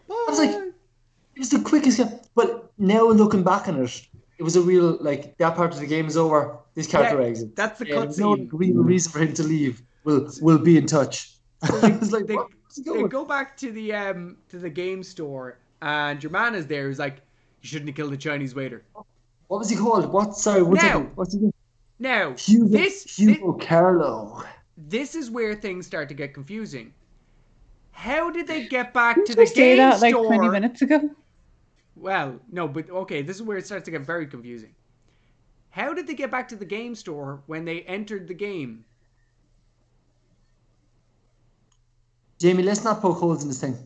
I was like, it was the quickest guy. But now looking back on it, it was a real, like, that part of the game is over. This character exits. That's the cutscene. No real reason for him to leave. We'll be in touch. So I was like, they go back to the game store, and your man is there. He's like, you shouldn't have killed the Chinese waiter. What was he called? What's his name? Now, Hugo Carlo. This is where things start to get confusing. How did they get back to the game that store? Like 20 minutes ago. Well, no, but okay, this is where it starts to get very confusing. How did they get back to the game store when they entered the game? Jamie, let's not poke holes in this thing.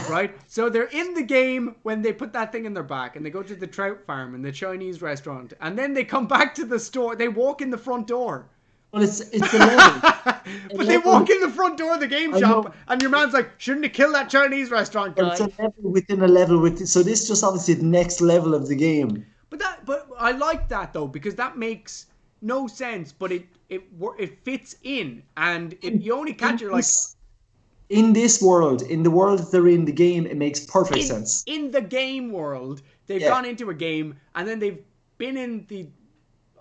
Right? So they're in the game when they put that thing in their back, and they go to the trout farm and the Chinese restaurant, and then they come back to the store. They walk in the front door. Well, it's a level. But they walk in the front door of the game shop, and your man's like, shouldn't have killed that Chinese restaurant guy. It's a level within a level. So this is just obviously the next level of the game. But I like that, though, because that makes no sense, but it fits in, and you only catch it like... In this world, in the world that they're in, the game, it makes perfect sense. In the game world, they've gone into a game, and then they've been in the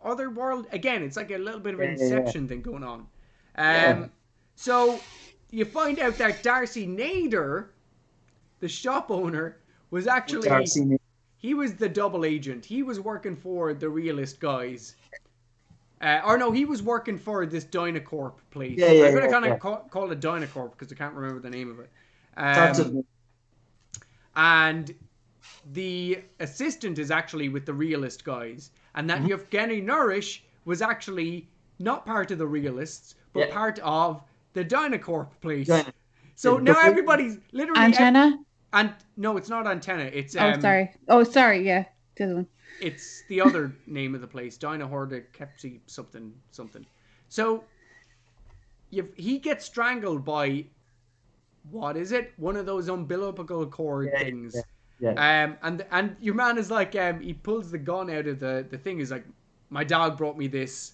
other world. Again, it's like a little bit of an Inception thing going on. So you find out that Darcy Nader, the shop owner, was actually... He was the double agent. He was working for the realist guys. He was working for this Dynacorp place. I'm going to kind of call it Dynacorp because I can't remember the name of it. And the assistant is actually with the realist guys. And that Yevgeny Nerish was actually not part of the realists, but part of the Dynacorp place. So now everybody's literally... Antenna? No, it's not Antenna. It's... sorry, yeah. The other one. It's the other name of the place, Dynahorda Kepsi something. So he gets strangled by, what is it? One of those umbilical cord things. Yeah. And your man is like, he pulls the gun out of the thing. He's like, my dog brought me this.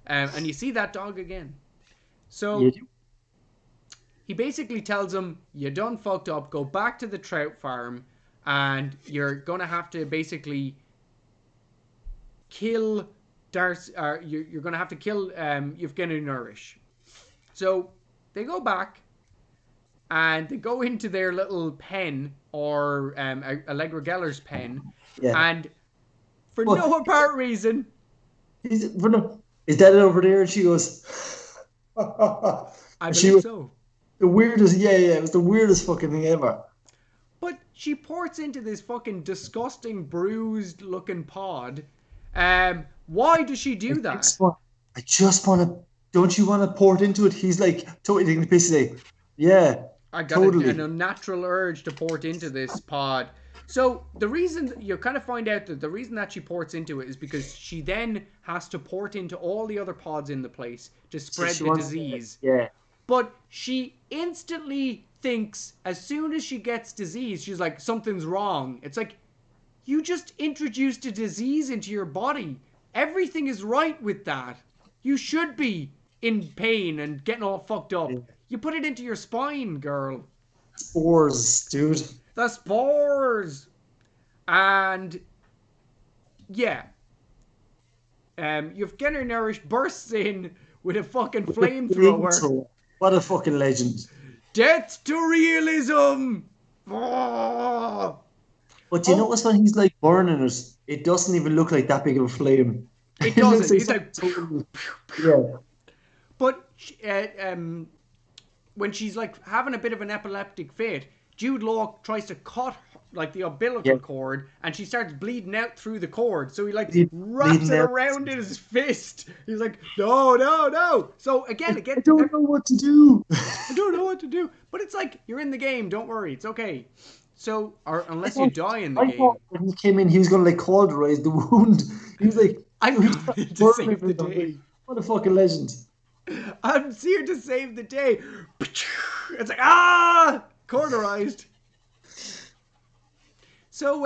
And you see that dog again. So he basically tells him, you done fucked up, go back to the trout farm, and you're going to have to basically kill Darcy, you're going to have to kill Yevgeny Nourish. So they go back and they go into their little pen, or Allegra Geller's pen, Yeah. and for Well, no apparent reason, is that over there? And she goes, I she believe was so. the weirdest. Yeah, it was the weirdest fucking thing ever. But she ports into this fucking disgusting, bruised-looking pod. Why does she do that? I just want to. Don't you want to port into it? He's like totally taking the piss today. Yeah, I got totally. an unnatural urge to port into this pod. So the reason you kind of find out that the reason that she ports into it is because she then has to port into all the other pods in the place to spread the disease. Yeah. But she instantly thinks, as soon as she gets disease, she's like, something's wrong. It's like, you just introduced a disease into your body. Everything is right with that. You should be in pain and getting all fucked up. Yeah. You put it into your spine, girl. Spores, dude. The spores. And yeah. Yevgeny Nourish bursts in with a fucking flamethrower. What a fucking legend. Death to realism. Oh. But you notice when he's like burning it, it doesn't even look like that big of a flame. It doesn't. He's like, yeah. But when she's like having a bit of an epileptic fit, Jude Law tries to cut like the umbilical cord, and she starts bleeding out through the cord. So he like wraps it around in his fist. He's like, no. So again, I don't know what to do. I don't know what to do. But it's like, you're in the game. Don't worry. It's okay. So, or unless you die in the game. Thought when he came in, he was going to like cauterize the wound. He was like, I'm here to save the day. What a fucking legend. I'm here to save the day. It's like, cauterized. So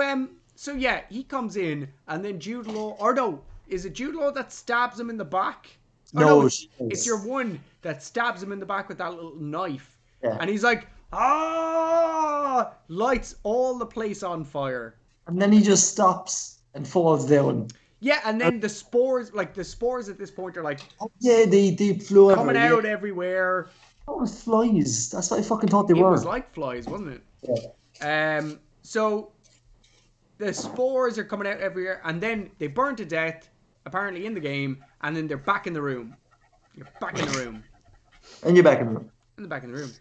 yeah, he comes in, and then Jude Law, or no, is it Jude Law that stabs him in the back? No, it's your one that stabs him in the back with that little knife. Yeah. And he's like, lights all the place on fire. And then he just stops and falls down. Yeah, and then the spores at this point are like, they flew coming out everywhere. That was flies. That's what I fucking thought they were. It was like flies, wasn't it? Yeah. So the spores are coming out everywhere, and then they burn to death, apparently in the game, and then they're back in the room. You're back in the room. And you're back in the room. In the back in the room.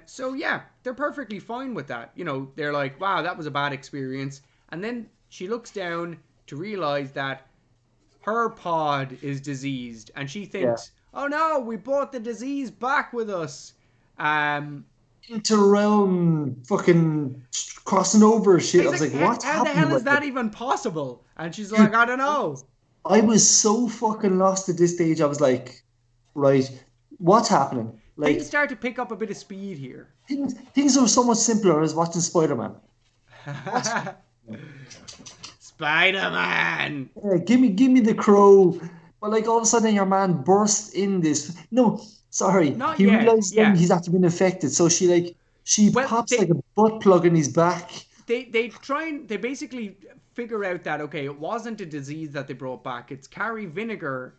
So yeah, they're perfectly fine with that. You know, they're like, wow, that was a bad experience. And then she looks down to realize that her pod is diseased, and she thinks, oh no, we brought the disease back with us. Inter-realm fucking crossing over shit. I was like, what's happening? How the hell is that even possible? And she's like, I don't know. I was so fucking lost at this stage. I was like, right, what's happening? Like, things start to pick up a bit of speed here. Things are so much simpler as watching Spider-Man. Spider-Man! Yeah, give me the crow. But like all of a sudden your man bursts in this. No, sorry. Not he yet. realizes he's actually been infected. So she pops like a butt plug in his back. They basically figure out that, okay, it wasn't a disease that they brought back. It's Carrie Vinegar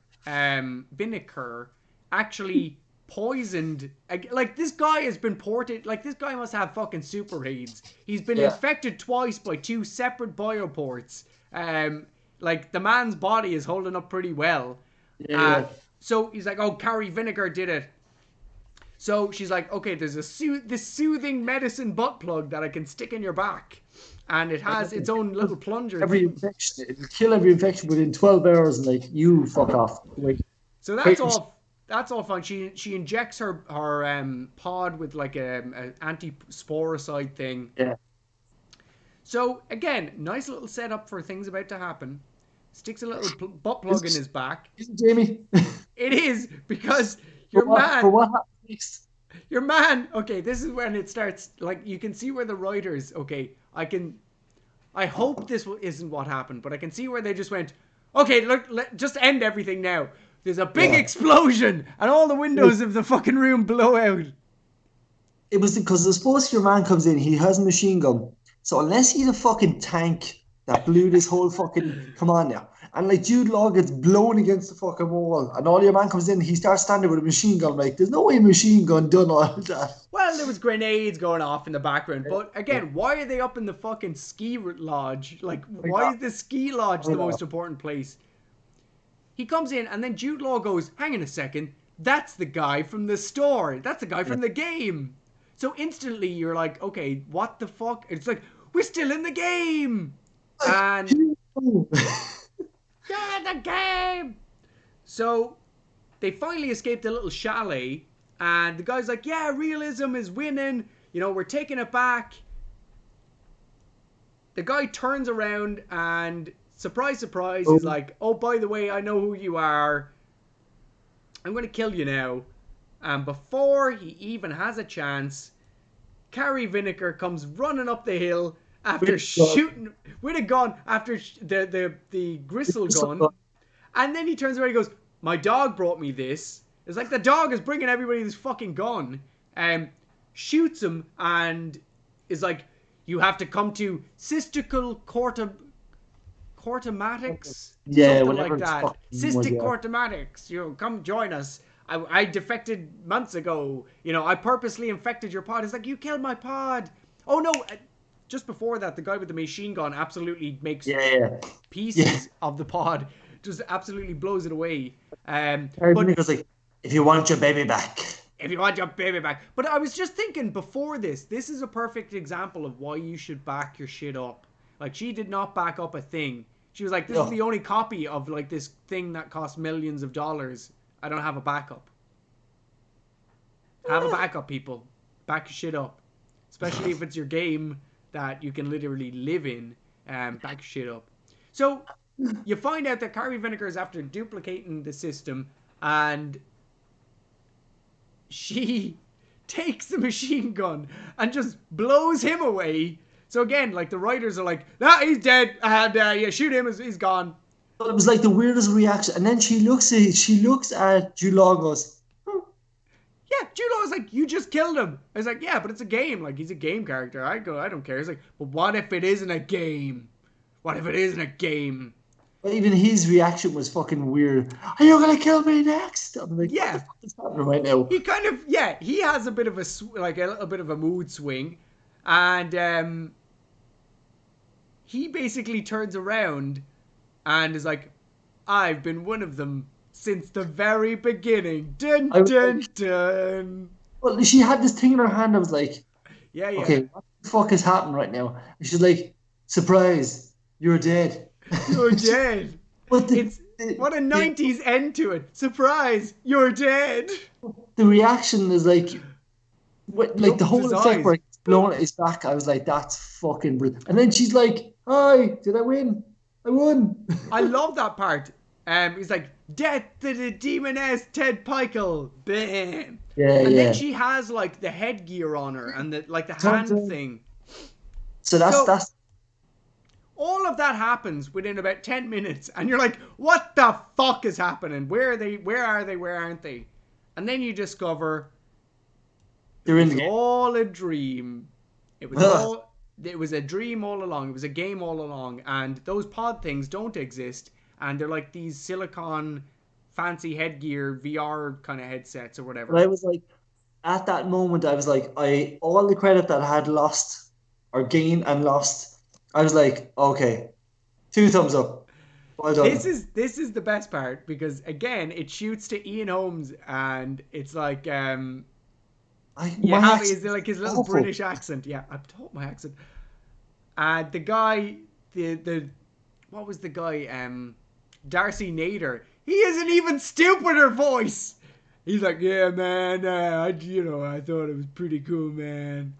actually poisoned. Like, this guy has been ported. Like, this guy must have fucking super AIDS. He's been infected twice by 2 separate bioports. Like, the man's body is holding up pretty well. So he's like, oh, Carrie Vinegar did it. So she's like, okay, there's this soothing medicine butt plug that I can stick in your back. And it has its own little plunger. Every infection, it'll kill every infection within 12 hours, and like, you fuck off. Like, so that's all fine. She injects her pod with like a anti-sporicide thing. Yeah. So again, nice little setup for things about to happen. Sticks a little butt plug in his back. Isn't Jamie? It is, because your man. For what happens next? Your man. Okay, this is when it starts. Like, you can see where the writers. Okay, I hope this isn't what happened, but I can see where they just went, okay, look, just end everything now. There's a big explosion, and all the windows of the fucking room blow out. It was because I suppose your man comes in, he has a machine gun. So unless he's a fucking tank that blew this whole fucking... Come on now. And like Jude Law gets blown against the fucking wall, and all your man comes in, he starts standing with a machine gun. Like, there's no way a machine gun done all that. Well, there was grenades going off in the background, but again, why are they up in the fucking ski lodge? Like, why is the ski lodge the most important place? He comes in, and then Jude Law goes, hang on a second, that's the guy from the store. That's the guy from the game. So instantly you're like, okay, what the fuck? It's like, we're still in the game. And you're in the game. So they finally escape the little chalet, and the guy's like, yeah, realism is winning. You know, we're taking it back. The guy turns around and, surprise, surprise, he's like, oh, by the way, I know who you are. I'm going to kill you now. And before he even has a chance, Carrie Vinegar comes running up the hill after shooting with a gun, after the gristle gun. And then he turns around and goes, my dog brought me this. It's like the dog is bringing everybody this fucking gun. Shoots him and is like, you have to come to cystical cortomatics? Yeah, something like that. Cystic cortomatics. You know, come join us. I defected months ago. You know, I purposely infected your pod. It's like, you killed my pod. Oh no, just before that, the guy with the machine gun absolutely makes pieces of the pod. Just absolutely blows it away. But was like, if you want your baby back. If you want your baby back. But I was just thinking before this is a perfect example of why you should back your shit up. Like, she did not back up a thing. She was like, this is the only copy of, like, this thing that costs millions of dollars. I don't have a backup. Have a backup, people. Back your shit up. Especially if it's your game that you can literally live in. Back your shit up. So, you find out that Carrie Vinegar is after duplicating the system, and she takes the machine gun and just blows him away. So again, like, the writers are like, he's dead, and yeah, shoot him, he's gone. It was like the weirdest reaction, and then she looks at Jude Law and goes, yeah, Jude Law was like, you just killed him. I was like, yeah, but it's a game. Like, he's a game character. I don't care. He's like, but what if it isn't a game? What if it isn't a game? But even his reaction was fucking weird. Are you gonna kill me next? I'm like, yeah, what the fuck is happening right now? He kind of, he has a bit of a little bit of a mood swing, and he basically turns around and is like, I've been one of them since the very beginning. Dun, dun, dun. Well, she had this thing in her hand. I was like, yeah. Okay, what the fuck is happening right now? And she's like, surprise, you're dead. You're dead. What a 90s end to it. Surprise, you're dead. The reaction is like the whole effect where it's blown at his back. I was like, that's fucking brilliant. And then she's like, hi, did I win? I won. I love that part. He's like, death to the demoness Ted Pikel. Bam. And then she has like the headgear on her and the hand thing. So that's all of that happens within about 10 minutes, and you're like, what the fuck is happening? Where are they? Where are they? Where aren't they? And then you discover they're in all a dream. It was a dream all along. It was a game all along, and those pod things don't exist, and they're like these silicon fancy headgear VR kind of headsets or whatever. But I was like, at that moment, I was like, all the credit that I had lost or gained and lost, I was like, okay, 2 thumbs up. Well done. This is the best part, because again, it shoots to Ian Holmes, and it's like is like his little awful British accent. Yeah, I've taught my accent. And the guy, what was the guy? Darcy Nader. He has an even stupider voice. He's like, yeah, man, I thought it was pretty cool, man.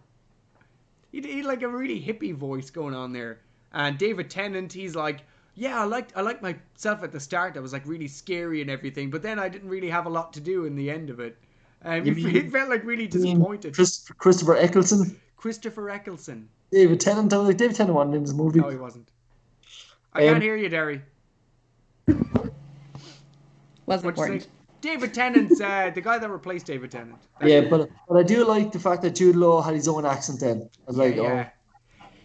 He like a really hippie voice going on there. And David Tennant, he's like, yeah, I liked myself at the start. I was like really scary and everything, but then I didn't really have a lot to do in the end of it. He felt like really disappointed. Christopher Eccleston. David Tennant. I was like, David Tennant wasn't in this movie. No, he wasn't. I can't hear you, Derry. Wasn't important. David Tennant's the guy that replaced David Tennant. But I do like the fact that Jude Law had his own accent then. I was like,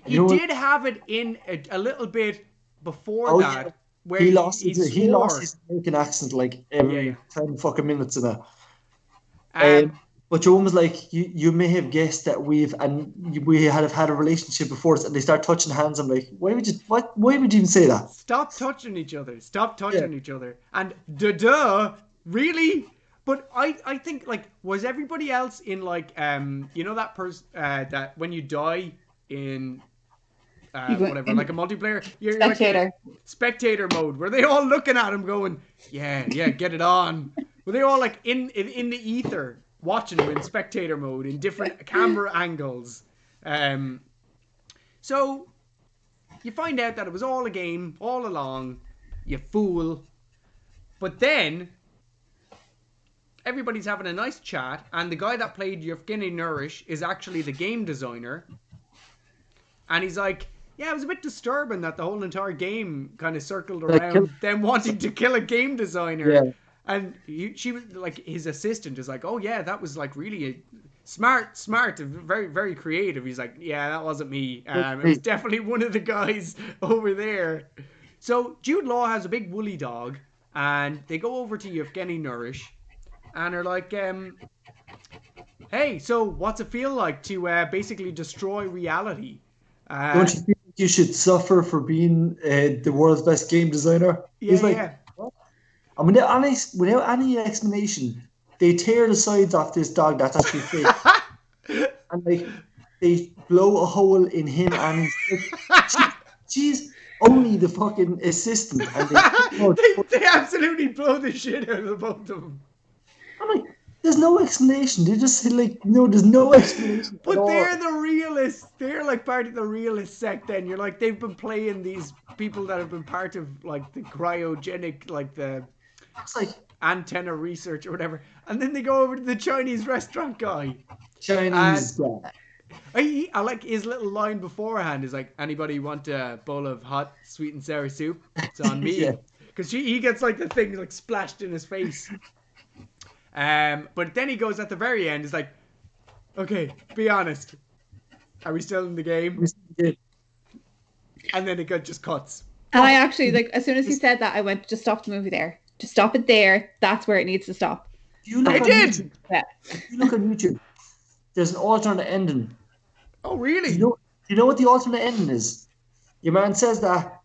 He did have it in a little bit before that. where he lost he he lost swore. his American accent like every Yeah. 10 fucking minutes in it. But Joan was like, you may have guessed that we have had a relationship before us, and they start touching hands. I'm like, why would you even say that? Stop touching each other. Stop Yeah. touching each other. And duh, really? But I think like was everybody else in like you know that person that when you die in whatever in like a multiplayer you're like spectator. spectator mode, were they all looking at him going yeah get it on? Were they all like in the ether watching him in spectator mode in different camera angles? So you find out that it was all a game all along, you fool. But then everybody's having a nice chat, and the guy that played Yevgeny Nourish is actually the game designer. And he's like, yeah, it was a bit disturbing that the whole entire game kind of circled around them wanting to kill a game designer. Yeah. And she was like, his assistant is like, oh yeah, that was like really smart, very, very creative. He's like, yeah, that wasn't me. It was definitely one of the guys over there. So Jude Law has a big woolly dog, and they go over to Yevgeny Nourish, and are like, hey, so what's it feel like to basically destroy reality? Don't you think you should suffer for being the world's best game designer? He's like, what? And without any explanation, they tear the sides off this dog that's actually fake. And like they blow a hole in him, and he's like, she's only the fucking assistant. And they absolutely blow the shit out of both of them. I'm like, there's no explanation. They just say like, no, there's no explanation. But they're the realists. They're like part of the realist sect. Then you're like, they've been playing these people that have been part of like the cryogenic, like the antenna research or whatever. And then they go over to the Chinese restaurant guy. Chinese guy. I like his little line beforehand is like, anybody want a bowl of hot sweet and sour soup? It's on me. Because he gets like the thing like splashed in his face. But then he goes at the very end, is like, okay, be honest. Are we still in the game? And then it just cuts. And I actually, like, as soon as he said that, I went, just stop the movie there. Just stop it there. That's where it needs to stop. I did! If you look on YouTube, there's an alternate ending. Oh, really? Do you know what the alternate ending is? Your man says that,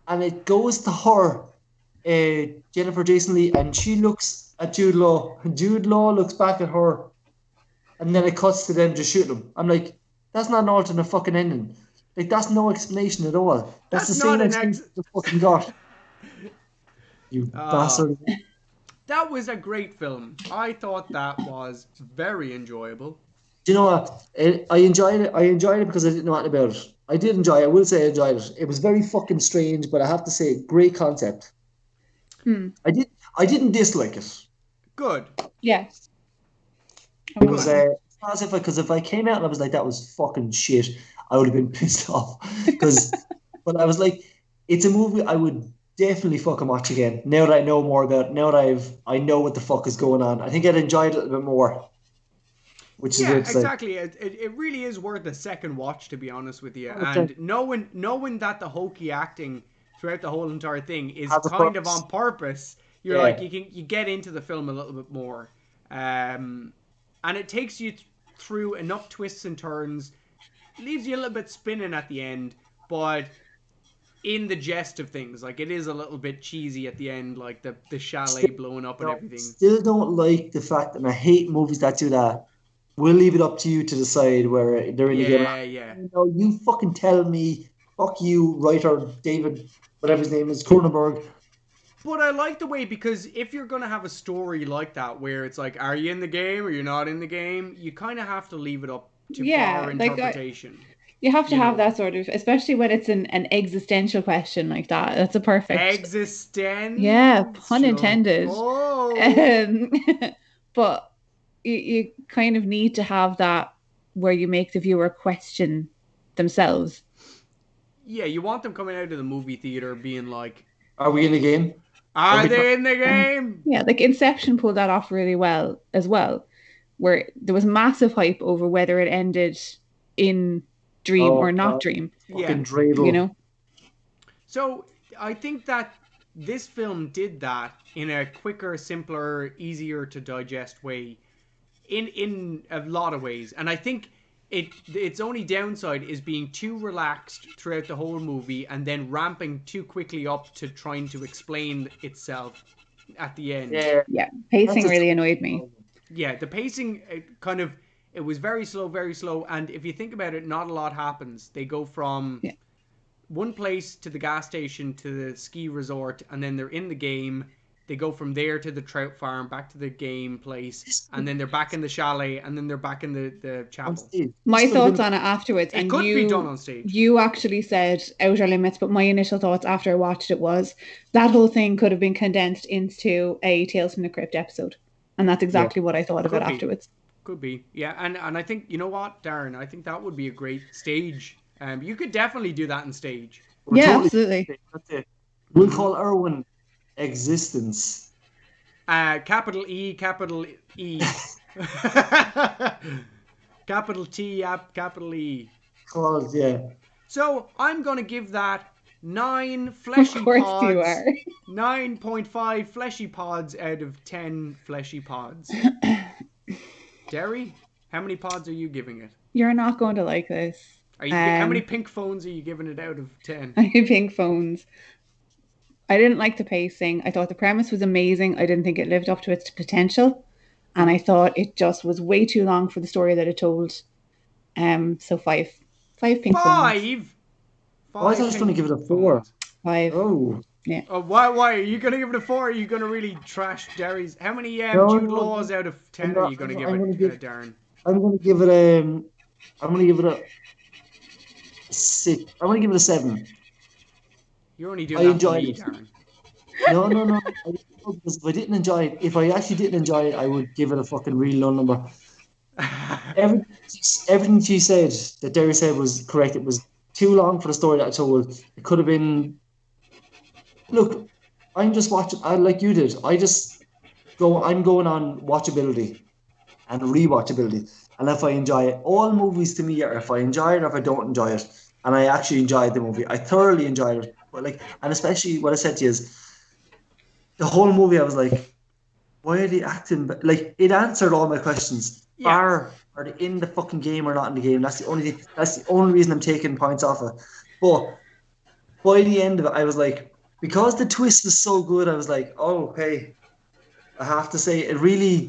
and it goes to her, Jennifer Jason Leigh, and she looks at Jude Law. Jude Law looks back at her, and then it cuts to them just shooting him. I'm like, that's not an alternate fucking ending. Like, that's no explanation at all. That's the same explanation you fucking got. You bastard. That was a great film. I thought that was very enjoyable. Do you know what? I enjoyed it. I enjoyed it because I didn't know anything about it. I did enjoy it. I will say I enjoyed it. It was very fucking strange, but I have to say, great concept. I didn't dislike it. Good. Yes. It was because if I came out and I was like, that was fucking shit, I would have been pissed off. But I was like, it's a movie I would definitely fucking watch again. Now that I know more about it, now that I know what the fuck is going on. I think I'd enjoy it a little bit more. Which is weird to say. Exactly. It really is worth a second watch, to be honest with you. Okay. And knowing that the hokey acting throughout the whole entire thing is kind of on purpose, you're like you get into the film a little bit more, and it takes you through enough twists and turns, leaves you a little bit spinning at the end, but in the jest of things, like it is a little bit cheesy at the end, like the chalet blowing up and everything. Still don't like the fact, and I hate movies that do that. We'll leave it up to you to decide where they're in the game. Yeah. You fucking tell me. Fuck you, writer David, whatever his name is, Cronenberg. But I like the way, because if you're going to have a story like that, where it's like, are you in the game or you're not in the game? You kind of have to leave it up to our interpretation. You have to have that sort of, especially when it's an existential question like that. That's a perfect... Existential? Yeah, pun intended. Oh. But you kind of need to have that where you make the viewer question themselves. Yeah, you want them coming out of the movie theater being like, are we in the game? Are they in the game? Yeah, like Inception pulled that off really well as well, where there was massive hype over whether it ended in dream or not dream. Yeah. Dreidel. You know? So I think that this film did that in a quicker, simpler, easier to digest way in a lot of ways. And I think its only downside is being too relaxed throughout the whole movie and then ramping too quickly up to trying to explain itself at the end. Yeah, pacing really annoyed me. Yeah, the pacing it was very slow, and if you think about it, not a lot happens. They go from one place to the gas station to the ski resort, and then they're in the game. They go from there to the trout farm, back to the game place, and then they're back in the chalet, and then they're back in the chapel. My thoughts on it afterwards, it could be done on stage. You actually said Outer Limits, but my initial thoughts after I watched it was that whole thing could have been condensed into a Tales from the Crypt episode. And that's exactly what I thought of it afterwards. Could be, yeah. And I think, you know what, Darren, I think that would be a great stage. You could definitely do that in stage. Absolutely. We'll call Erwin eXistenZ. Capital E, capital E. Capital T, capital E. Called, yeah. So I'm going to give that 9 fleshy pods. Of course you are. 9.5 fleshy pods out of 10 fleshy pods. Derry, how many pods are you giving it? You're not going to like this. How many pink phones are you giving it out of 10? Pink phones. I didn't like the pacing. I thought the premise was amazing. I didn't think it lived up to its potential. And I thought it just was way too long for the story that it told. So 5. 5 pink phones. 5? I thought I was going to give it a 4. 5. Oh. Yeah. Oh, why are you going to give it a 4? Are you going to really trash Derry's? How many Jude Laws out of 10 are you going to give it, Darren? I'm going to give it a 6. I'm going to give it a 7. You're only doing that for me, Darren. No. If I didn't enjoy it, if I actually didn't enjoy it, I would give it a fucking real low number. Everything she said, that Derry said, was correct. It was too long for the story that I told. It could have been. Look, I'm just watching. Like you did. I'm going on watchability and rewatchability. And if I enjoy it, all movies to me are if I enjoy it or if I don't enjoy it. And I actually enjoyed the movie. I thoroughly enjoyed it. But and especially what I said to you is, the whole movie I was like, why are they acting? Like, it answered all my questions. Are they in the fucking game or not in the game? That's the only thing. That's the only reason I'm taking points off it. But by the end of it, I was like, because the twist was so good, I was like, oh, okay. I have to say, it really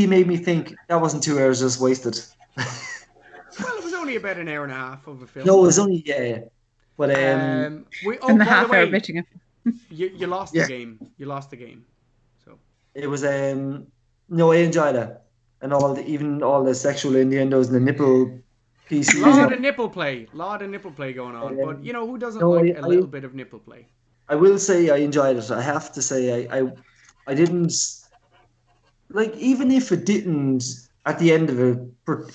made me think that wasn't 2 hours just wasted. Well, it was only about an hour and a half of a film. No, it was only, But, and the half-hour bitching. You lost the game. You lost the game. So it was, no, I enjoyed it. And all the sexual innuendos and the nipple pieces. A lot of nipple play going on. But, who doesn't like a little bit of nipple play? I will say I enjoyed it. I have to say I didn't, like, even if it didn't, at the end of it,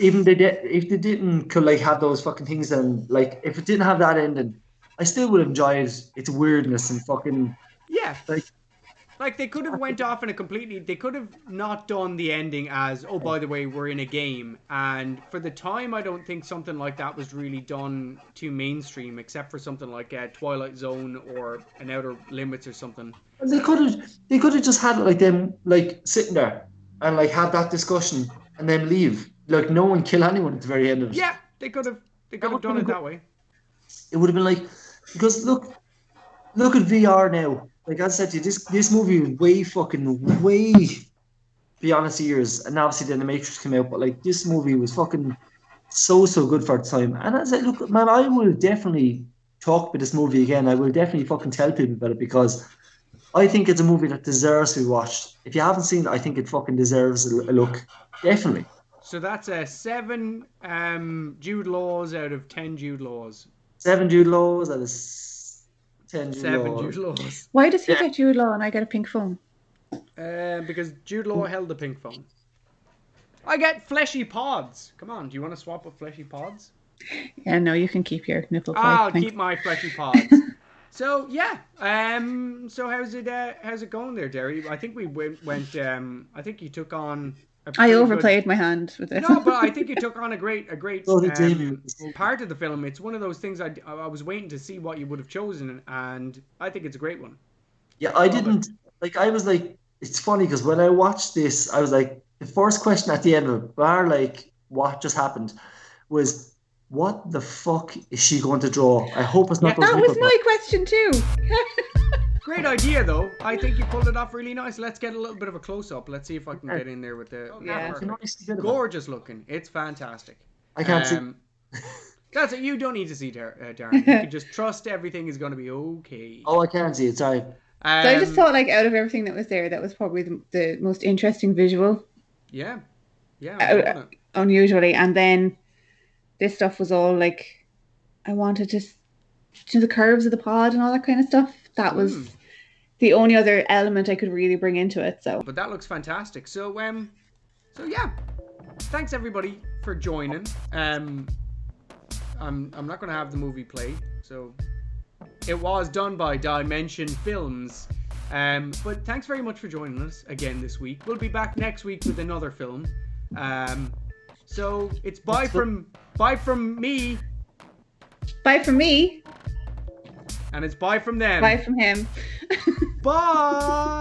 if they didn't have those fucking things, then, like, if it didn't have that ending, I still would have enjoyed its weirdness and fucking... Yeah. Like they could have went off in they could have not done the ending as, oh, by the way, we're in a game. And for the time, I don't think something like that was really done too mainstream, except for something like Twilight Zone or an Outer Limits or something. They could have just had them sitting there and had that discussion and then leave. Like, no one kill anyone at the very end of it. Yeah, they could have done it that way. It would have been because look at VR now. Like I said to you, this movie was way beyond its years, and obviously then The Matrix came out, but this movie was fucking so good for its time. And I said, look, man, I will definitely talk about this movie again. I will definitely fucking tell people about it, because I think it's a movie that deserves to be watched. If you haven't seen it, I think it fucking deserves a look. Definitely. So that's a 7 Jude Laws out of 10 Jude Laws. 7 Jude Laws out of 10 Jude 7 Laws. Jude Laws. Why does he get Jude Law and I get a pink phone? Because Jude Law held the pink phone. I get fleshy pods. Come on, do you want to swap with fleshy pods? Yeah, no, you can keep your nipple play. I'll keep my fleshy pods. So yeah, so how's it going there, Derry? I think we went. I think you took on a I pretty good- overplayed my hand with this. No, but I think you took on a great So did Jamie with this movie. part of the film. It's one of those things I was waiting to see what you would have chosen, and I think it's a great one. Yeah, I didn't like. I was like, it's funny because when I watched this, I was like, the first question at the end of it, bar like what just happened, was what the fuck is she going to draw? I hope it's not Yeah, those That was nipple my question too. Great idea, though. I think you pulled it off really nice. Let's get a little bit of a close up. Let's see if I can get in there with the. Yeah. dots. You know, I see a bit of it. Gorgeous looking. It's fantastic. I can't see. That's it. You don't need to see Darren. You can just trust everything is going to be okay. Oh, I can't see it. Sorry. So I just Um, thought, like, out of everything that was there, that was probably the most interesting visual, Yeah. Yeah. I'm loving it. unusually. And then this stuff was all like, I wanted to the curves of the pod and all that kind of stuff. That was the only other element I could really bring into it. So But that looks fantastic. So yeah. Thanks everybody for joining. I'm not going to have the movie play. So it was done by Dimension Films. But thanks very much for joining us again this week. We'll be back next week with another film. So it's bye from me, bye from me, and it's bye from them. bye from him. Bye.